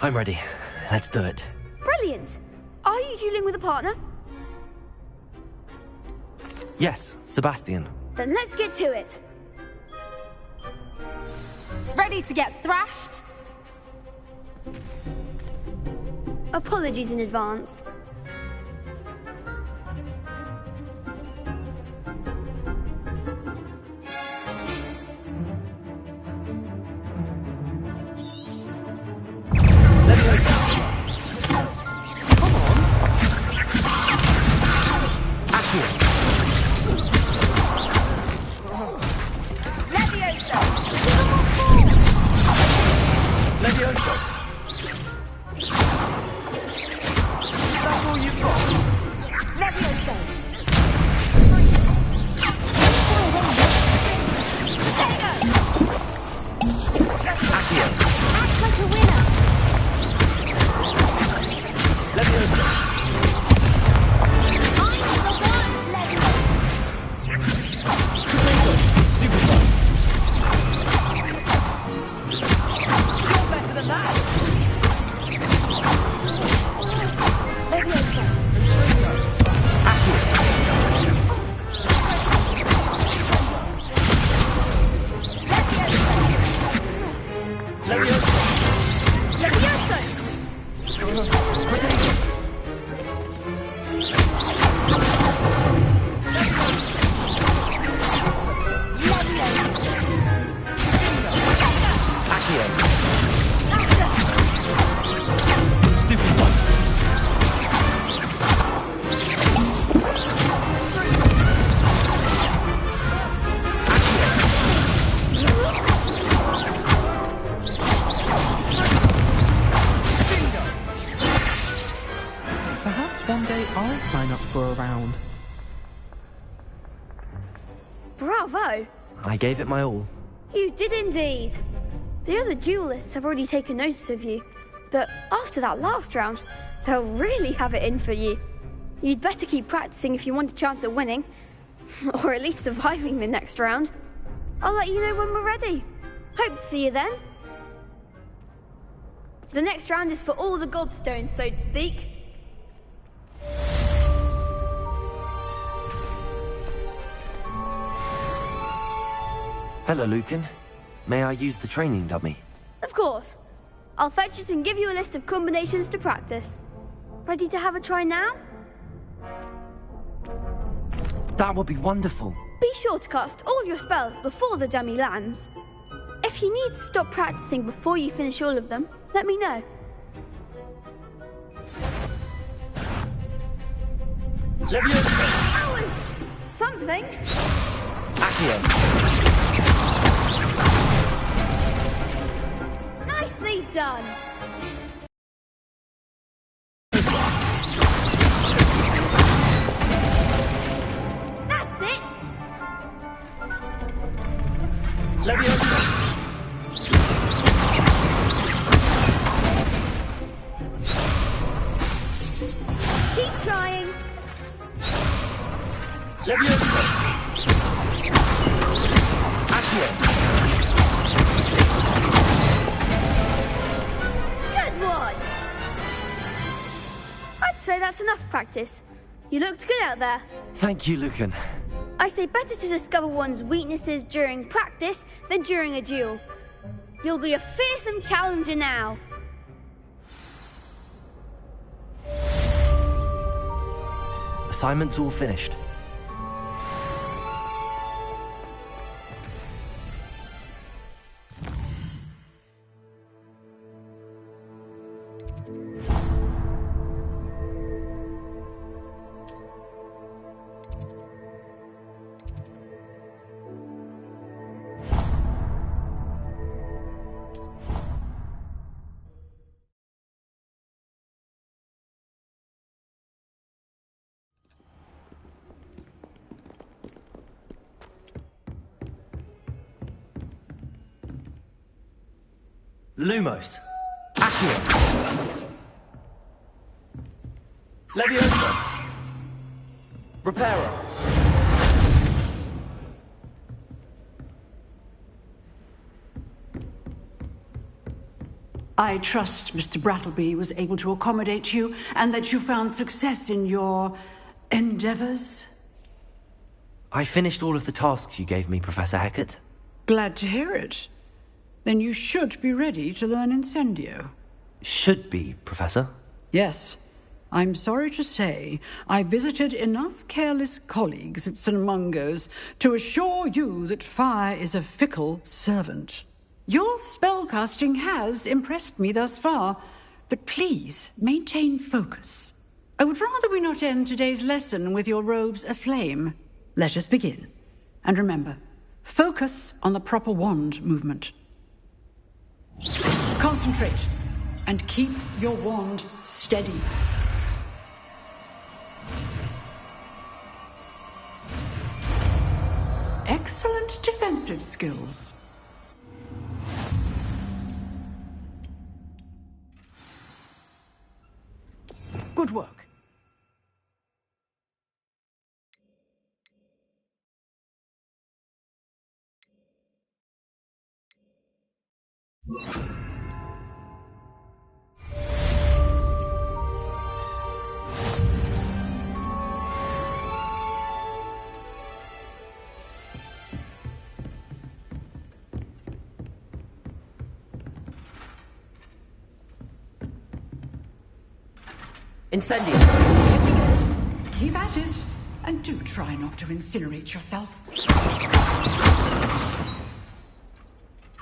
I'm ready. Let's do it. Brilliant. Are you dueling with a partner? Yes, Sebastian. Then let's get to it. Ready to get thrashed? Apologies in advance. One day I'll sign up for a round. Bravo! I gave it my all. You did indeed. The other duelists have already taken notice of you, but after that last round, they'll really have it in for you. You'd better keep practicing if you want a chance at winning, or at least surviving the next round. I'll let you know when we're ready. Hope to see you then. The next round is for all the gobstones, so to speak. Hello, Lucan. May I use the training dummy? Of course. I'll fetch it and give you a list of combinations to practice. Ready to have a try now? That would be wonderful. Be sure to cast all your spells before the dummy lands. If you need to stop practicing before you finish all of them, let me know. That was something. Accio. Nicely done. That's it. Keep trying. Good one. I'd say that's enough practice. You looked good out there. Thank you, Lucan. I say better to discover one's weaknesses during practice than during a duel. You'll be a fearsome challenger now. Assignment's all finished. Lumos. Accio. Leviosa. Reparo. I trust Mr. Brattleby was able to accommodate you and that you found success in your endeavors. I finished all of the tasks you gave me, Professor Hecat. Glad to hear it. Then you should be ready to learn Incendio. Should be, Professor. Yes. I'm sorry to say, I visited enough careless colleagues at St. Mungo's to assure you that fire is a fickle servant. Your spellcasting has impressed me thus far, but please maintain focus. I would rather we not end today's lesson with your robes aflame. Let us begin. And remember, focus on the proper wand movement. Concentrate and keep your wand steady. Excellent defensive skills. Good work. Incendio. Keep at it, and do try not to incinerate yourself.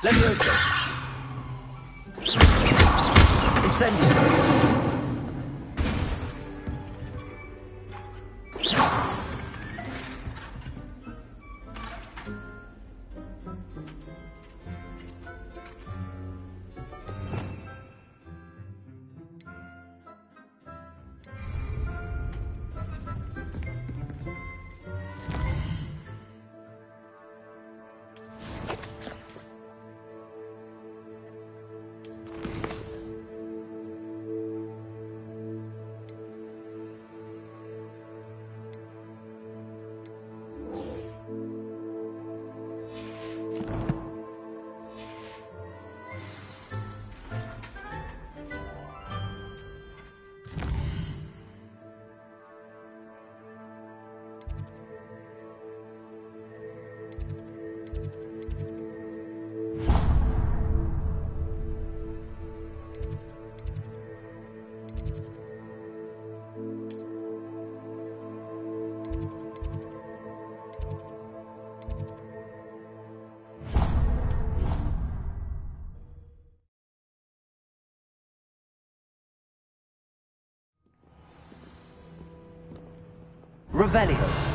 Leviosa. Incendio. Revelio.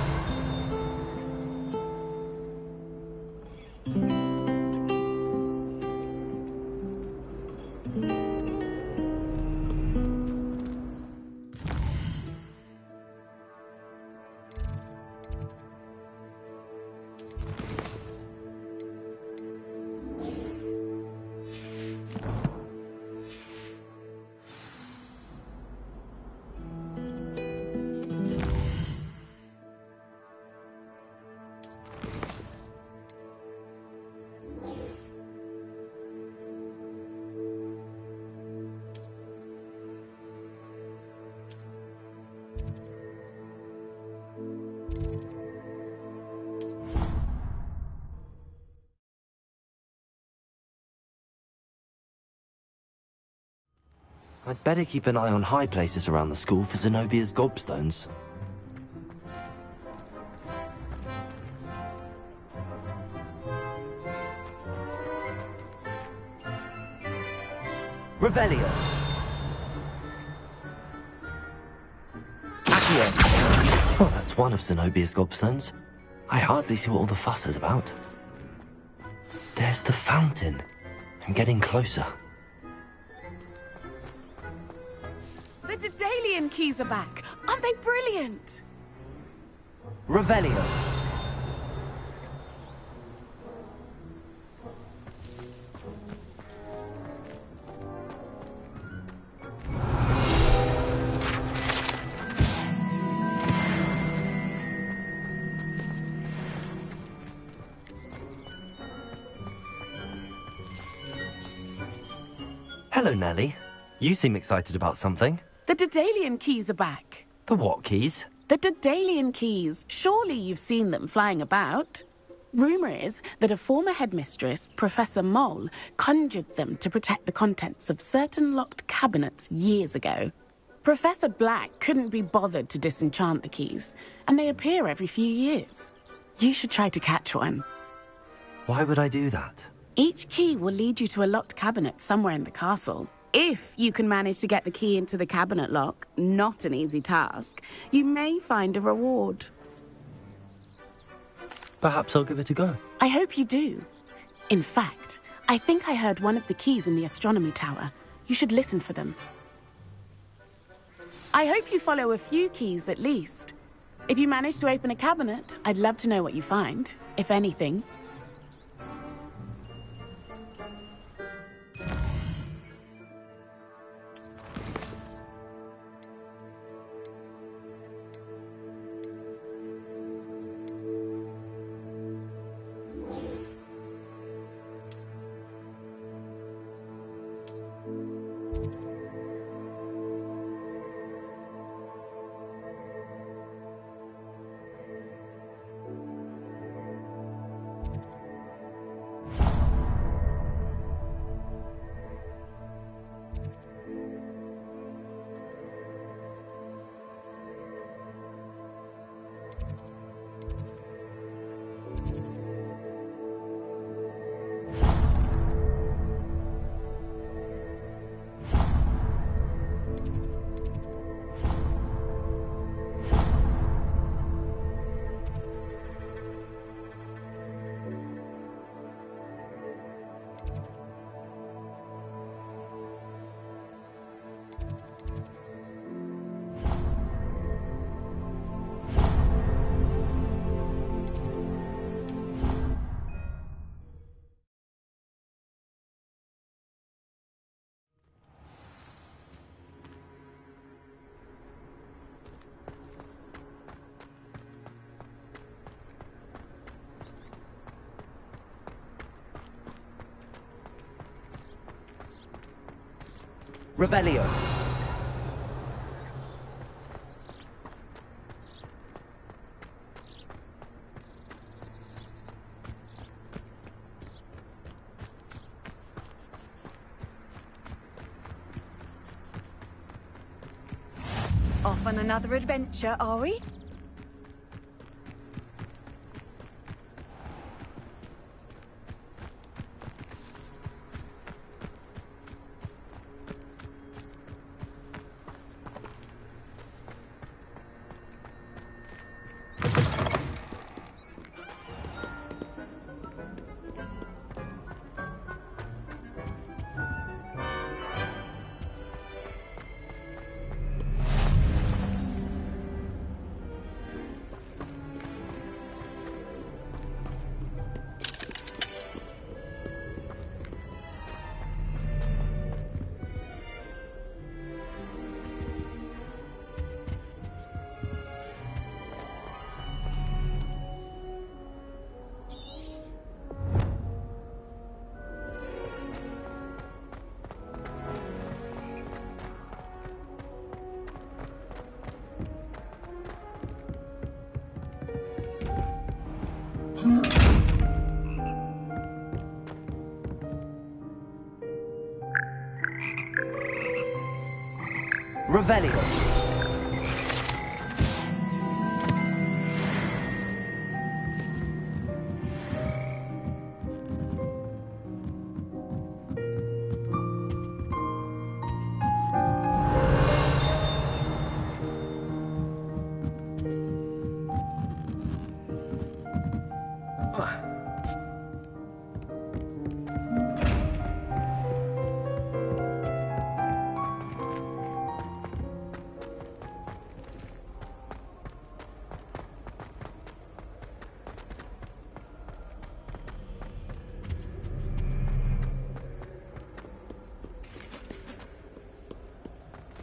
I'd better keep an eye on high places around the school for Zenobia's gobstones. Revelio. Accio. Well, that's one of Zenobia's gobstones. I hardly see what all the fuss is about. There's the fountain. I'm getting closer. The Daedalian keys are back. Aren't they brilliant? Revelio. Hello, Nellie. You seem excited about something. The Daedalian keys are back. The what keys? The Daedalian keys. Surely you've seen them flying about. Rumour is that a former headmistress, Professor Mole, conjured them to protect the contents of certain locked cabinets years ago. Professor Black couldn't be bothered to disenchant the keys, and they appear every few years. You should try to catch one. Why would I do that? Each key will lead you to a locked cabinet somewhere in the castle. If you can manage to get the key into the cabinet lock, not an easy task, you may find a reward. Perhaps I'll give it a go. I hope you do. In fact, I think I heard one of the keys in the astronomy tower. You should listen for them. I hope you follow a few keys at least. If you manage to open a cabinet, I'd love to know what you find, if anything. Revelio. Off on another adventure, are we? Revelio.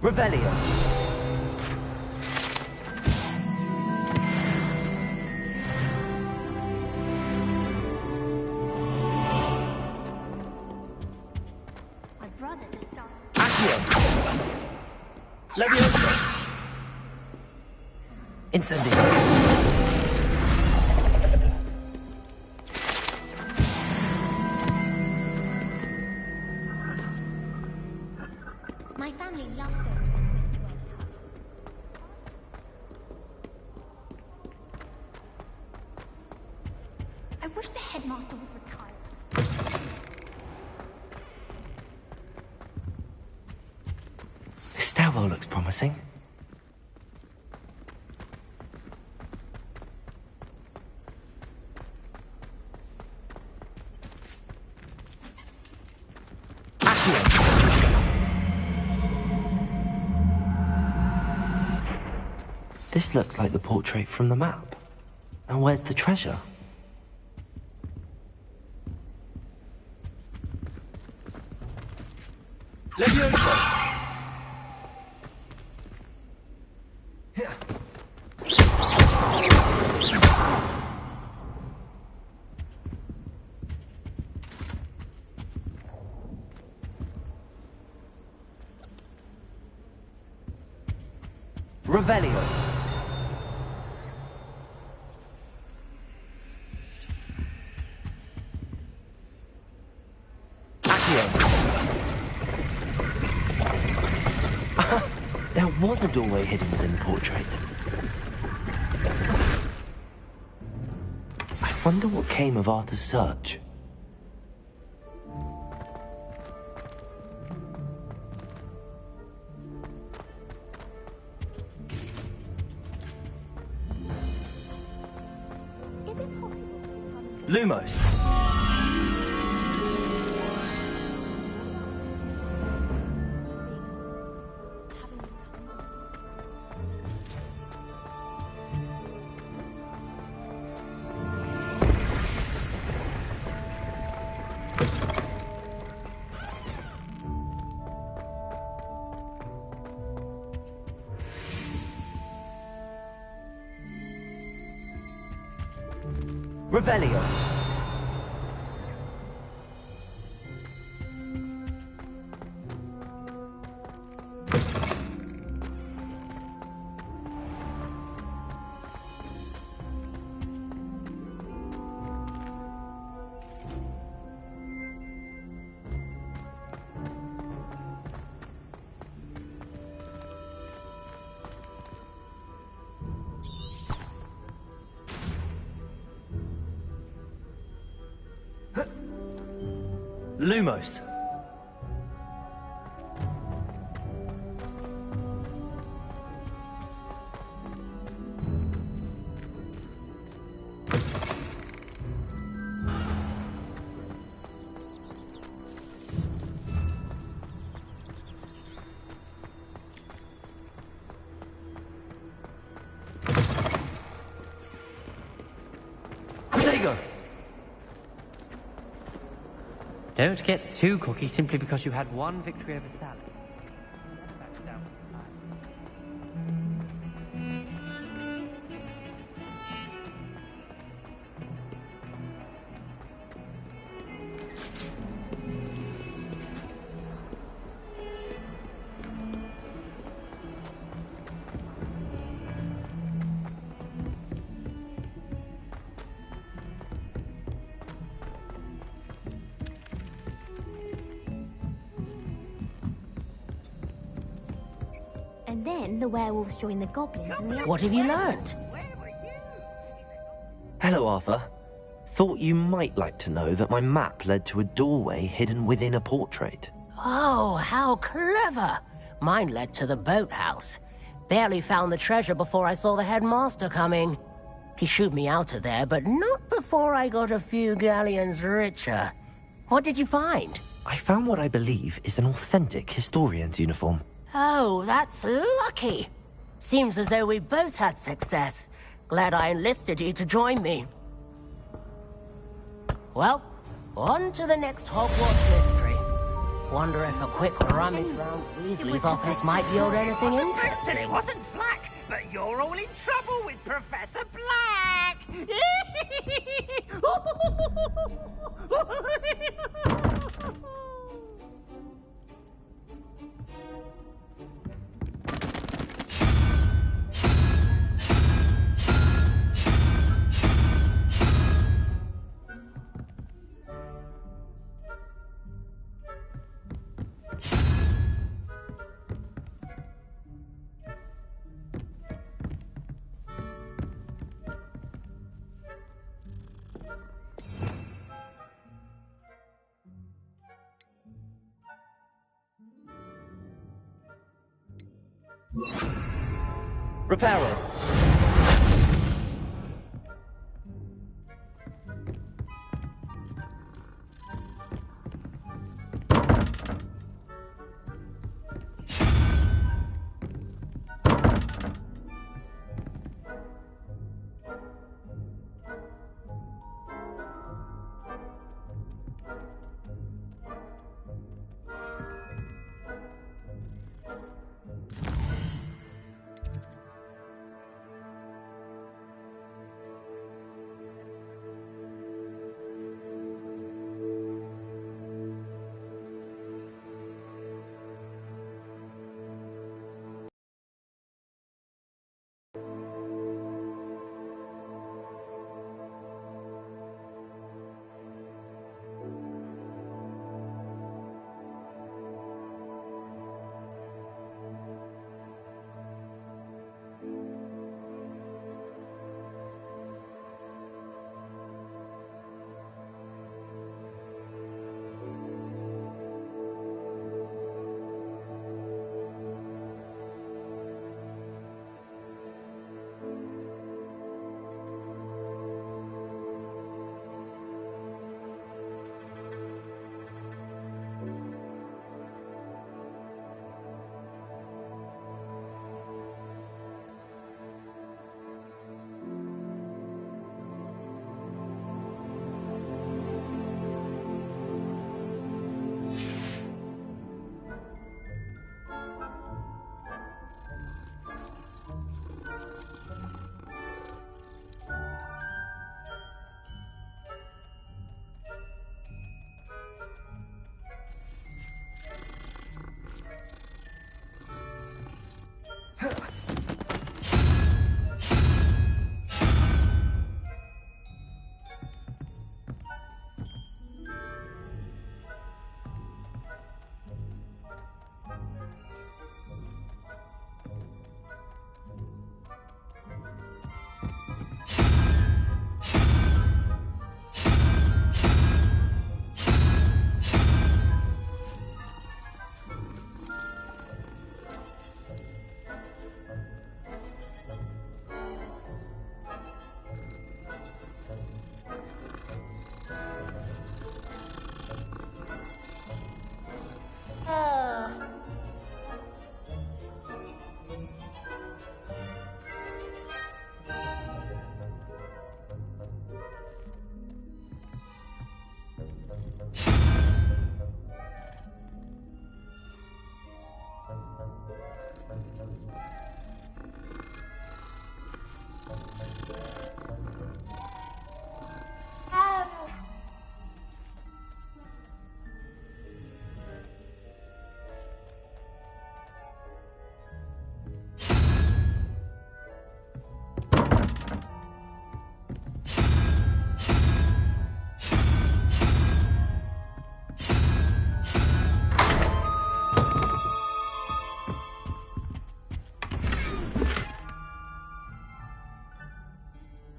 Revelio. My brother just started. Accio. Levioso. Incendio. My family loves going to the Griffindor Tower. I wish the headmaster would retire. This stairwell looks promising. This looks like the portrait from the map. And where's the treasure? Levioso! Revelio. There was a doorway hidden within the portrait. I wonder what came of Arthur's search. Lumos. Revelio. Lumos. Protego. Don't get too cocky simply because you had one victory over Sally. then the werewolves joined the goblins and the... What have you learned? Hello, Arthur. Thought you might like to know that my map led to a doorway hidden within a portrait. Oh, how clever! Mine led to the boathouse. Barely found the treasure before I saw the headmaster coming. He shooed me out of there, but not before I got a few galleons richer. What did you find? I found what I believe is an authentic historian's uniform. Oh, that's lucky. Seems as though we both had success. Glad I enlisted you to join me. Well, on to the next Hogwarts mystery. Wonder if a quick rummage round Weasley's office might yield anything interesting. It wasn't Flack, but you're all in trouble with Professor Black. Reparo.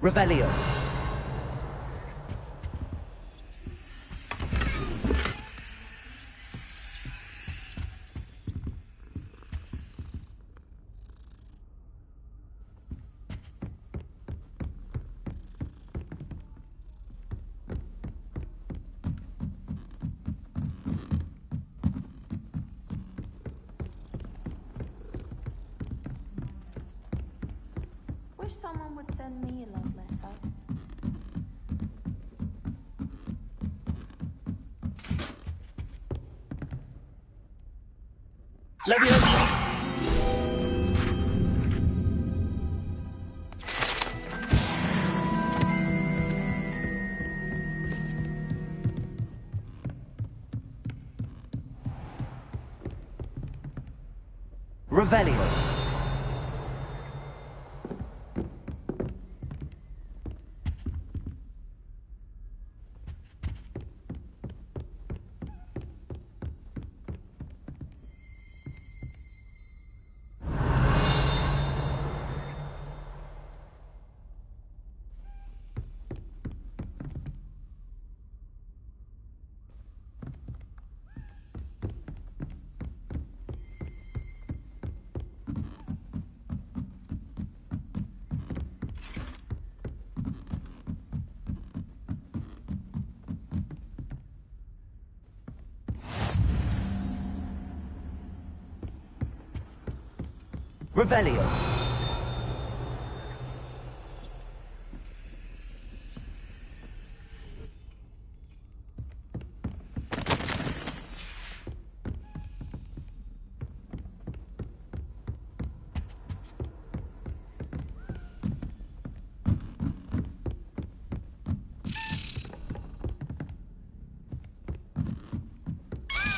Revelio. Wish someone would send me a love letter. Leviosa! Revelio. Revelio.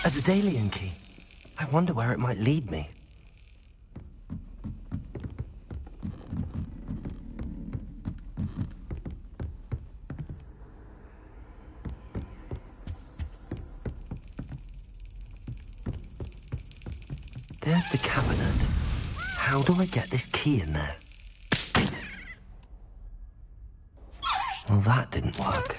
A Daedalian key. I wonder where it might lead me. There's the cabinet. How do I get this key in there? Well, that didn't work.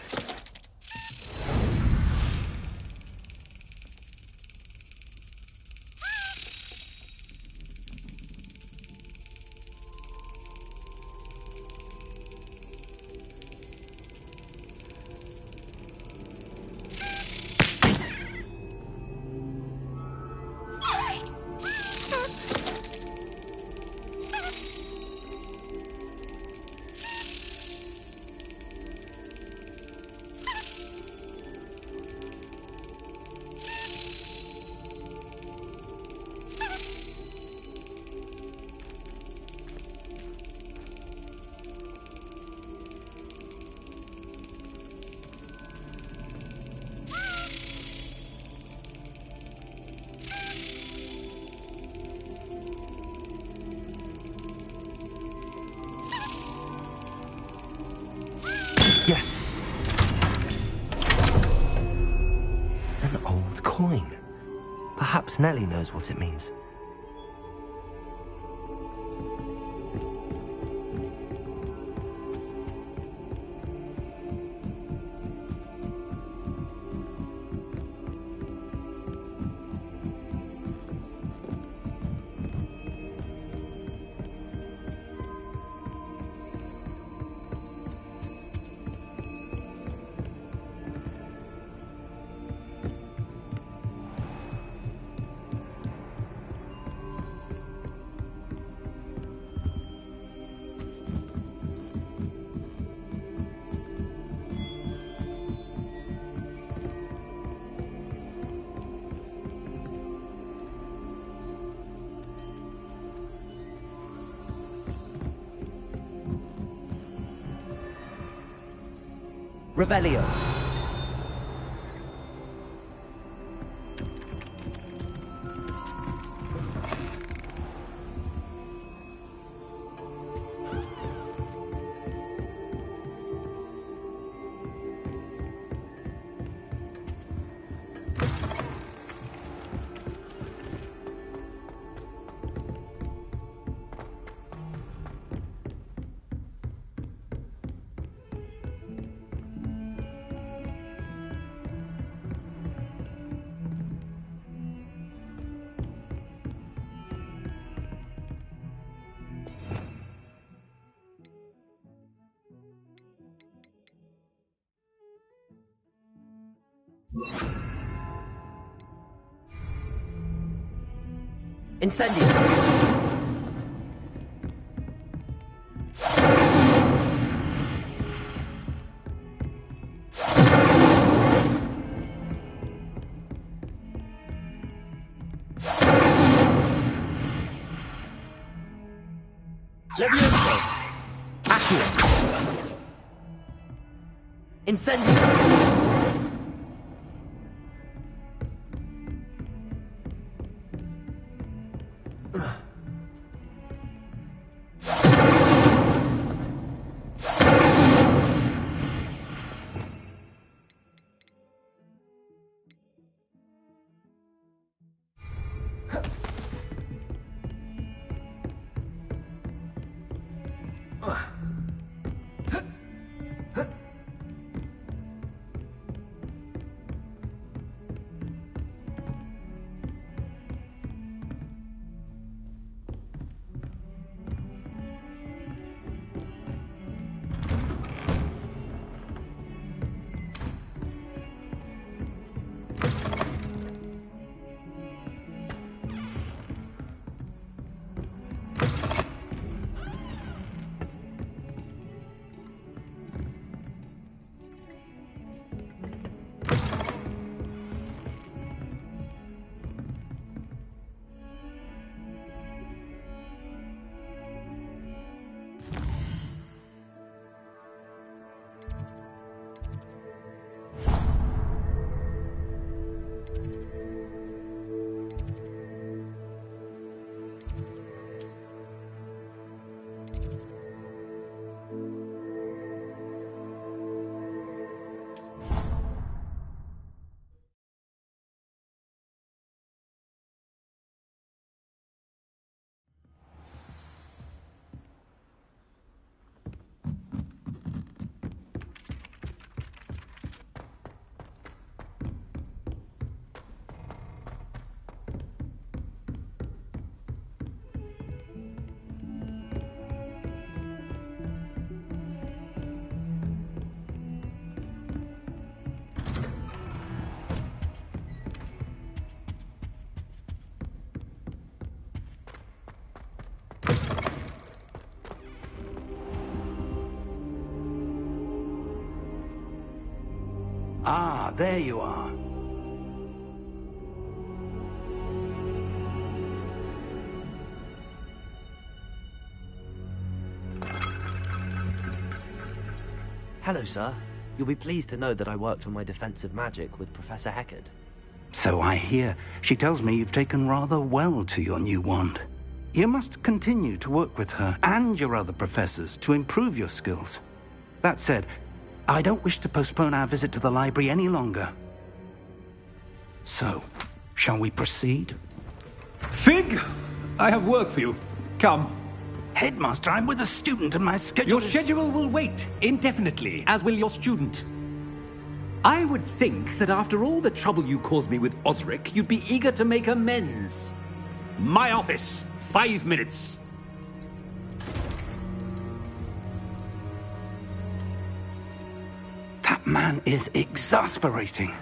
Yes. An old coin. Perhaps Nellie knows what it means. Revelio. Incendio! Levioso! Accio! Incendio! Ah, there you are. Hello, sir. You'll be pleased to know that I worked on my defensive magic with Professor Heckard. So I hear. She tells me you've taken rather well to your new wand. You must continue to work with her and your other professors to improve your skills. That said, I don't wish to postpone our visit to the library any longer. So, shall we proceed? Fig! I have work for you. Come. Headmaster, I'm with a student and my schedule Your schedule will wait indefinitely, as will your student. I would think that after all the trouble you caused me with Osric, you'd be eager to make amends. My office, 5 minutes. That man is exasperating.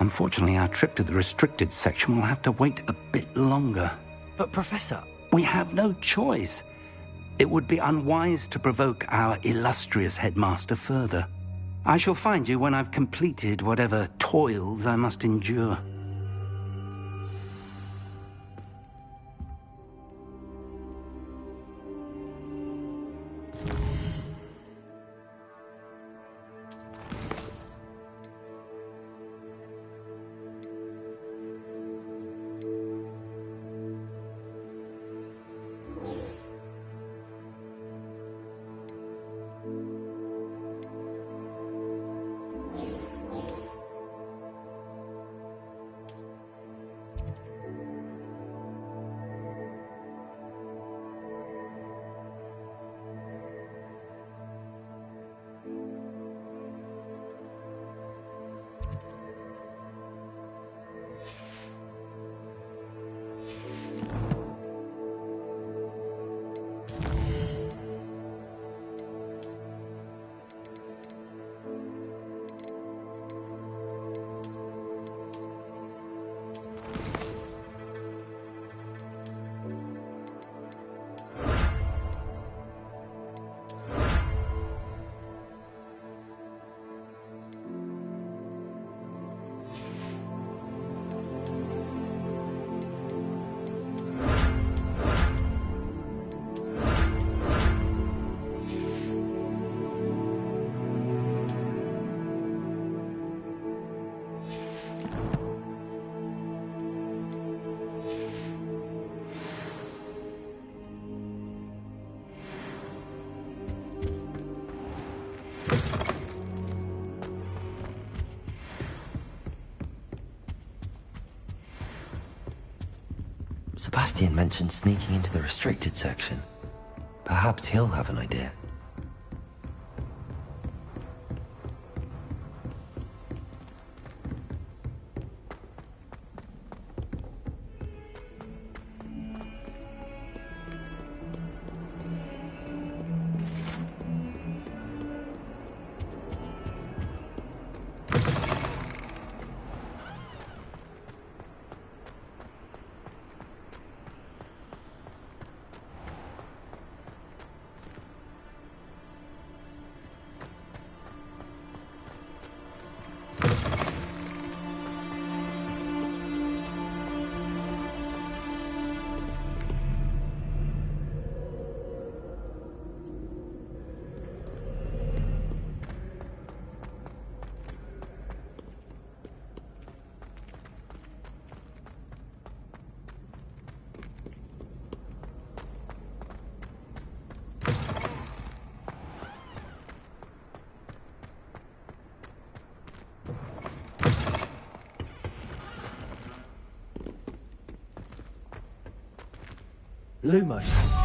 Unfortunately, our trip to the restricted section will have to wait a bit longer. But, Professor... We have no choice. It would be unwise to provoke our illustrious headmaster further. I shall find you when I've completed whatever toils I must endure. Sebastian mentioned sneaking into the restricted section. Perhaps he'll have an idea. Lumos.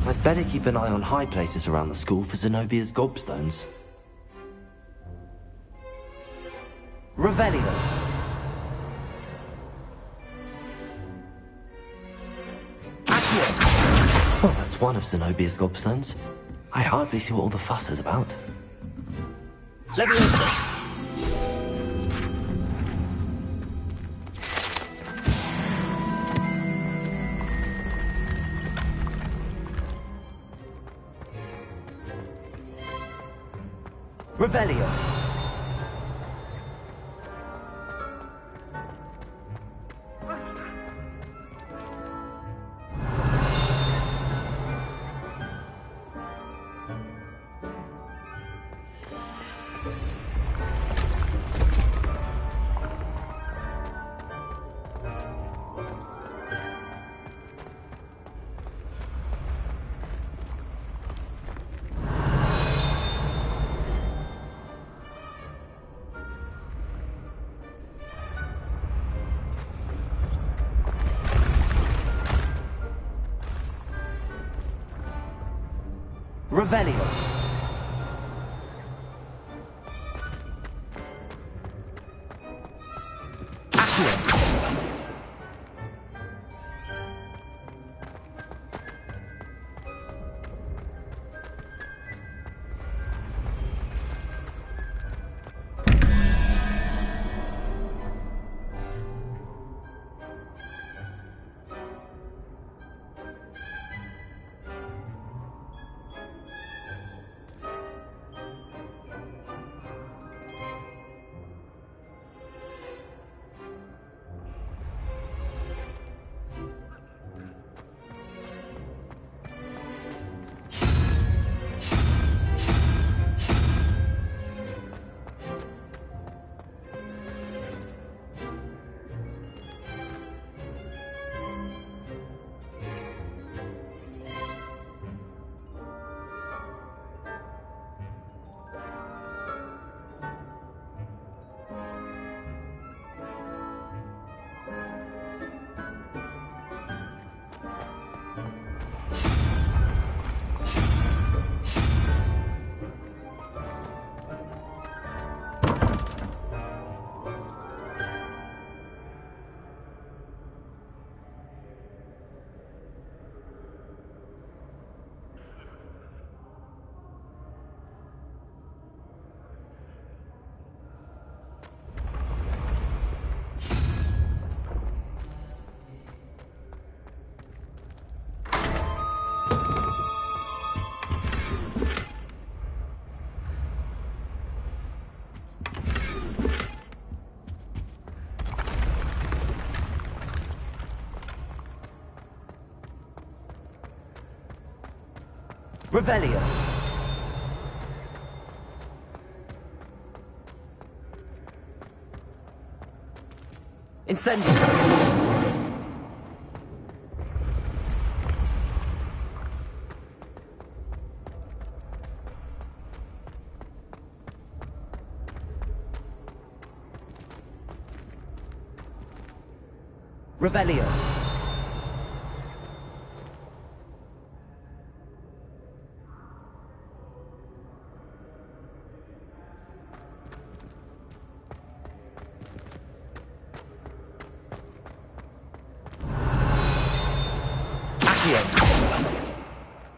I'd better keep an eye on high places around the school for Zenobia's gobstones. Revelio! Oh, that's one of Zenobia's gobstones. I hardly see what all the fuss is about. Leviosa! Revelio! Revelio. Revelio. Incendio. Revelio.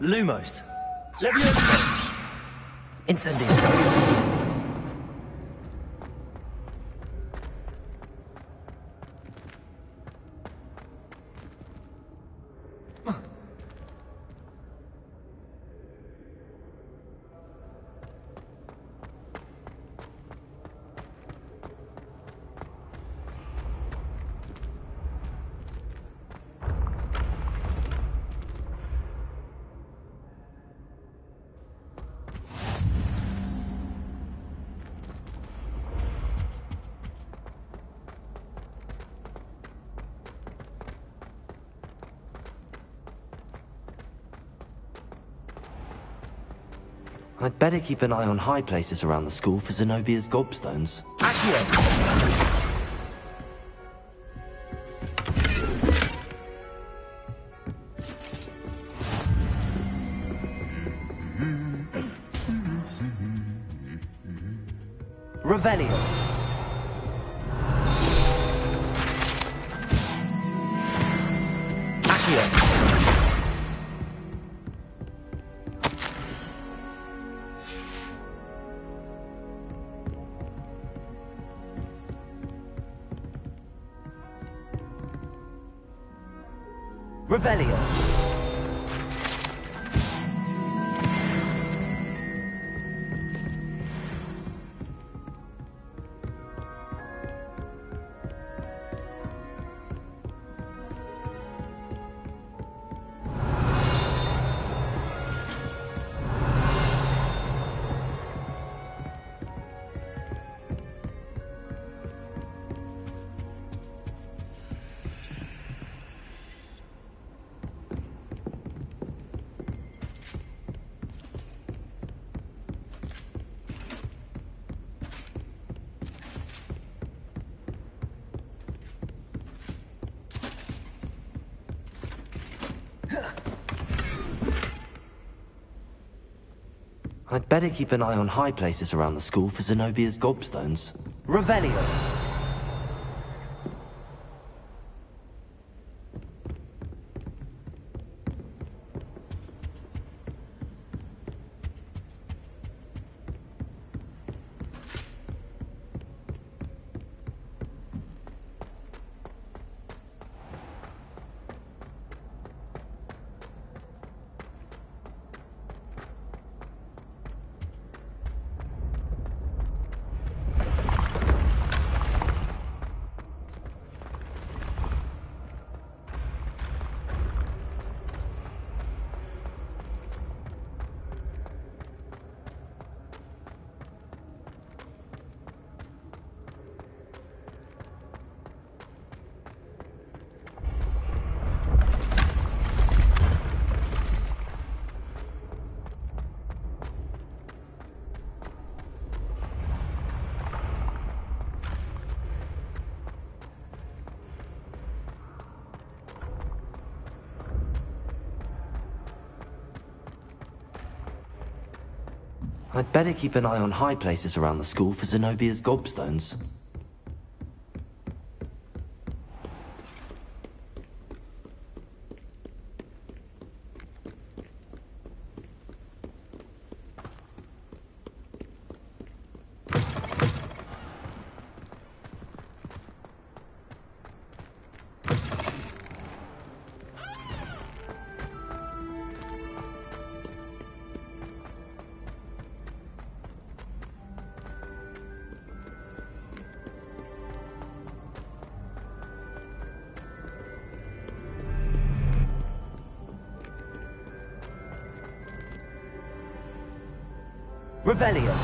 Lumos. Levioso. Incendio. I'd better keep an eye on high places around the school for Zenobia's gobstones. Accio! Revelio. Accio. Revelio. I'd better keep an eye on high places around the school for Zenobia's gobstones. Revelio! I'd better keep an eye on high places around the school for Zenobia's gobstones. Revelio.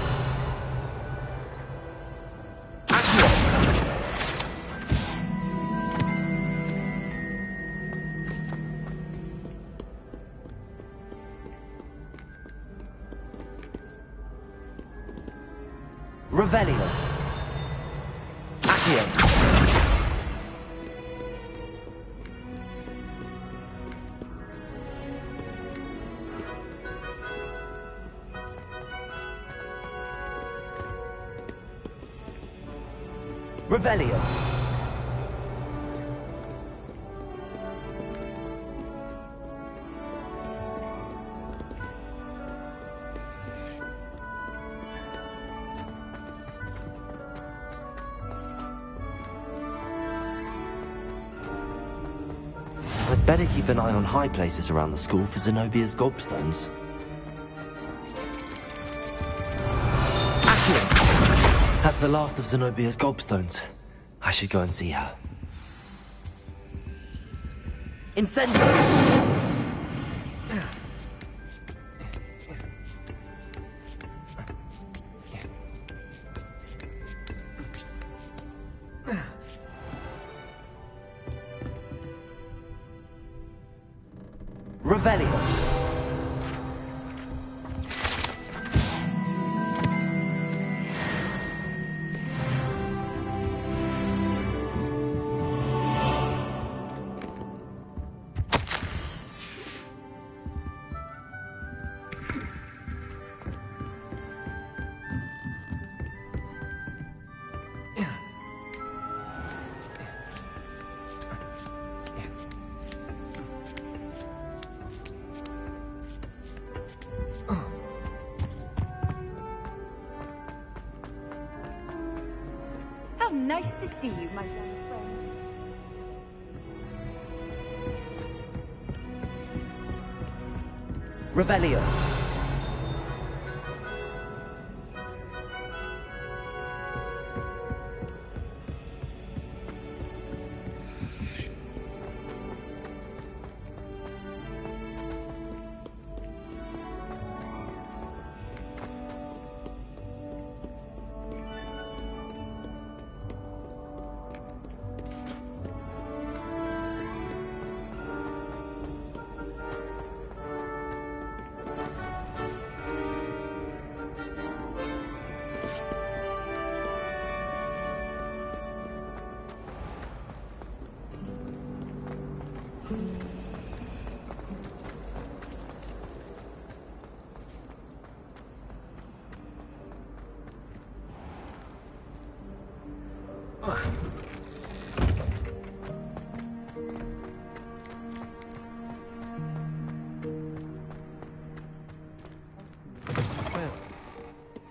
Revelio. Accio. Revelio. I'd better keep an eye on high places around the school for Zenobia's gobstones. That's the last of Zenobia's gobstones. I should go and see her. Incendio! Revelio. How nice to see you, my young friend. Revelio.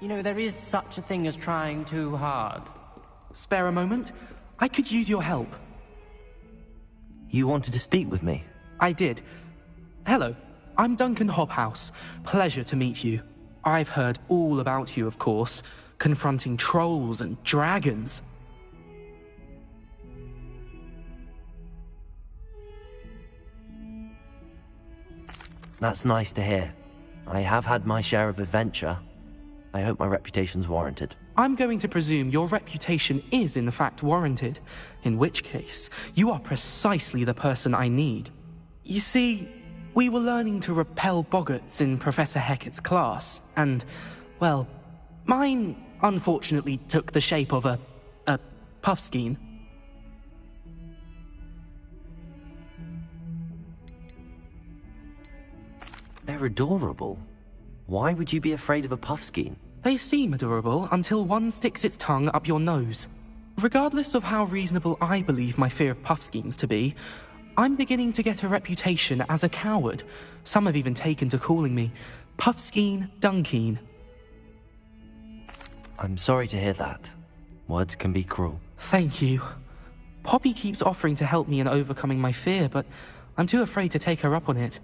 You know, there is such a thing as trying too hard. Spare a moment? I could use your help. You wanted to speak with me? I did. Hello, I'm Duncan Hobhouse. Pleasure to meet you. I've heard all about you, of course, confronting trolls and dragons. That's nice to hear. I have had my share of adventure. I hope my reputation's warranted. I'm going to presume your reputation is in fact warranted, in which case, you are precisely the person I need. You see, we were learning to repel boggarts in Professor Hecat's class, and, well, mine unfortunately took the shape of a puffskein. They're adorable. Why would you be afraid of a puffskein? They seem adorable until one sticks its tongue up your nose. Regardless of how reasonable I believe my fear of puffskeins to be, I'm beginning to get a reputation as a coward. Some have even taken to calling me Puffskein Dunkeen. I'm sorry to hear that. Words can be cruel. Thank you. Poppy keeps offering to help me in overcoming my fear, but I'm too afraid to take her up on it.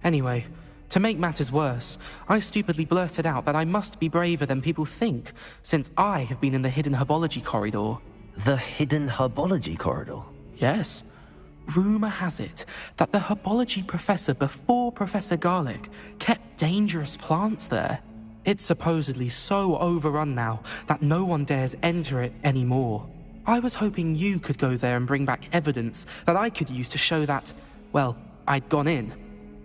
Anyway, to make matters worse, I stupidly blurted out that I must be braver than people think, since I have been in the hidden herbology corridor. The hidden herbology corridor? Yes. Rumour has it that the herbology professor before Professor Garlic kept dangerous plants there. It's supposedly so overrun now that no one dares enter it anymore. I was hoping you could go there and bring back evidence that I could use to show that, well, I'd gone in.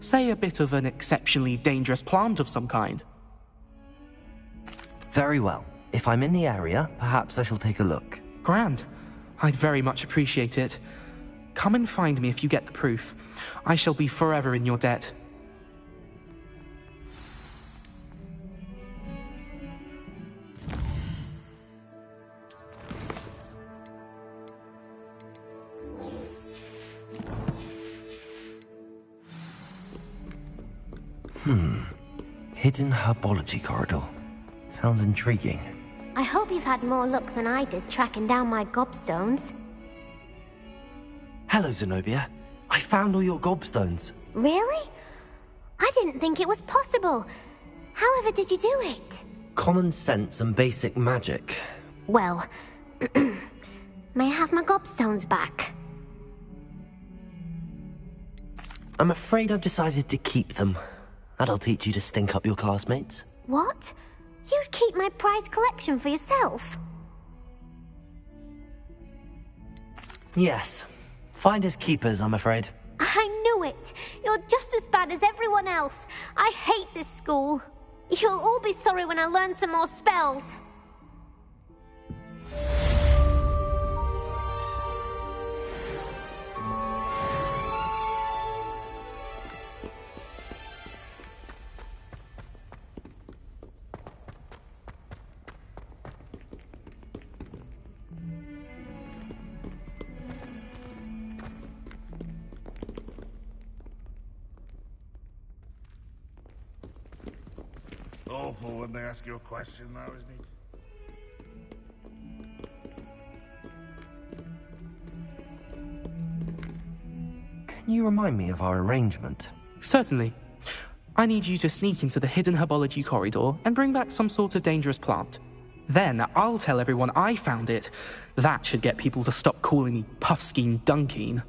Say a bit of an exceptionally dangerous plant of some kind. Very well. If I'm in the area, perhaps I shall take a look. Grand. I'd very much appreciate it. Come and find me if you get the proof. I shall be forever in your debt. Hidden herbology corridor. Sounds intriguing. I hope you've had more luck than I did tracking down my gobstones. Hello, Zenobia. I found all your gobstones. Really? I didn't think it was possible. However did you do it? Common sense and basic magic. Well, may I have my gobstones back? I'm afraid I've decided to keep them. That'll teach you to stink up your classmates. What? You'd keep my prized collection for yourself? Yes. Finders keepers, I'm afraid. I knew it! You're just as bad as everyone else. I hate this school. You'll all be sorry when I learn some more spells. Awful when they ask you a question, though, isn't it? Can you remind me of our arrangement? Certainly. I need you to sneak into the hidden herbology corridor and bring back some sort of dangerous plant. Then I'll tell everyone I found it. That should get people to stop calling me Puffskein Dunkeen.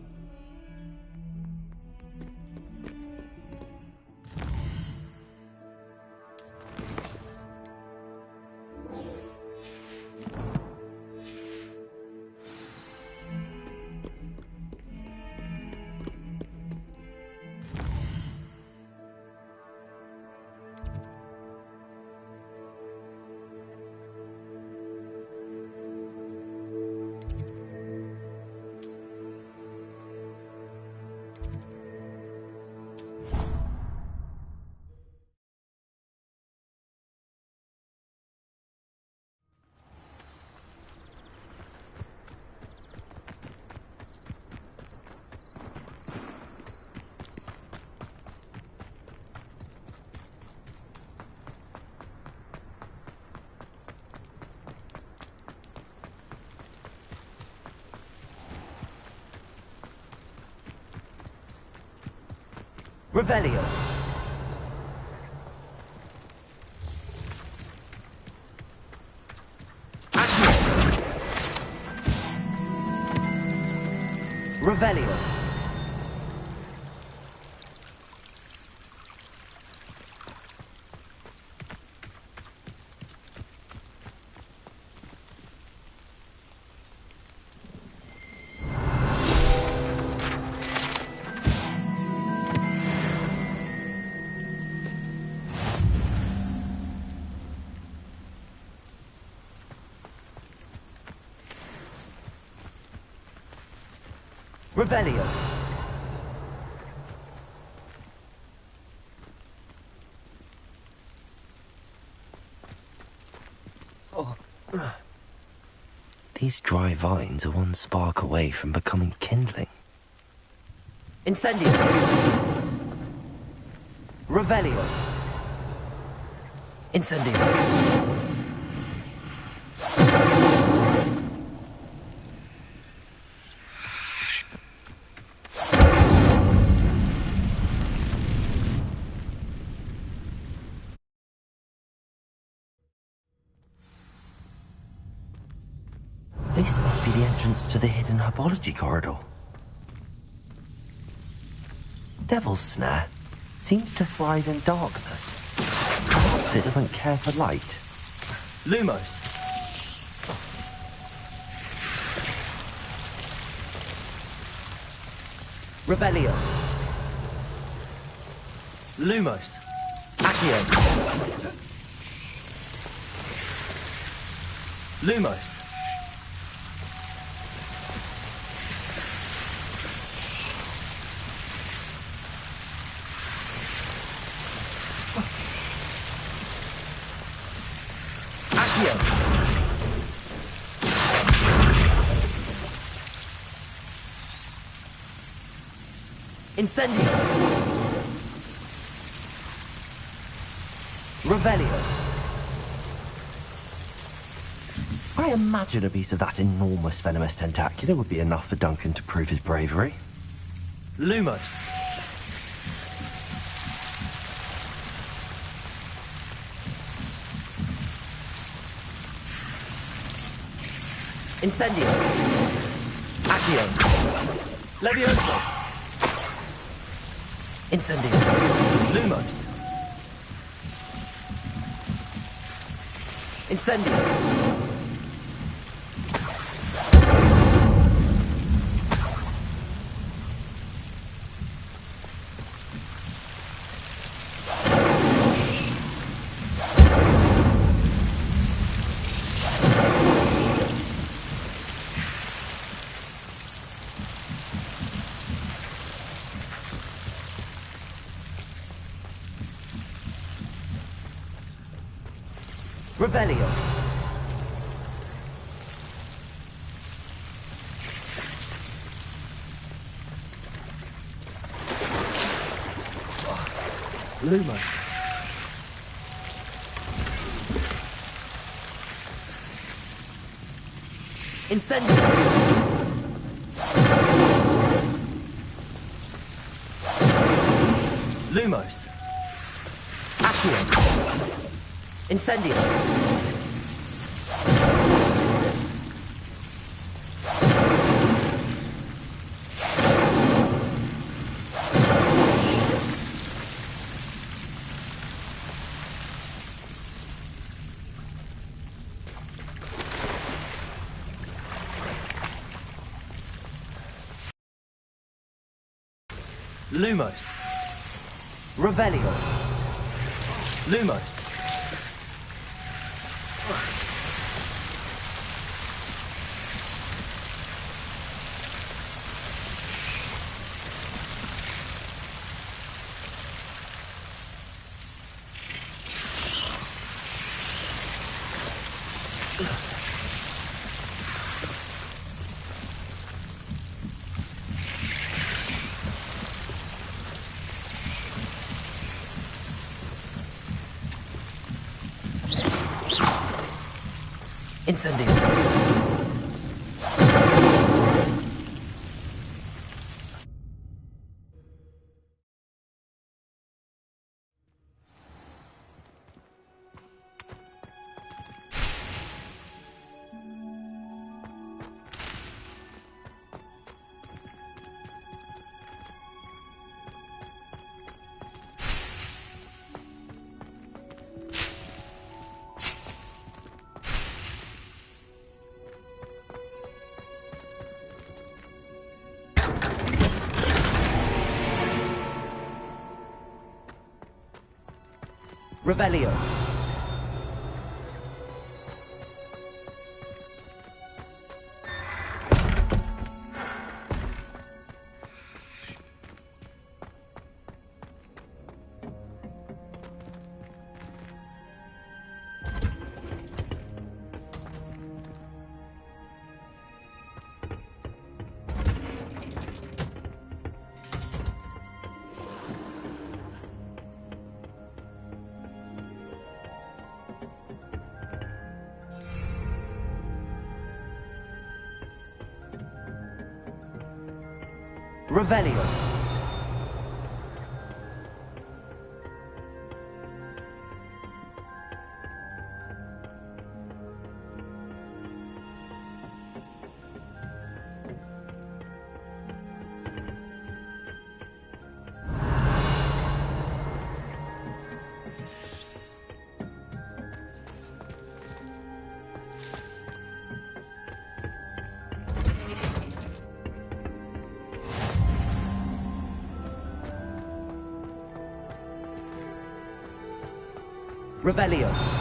Revelio. Revelio. Revelio. These dry vines are one spark away from becoming kindling. Incendio. Revelio. Incendio. This must be the entrance to the hidden herbology corridor. Devil's Snare seems to thrive in darkness. Perhaps it doesn't care for light. Lumos. Revelio. Lumos. Accio. Lumos. Incendio. Revelio. I imagine a piece of that enormous venomous tentacular would be enough for Duncan to prove his bravery. Lumos. Incendio. Accio. Levioso. Incendio. Lumos. Incendio. Revelio. Lumos. Incendio. Lumos. Accio. Incendio. Lumos. Revelio. Lumos. Incendio. Revelio. Revelio. Revelio.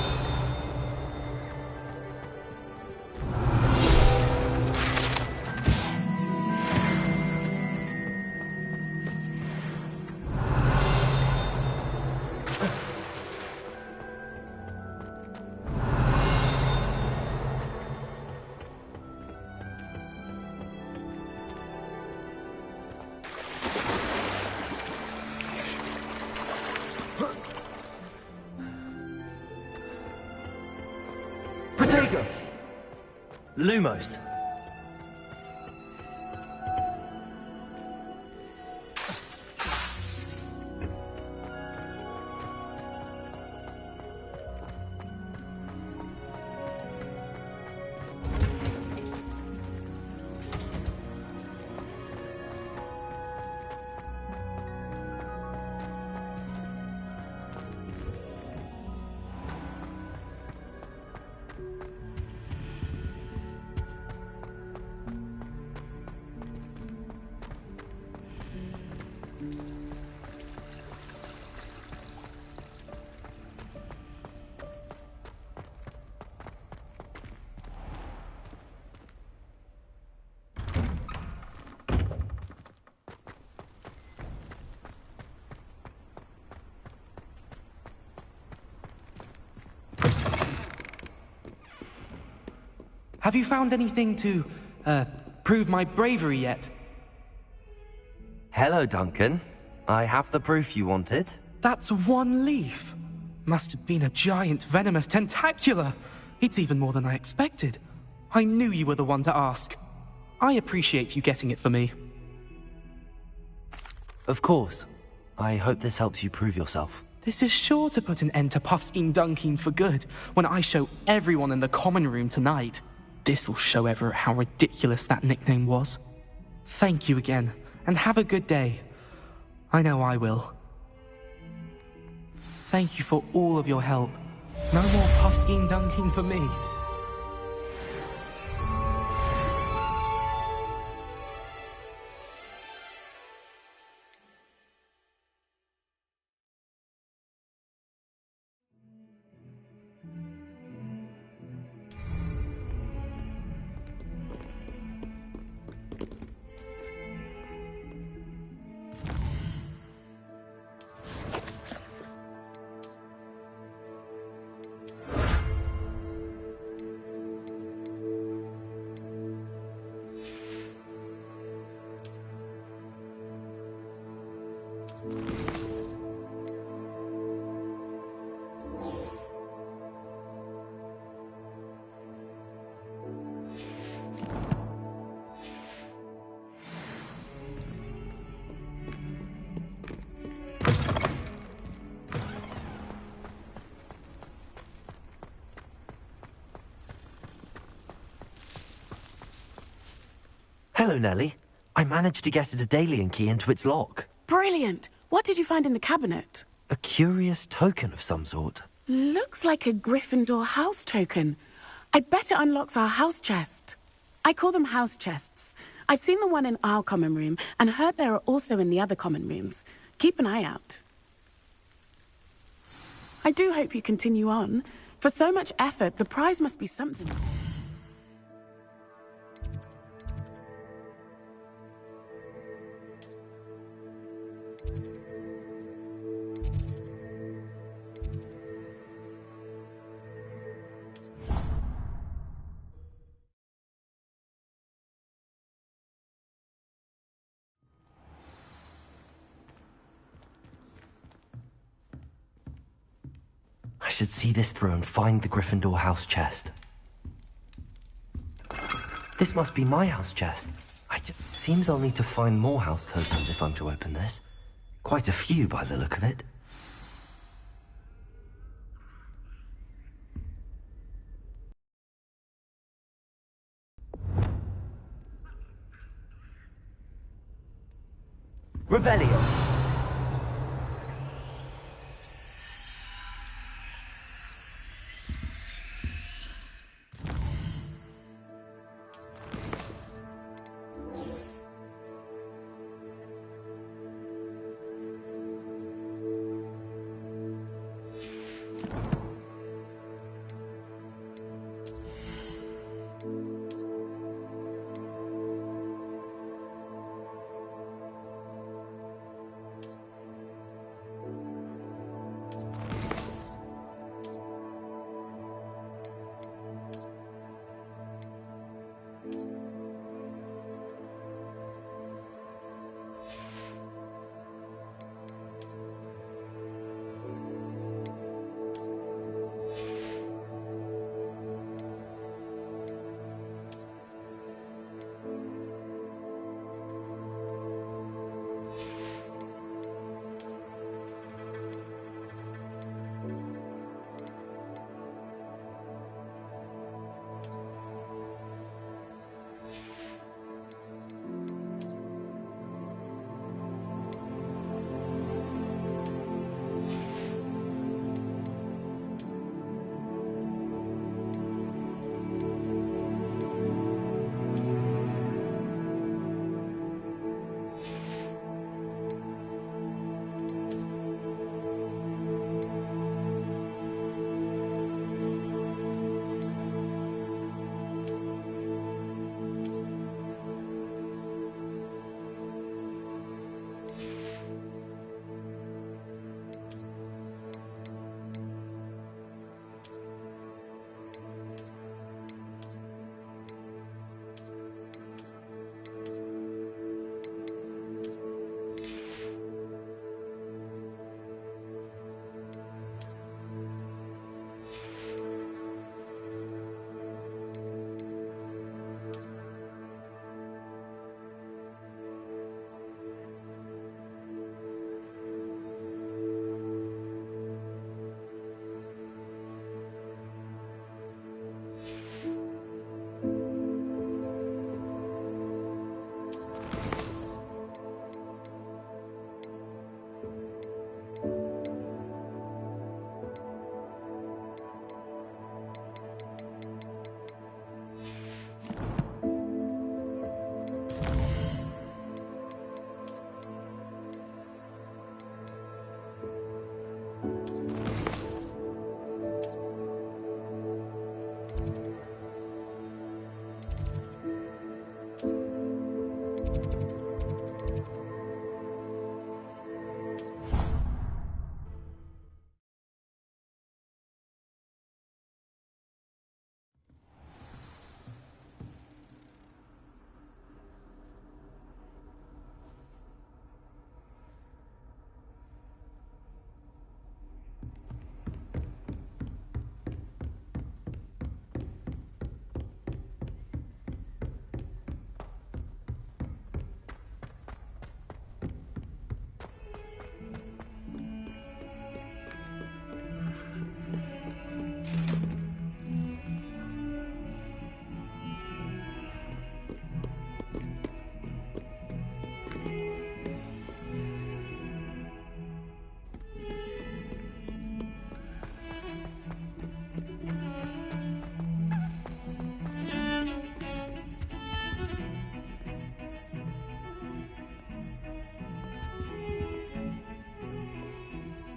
Lumos. Have you found anything to, prove my bravery yet? Hello, Duncan. I have the proof you wanted. That's one leaf. Must have been a giant venomous tentacula. It's even more than I expected. I knew you were the one to ask. I appreciate you getting it for me. Of course. I hope this helps you prove yourself. This is sure to put an end to Puffskein Dunkin for good when I show everyone in the common room tonight. This'll show Everett how ridiculous that nickname was. Thank you again, and have a good day. I know I will. Thank you for all of your help. No more Puffskein Dunkin for me. Hello, Nellie. I managed to get a Daedalian key into its lock. Brilliant! What did you find in the cabinet? A curious token of some sort. Looks like a Gryffindor house token. I bet it unlocks our house chest. I call them house chests. I've seen the one in our common room and heard there are also in the other common rooms. Keep an eye out. I do hope you continue on. For so much effort, the prize must be something. I should see this through and find the Gryffindor house chest. This must be my house chest. Seems I'll need to find more house tokens if I'm to open this. Quite a few by the look of it. Revelio.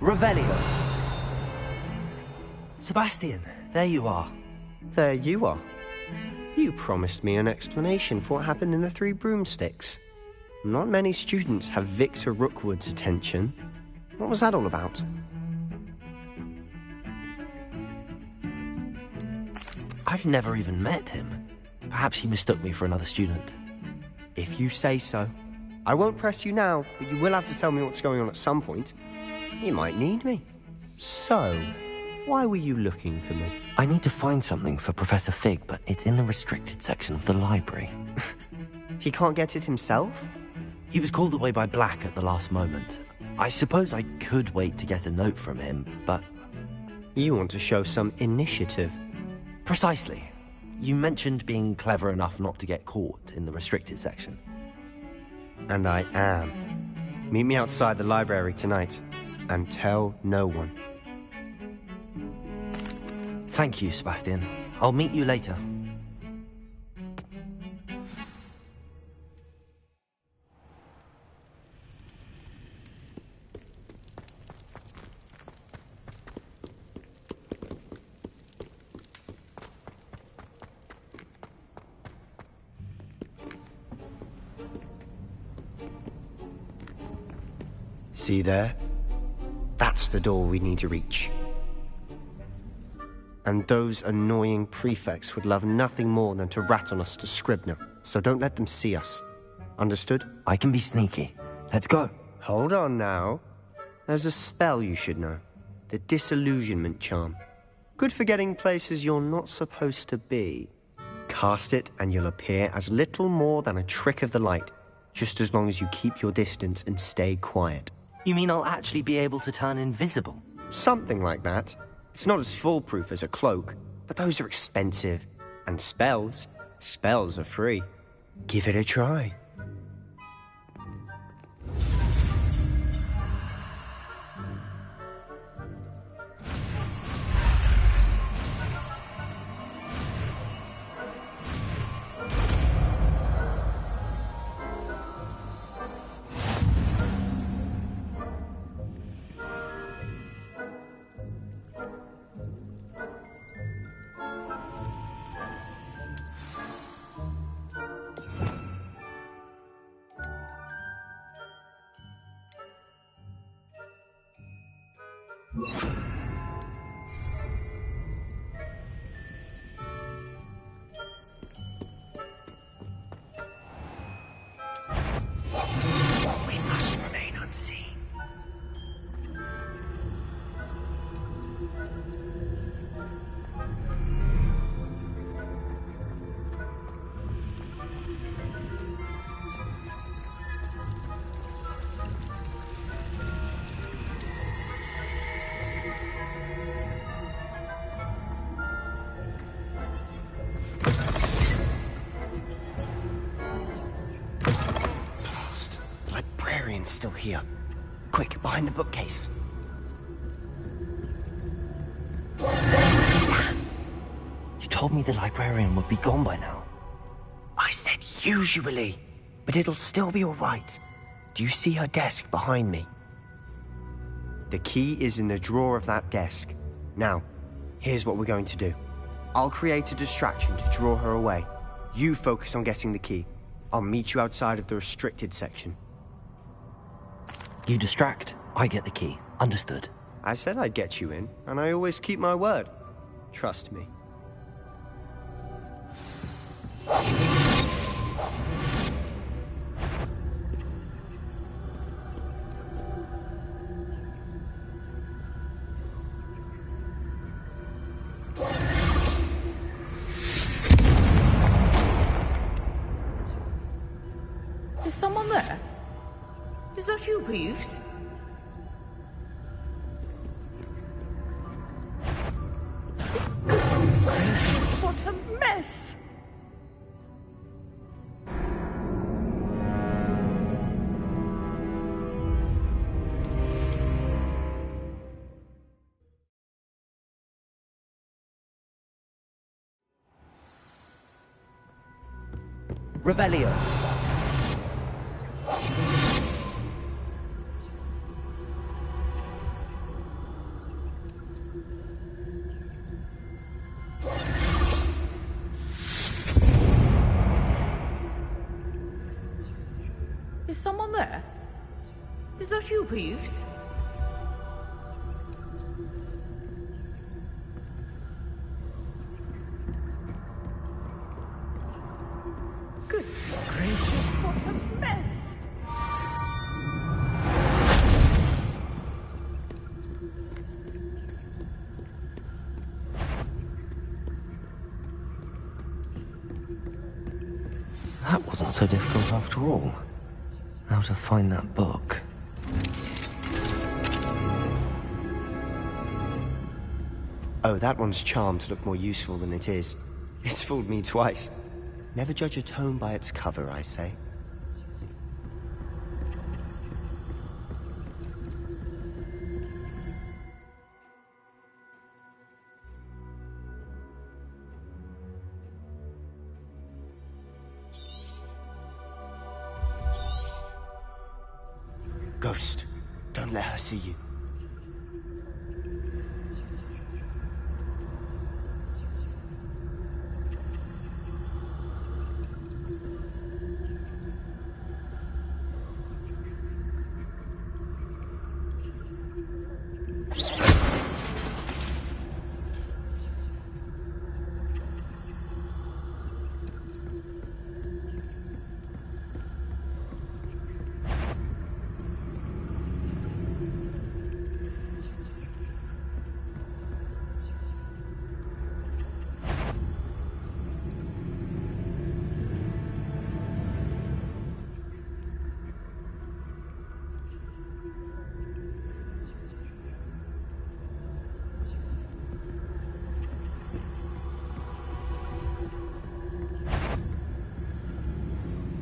Revelio. Sebastian, there you are. There you are. You promised me an explanation for what happened in the Three Broomsticks. Not many students have Victor Rookwood's attention. What was that all about? I've never even met him. Perhaps he mistook me for another student. If you say so. I won't press you now, but you will have to tell me what's going on at some point. You might need me. So, why were you looking for me? I need to find something for Professor Fig, but it's in the restricted section of the library. He can't get it himself? He was called away by Black at the last moment. I suppose I could wait to get a note from him, but... You want to show some initiative. Precisely. You mentioned being clever enough not to get caught in the restricted section. And I am. Meet me outside the library tonight, and tell no one. Thank you, Sebastian. I'll meet you later. See there? That's the door we need to reach. And those annoying prefects would love nothing more than to rat on us to Scribner, so don't let them see us. Understood? I can be sneaky. Let's go. Hold on now. There's a spell you should know. The Disillusionment Charm. Good for getting places you're not supposed to be. Cast it and you'll appear as little more than a trick of the light, just as long as you keep your distance and stay quiet. You mean I'll actually be able to turn invisible? Something like that. It's not as foolproof as a cloak, but those are expensive. And spells are free. Give it a try. We must remain unseen. Still here. Quick, behind the bookcase. You told me the librarian would be gone by now. I said usually, but it'll still be all right. Do you see her desk behind me? The key is in the drawer of that desk. Now, here's what we're going to do. I'll create a distraction to draw her away. You focus on getting the key. I'll meet you outside of the restricted section. You distract, I get the key. Understood. I said I'd get you in, and I always keep my word. Trust me. Is someone there? Is that you, Peeves? Goodness gracious, what a mess! Revelio. that you, Peeves? Goodness gracious, what a mess! That wasn't so difficult after all. Now to find that book. Oh, that one's charmed to look more useful than it is. It's fooled me twice. Never judge a tome by its cover, I say. Ghost, don't let her see you.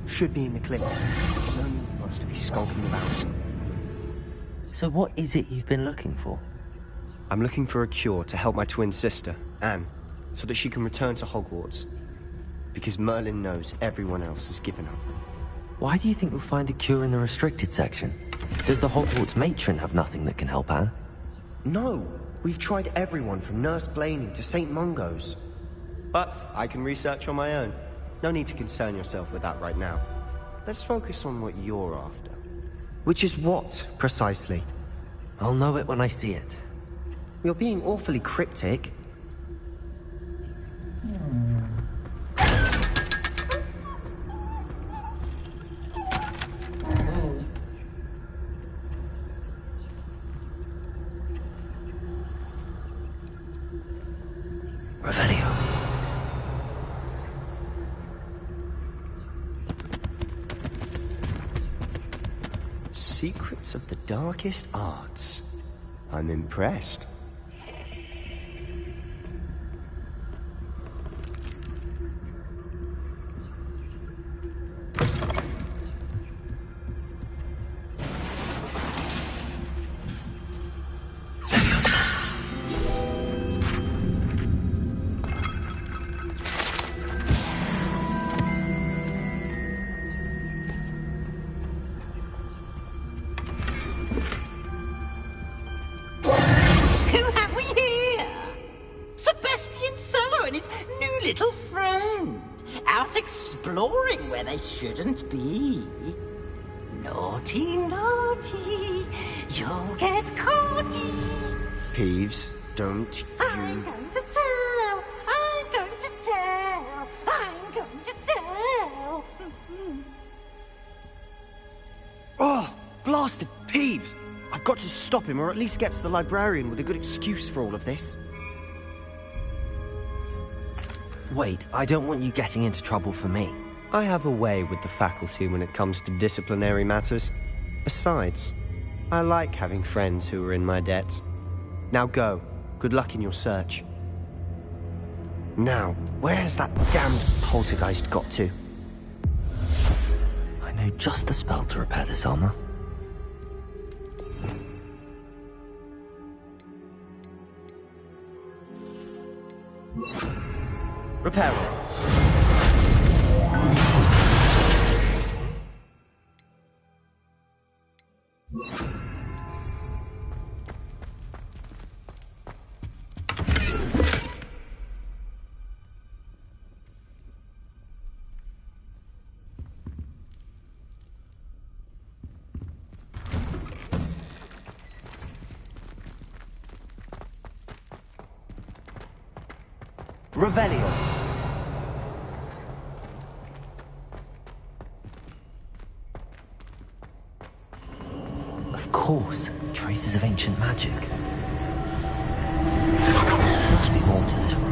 Should be in the clip. No need for us to be skulking about. So what is it you've been looking for? I'm looking for a cure to help my twin sister, Anne, so that she can return to Hogwarts. Because Merlin knows everyone else has given up. Why do you think you'll find a cure in the restricted section? Does the Hogwarts matron have nothing that can help Anne? No! We've tried everyone from Nurse Blaney to St. Mungo's. But I can research on my own. No need to concern yourself with that right now. Let's focus on what you're after. Which is what, precisely? I'll know it when I see it. You're being awfully cryptic. Revelio. Secrets of the darkest arts. I'm impressed. Shouldn't be. Naughty, naughty, you'll get caughty. Peeves, don't I'm going to tell, I'm going to tell, I'm going to tell. Oh, blasted Peeves! I've got to stop him, or at least get to the librarian with a good excuse for all of this. Wait, I don't want you getting into trouble for me. I have a way with the faculty when it comes to disciplinary matters. Besides, I like having friends who are in my debt. Now go. Good luck in your search. Now, where has that damned poltergeist got to? I know just the spell to repair this armor. Repair it. Revelio. Of course, traces of ancient magic. There must be more to this room.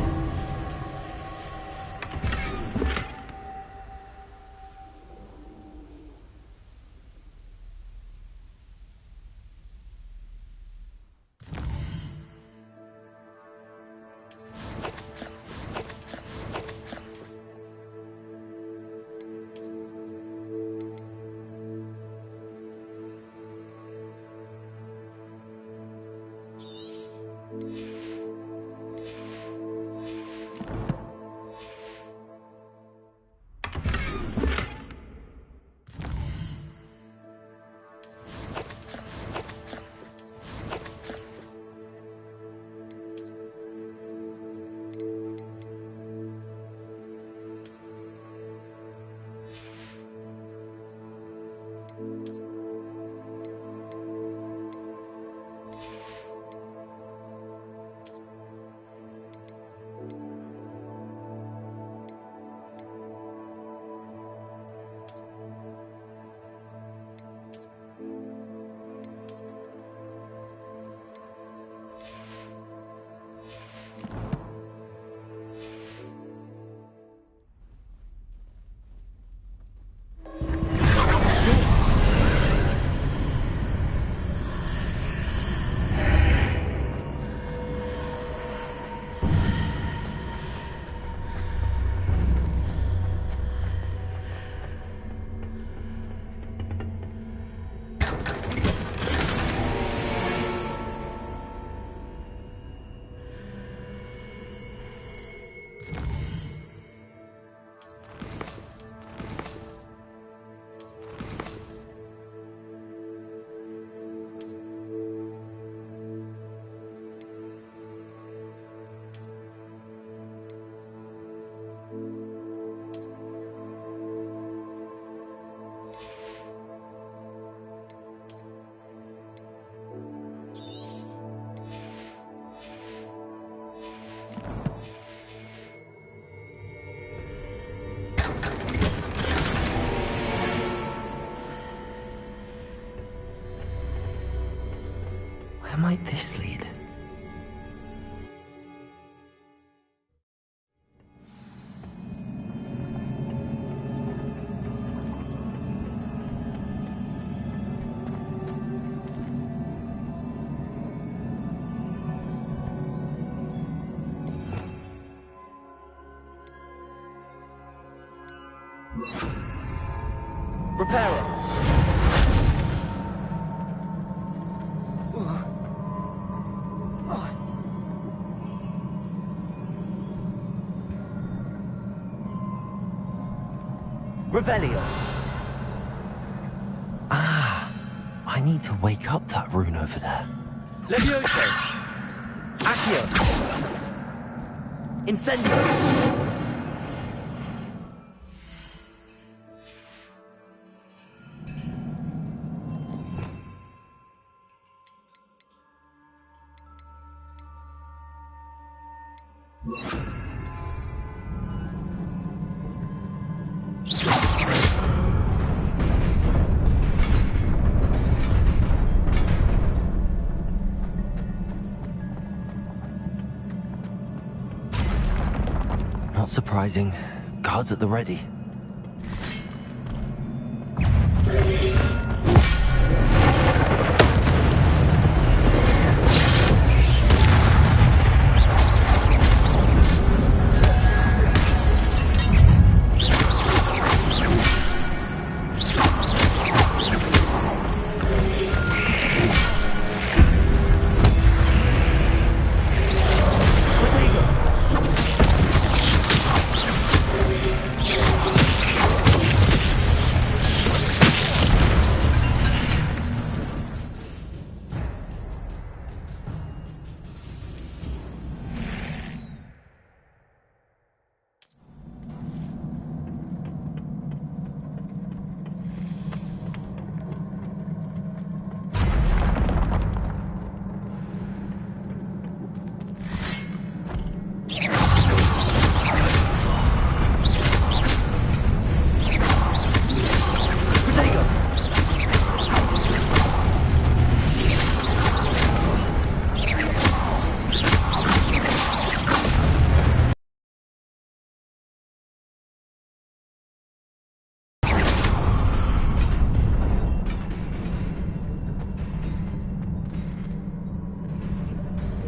Where might this lead? Reparo. Revelio. Ah, I need to wake up that rune over there. Levioso. Accio. Incendio. Not surprising. Guards at the ready.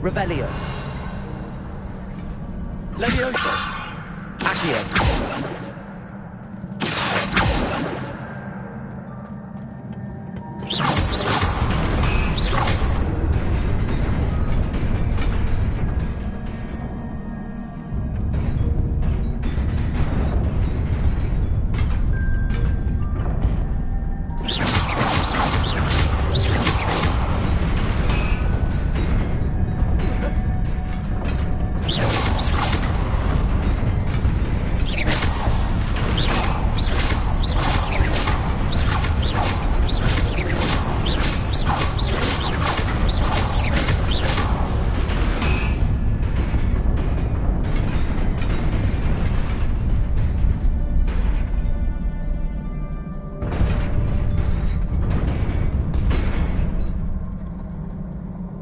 Revelio. Levioso. Accio.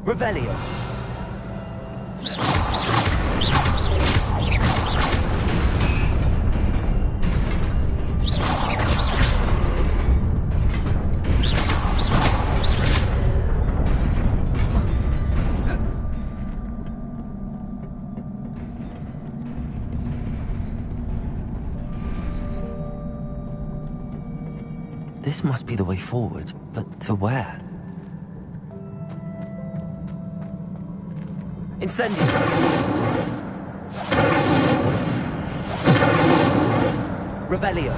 Revelio. This must be the way forward, but to where? Incendio! Revelio!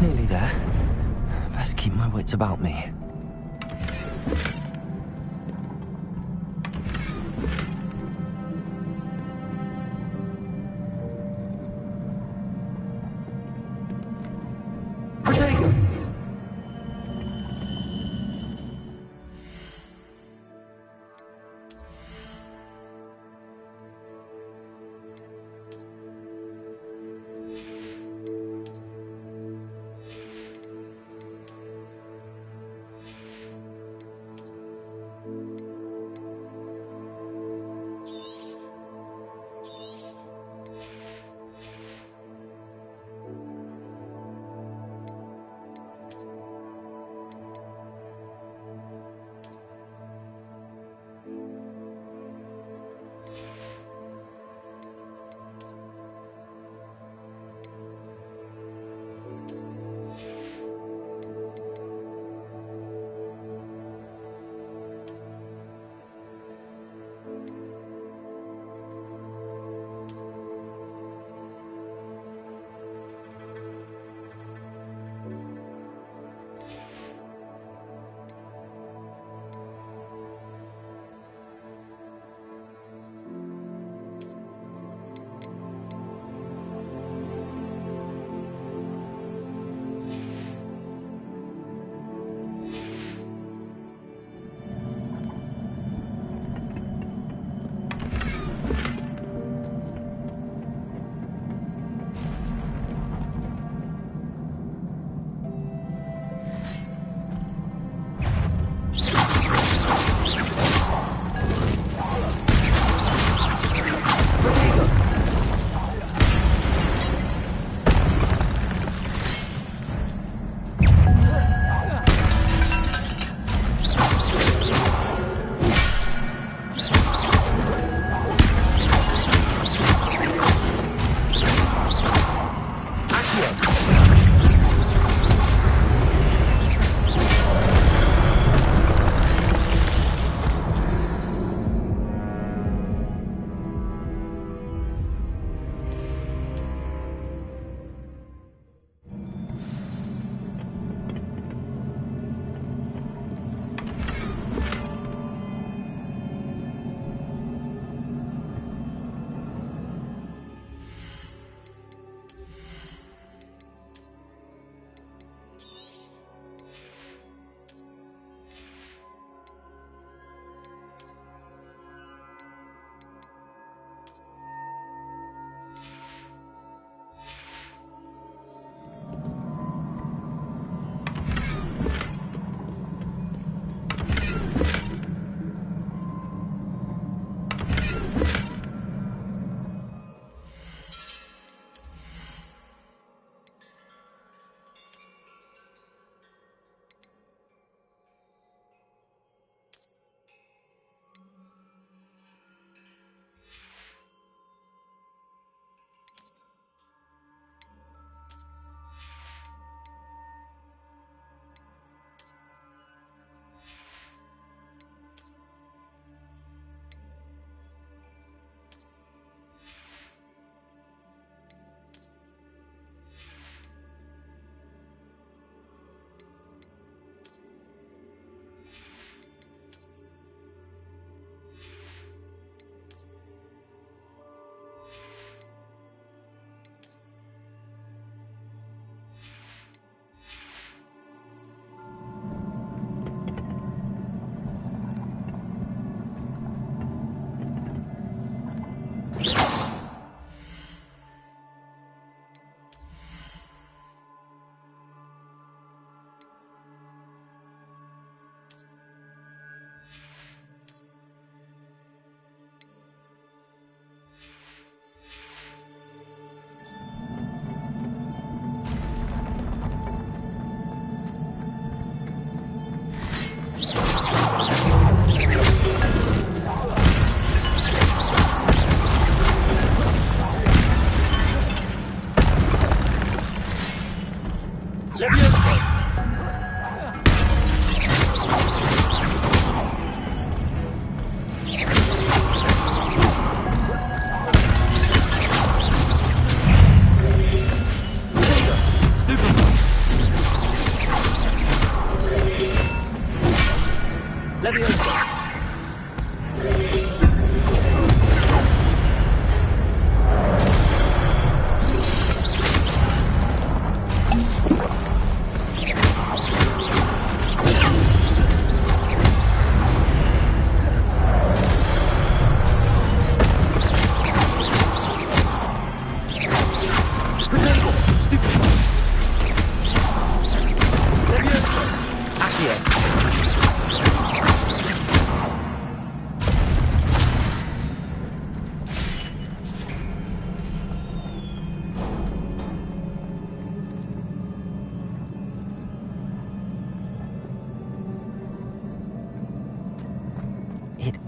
Nearly there. Best keep my wits about me.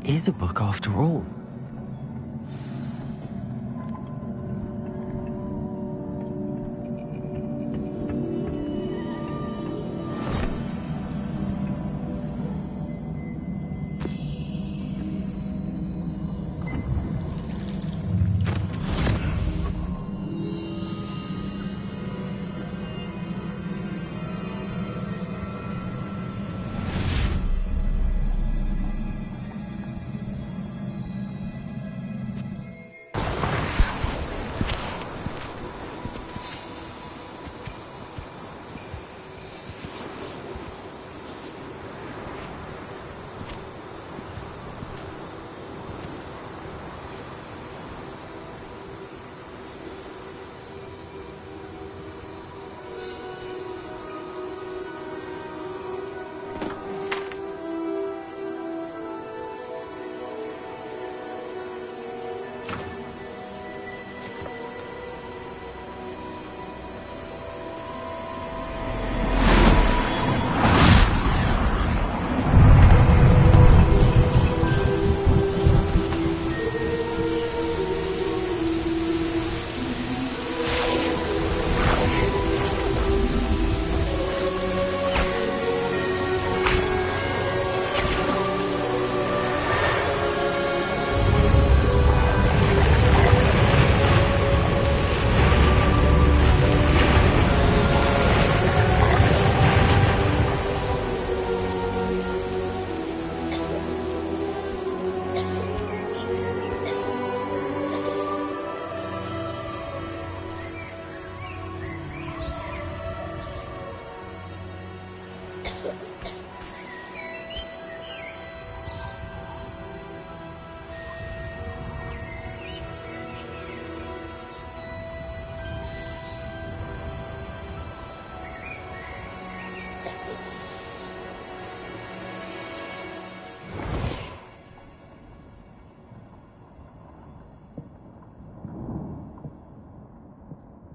is a book after all.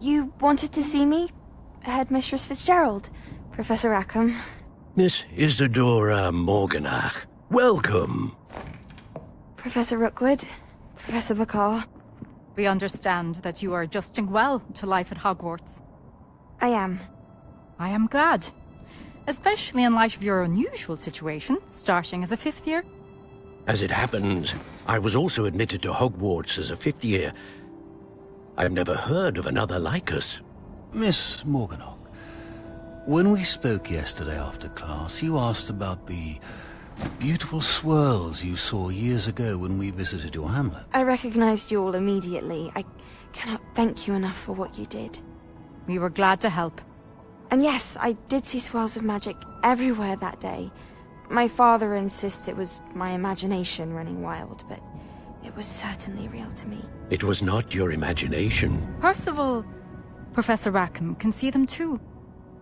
You wanted to see me? Headmistress Fitzgerald, Professor Rackham. Miss Isadora Morganach, welcome. Professor Rookwood, Professor Bakar. We understand that you are adjusting well to life at Hogwarts. I am. I am glad. Especially in light of your unusual situation, starting as a 5th year. As it happens, I was also admitted to Hogwarts as a 5th year. I've never heard of another like us. Miss Morganach, when we spoke yesterday after class, you asked about the beautiful swirls you saw years ago when we visited your hamlet. I recognized you all immediately. I cannot thank you enough for what you did. We were glad to help. And yes, I did see swirls of magic everywhere that day. My father insists it was my imagination running wild, but it was certainly real to me. It was not your imagination. Percival, Professor Rackham can see them too.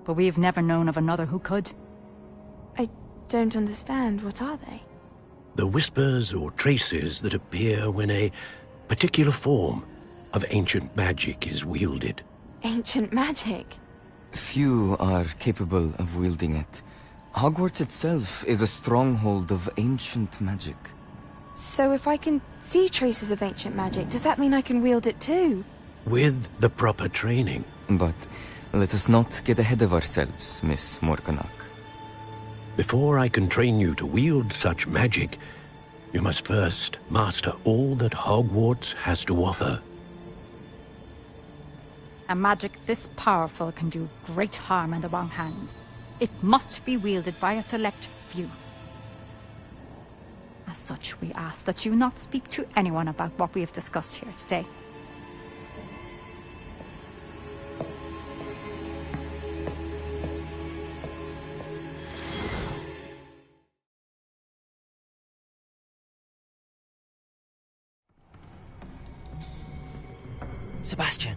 But we've never known of another who could. I don't understand. What are they? The whispers or traces that appear when a particular form of ancient magic is wielded. Ancient magic? Few are capable of wielding it. Hogwarts itself is a stronghold of ancient magic. So if I can see traces of ancient magic, does that mean I can wield it too? With the proper training. But let us not get ahead of ourselves, Miss Morganach. Before I can train you to wield such magic, you must first master all that Hogwarts has to offer. A magic this powerful can do great harm in the wrong hands. It must be wielded by a select few. As such, we ask that you not speak to anyone about what we have discussed here today. Sebastian.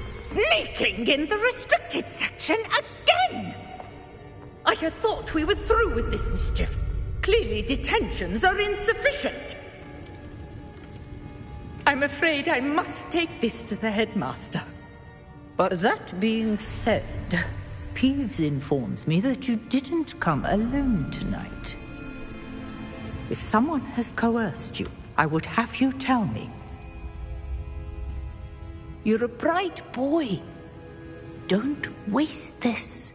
Sneaking in the restricted section again! I had thought we were through with this mischief. Clearly detentions are insufficient. I'm afraid I must take this to the headmaster. But that being said, Peeves informs me that you didn't come alone tonight. If someone has coerced you, I would have you tell me. You're a bright boy. Don't waste this.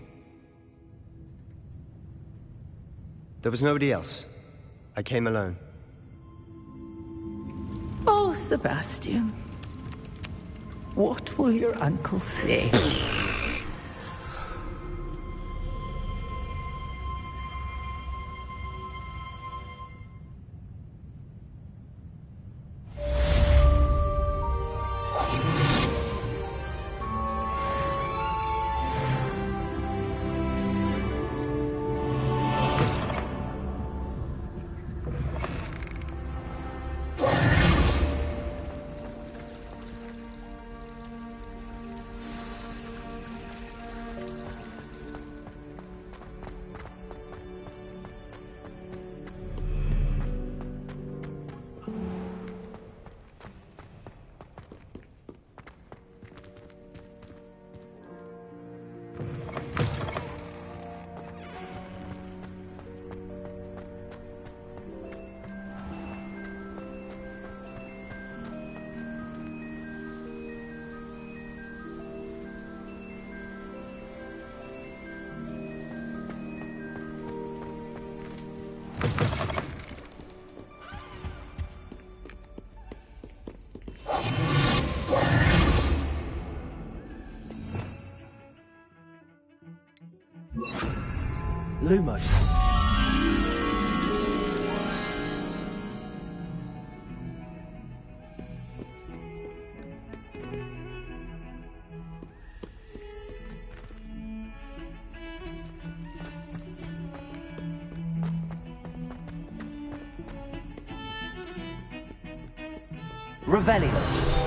There was nobody else. I came alone. Oh, Sebastian. What will your uncle say? Lumos. Revelio.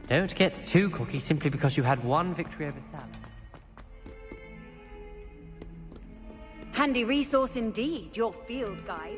Don't get too cocky simply because you had one victory over Sal. Handy resource indeed, your field guide.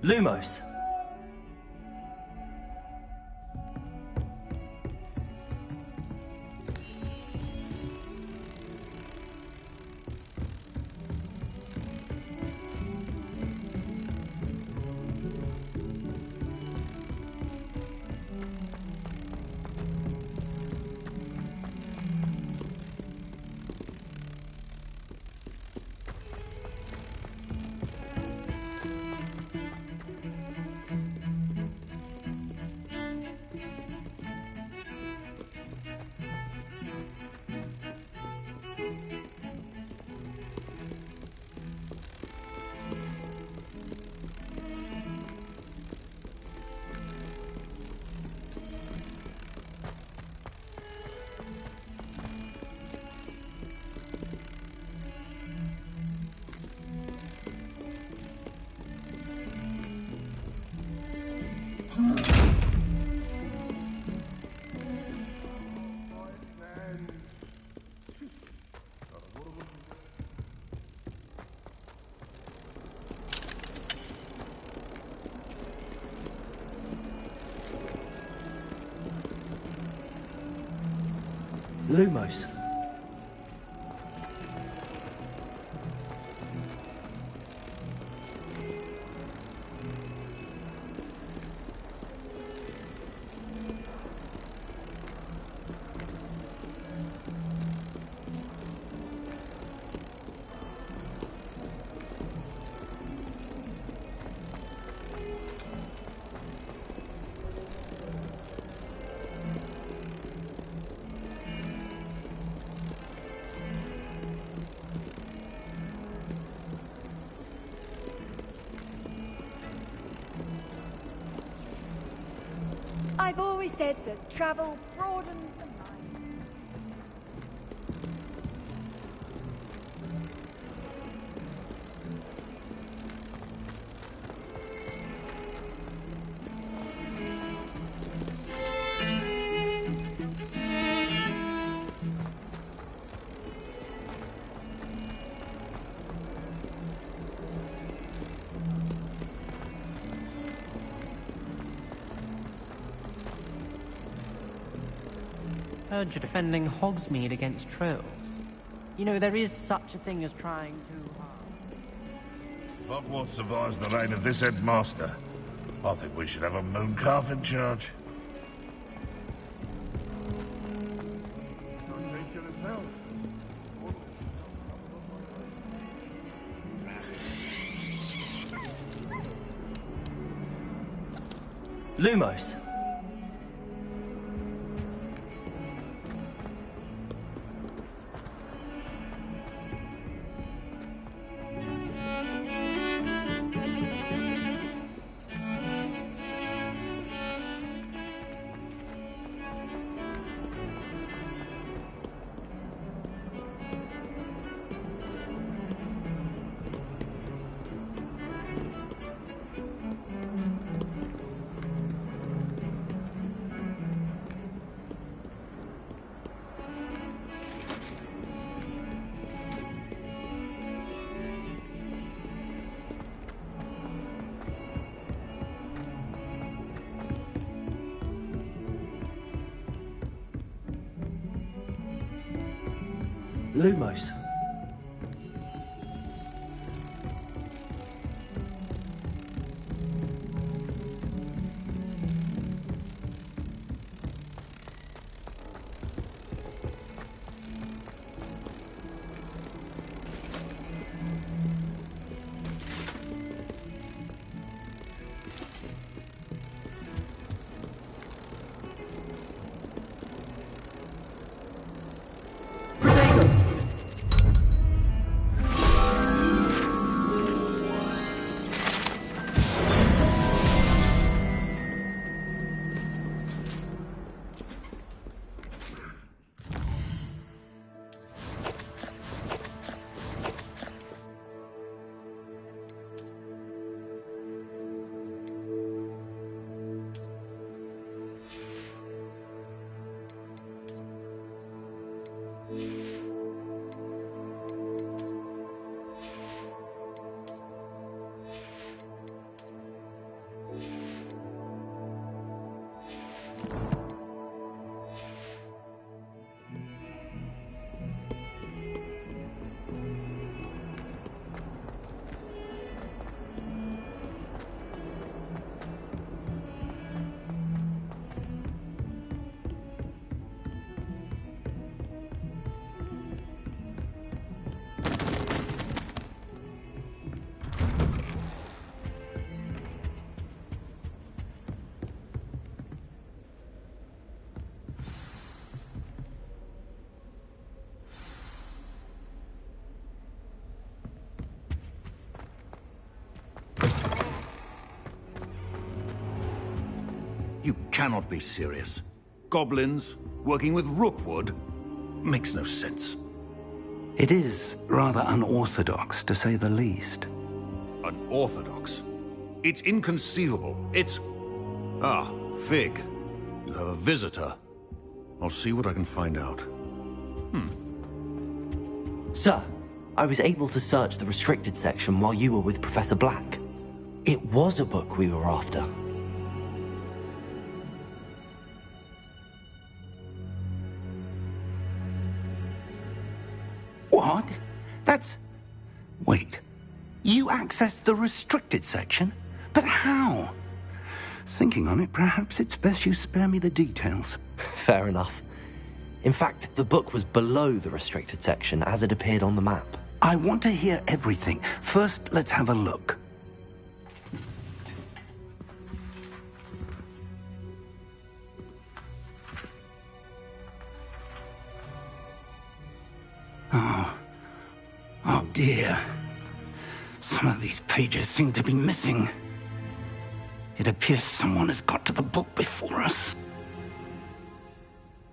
Lumos. Lumos. I've always said that travel broadens the mind. Heard you're defending Hogsmeade against trolls. You know, there is such a thing as trying too hard. If Hogwarts survives the reign of this headmaster, I think we should have a mooncalf in charge. Lumos. Lumos. You cannot be serious. Goblins working with Rookwood makes no sense. It is rather unorthodox, to say the least. Unorthodox? It's inconceivable. It's... Ah, Fig. You have a visitor. I'll see what I can find out. Sir, I was able to search the restricted section while you were with Professor Black. It was a book we were after. Wait, you accessed the restricted section? But how? Thinking on it, perhaps it's best you spare me the details. Fair enough. In fact, the book was below the restricted section as it appeared on the map. I want to hear everything. First, let's have a look. Oh dear. Some of these pages seem to be missing. It appears someone has got to the book before us.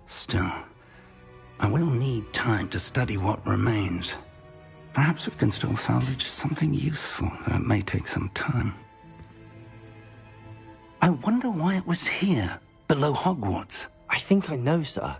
Still, I will need time to study what remains. Perhaps we can still salvage something useful, though it may take some time. I wonder why it was here, below Hogwarts. I think I know, sir.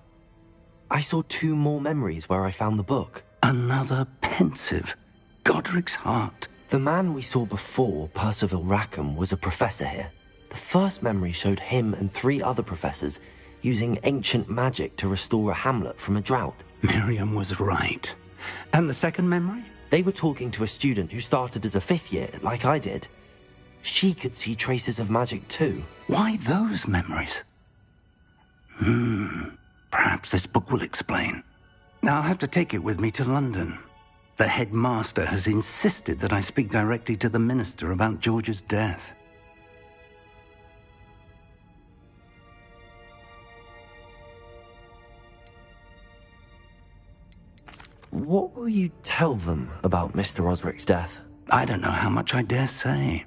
I saw 2 more memories where I found the book. Another pensive. Godric's heart. The man we saw before, Percival Rackham, was a professor here. The first memory showed him and 3 other professors using ancient magic to restore a hamlet from a drought. Miriam was right. And the second memory? They were talking to a student who started as a 5th year, like I did. She could see traces of magic too. Why those memories? Perhaps this book will explain. I'll have to take it with me to London. The headmaster has insisted that I speak directly to the minister about George's death. What will you tell them about Mr. Osric's death? I don't know how much I dare say.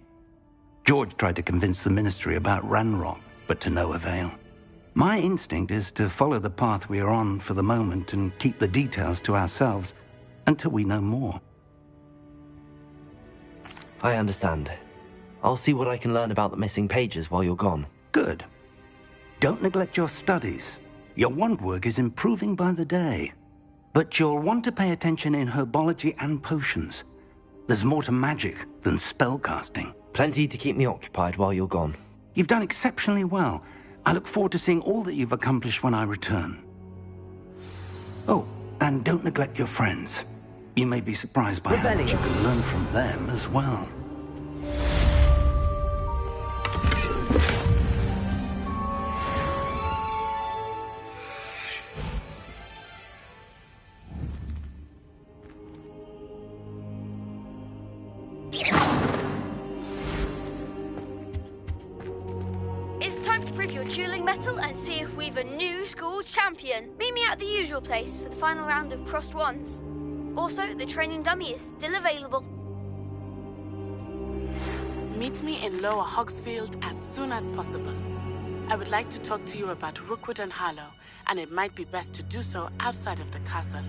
George tried to convince the ministry about Ranrock, but to no avail. My instinct is to follow the path we are on for the moment and keep the details to ourselves until we know more. I understand. I'll see what I can learn about the missing pages while you're gone. Good. Don't neglect your studies. Your wand work is improving by the day. But you'll want to pay attention in herbology and potions. There's more to magic than spellcasting. Plenty to keep me occupied while you're gone. You've done exceptionally well. I look forward to seeing all that you've accomplished when I return. Oh, and don't neglect your friends. You may be surprised by how much you can learn from them as well. It's time to prove your dueling mettle and see if we've a new school champion. Meet me at the usual place for the final round of crossed wands. Also, the training dummy is still available. Meet me in Lower Hogsfield as soon as possible. I would like to talk to you about Rookwood and Harlow, and it might be best to do so outside of the castle.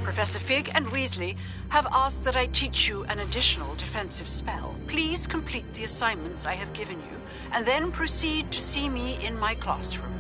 Professor Fig and Weasley have asked that I teach you an additional defensive spell. Please complete the assignments I have given you, and then proceed to see me in my classroom.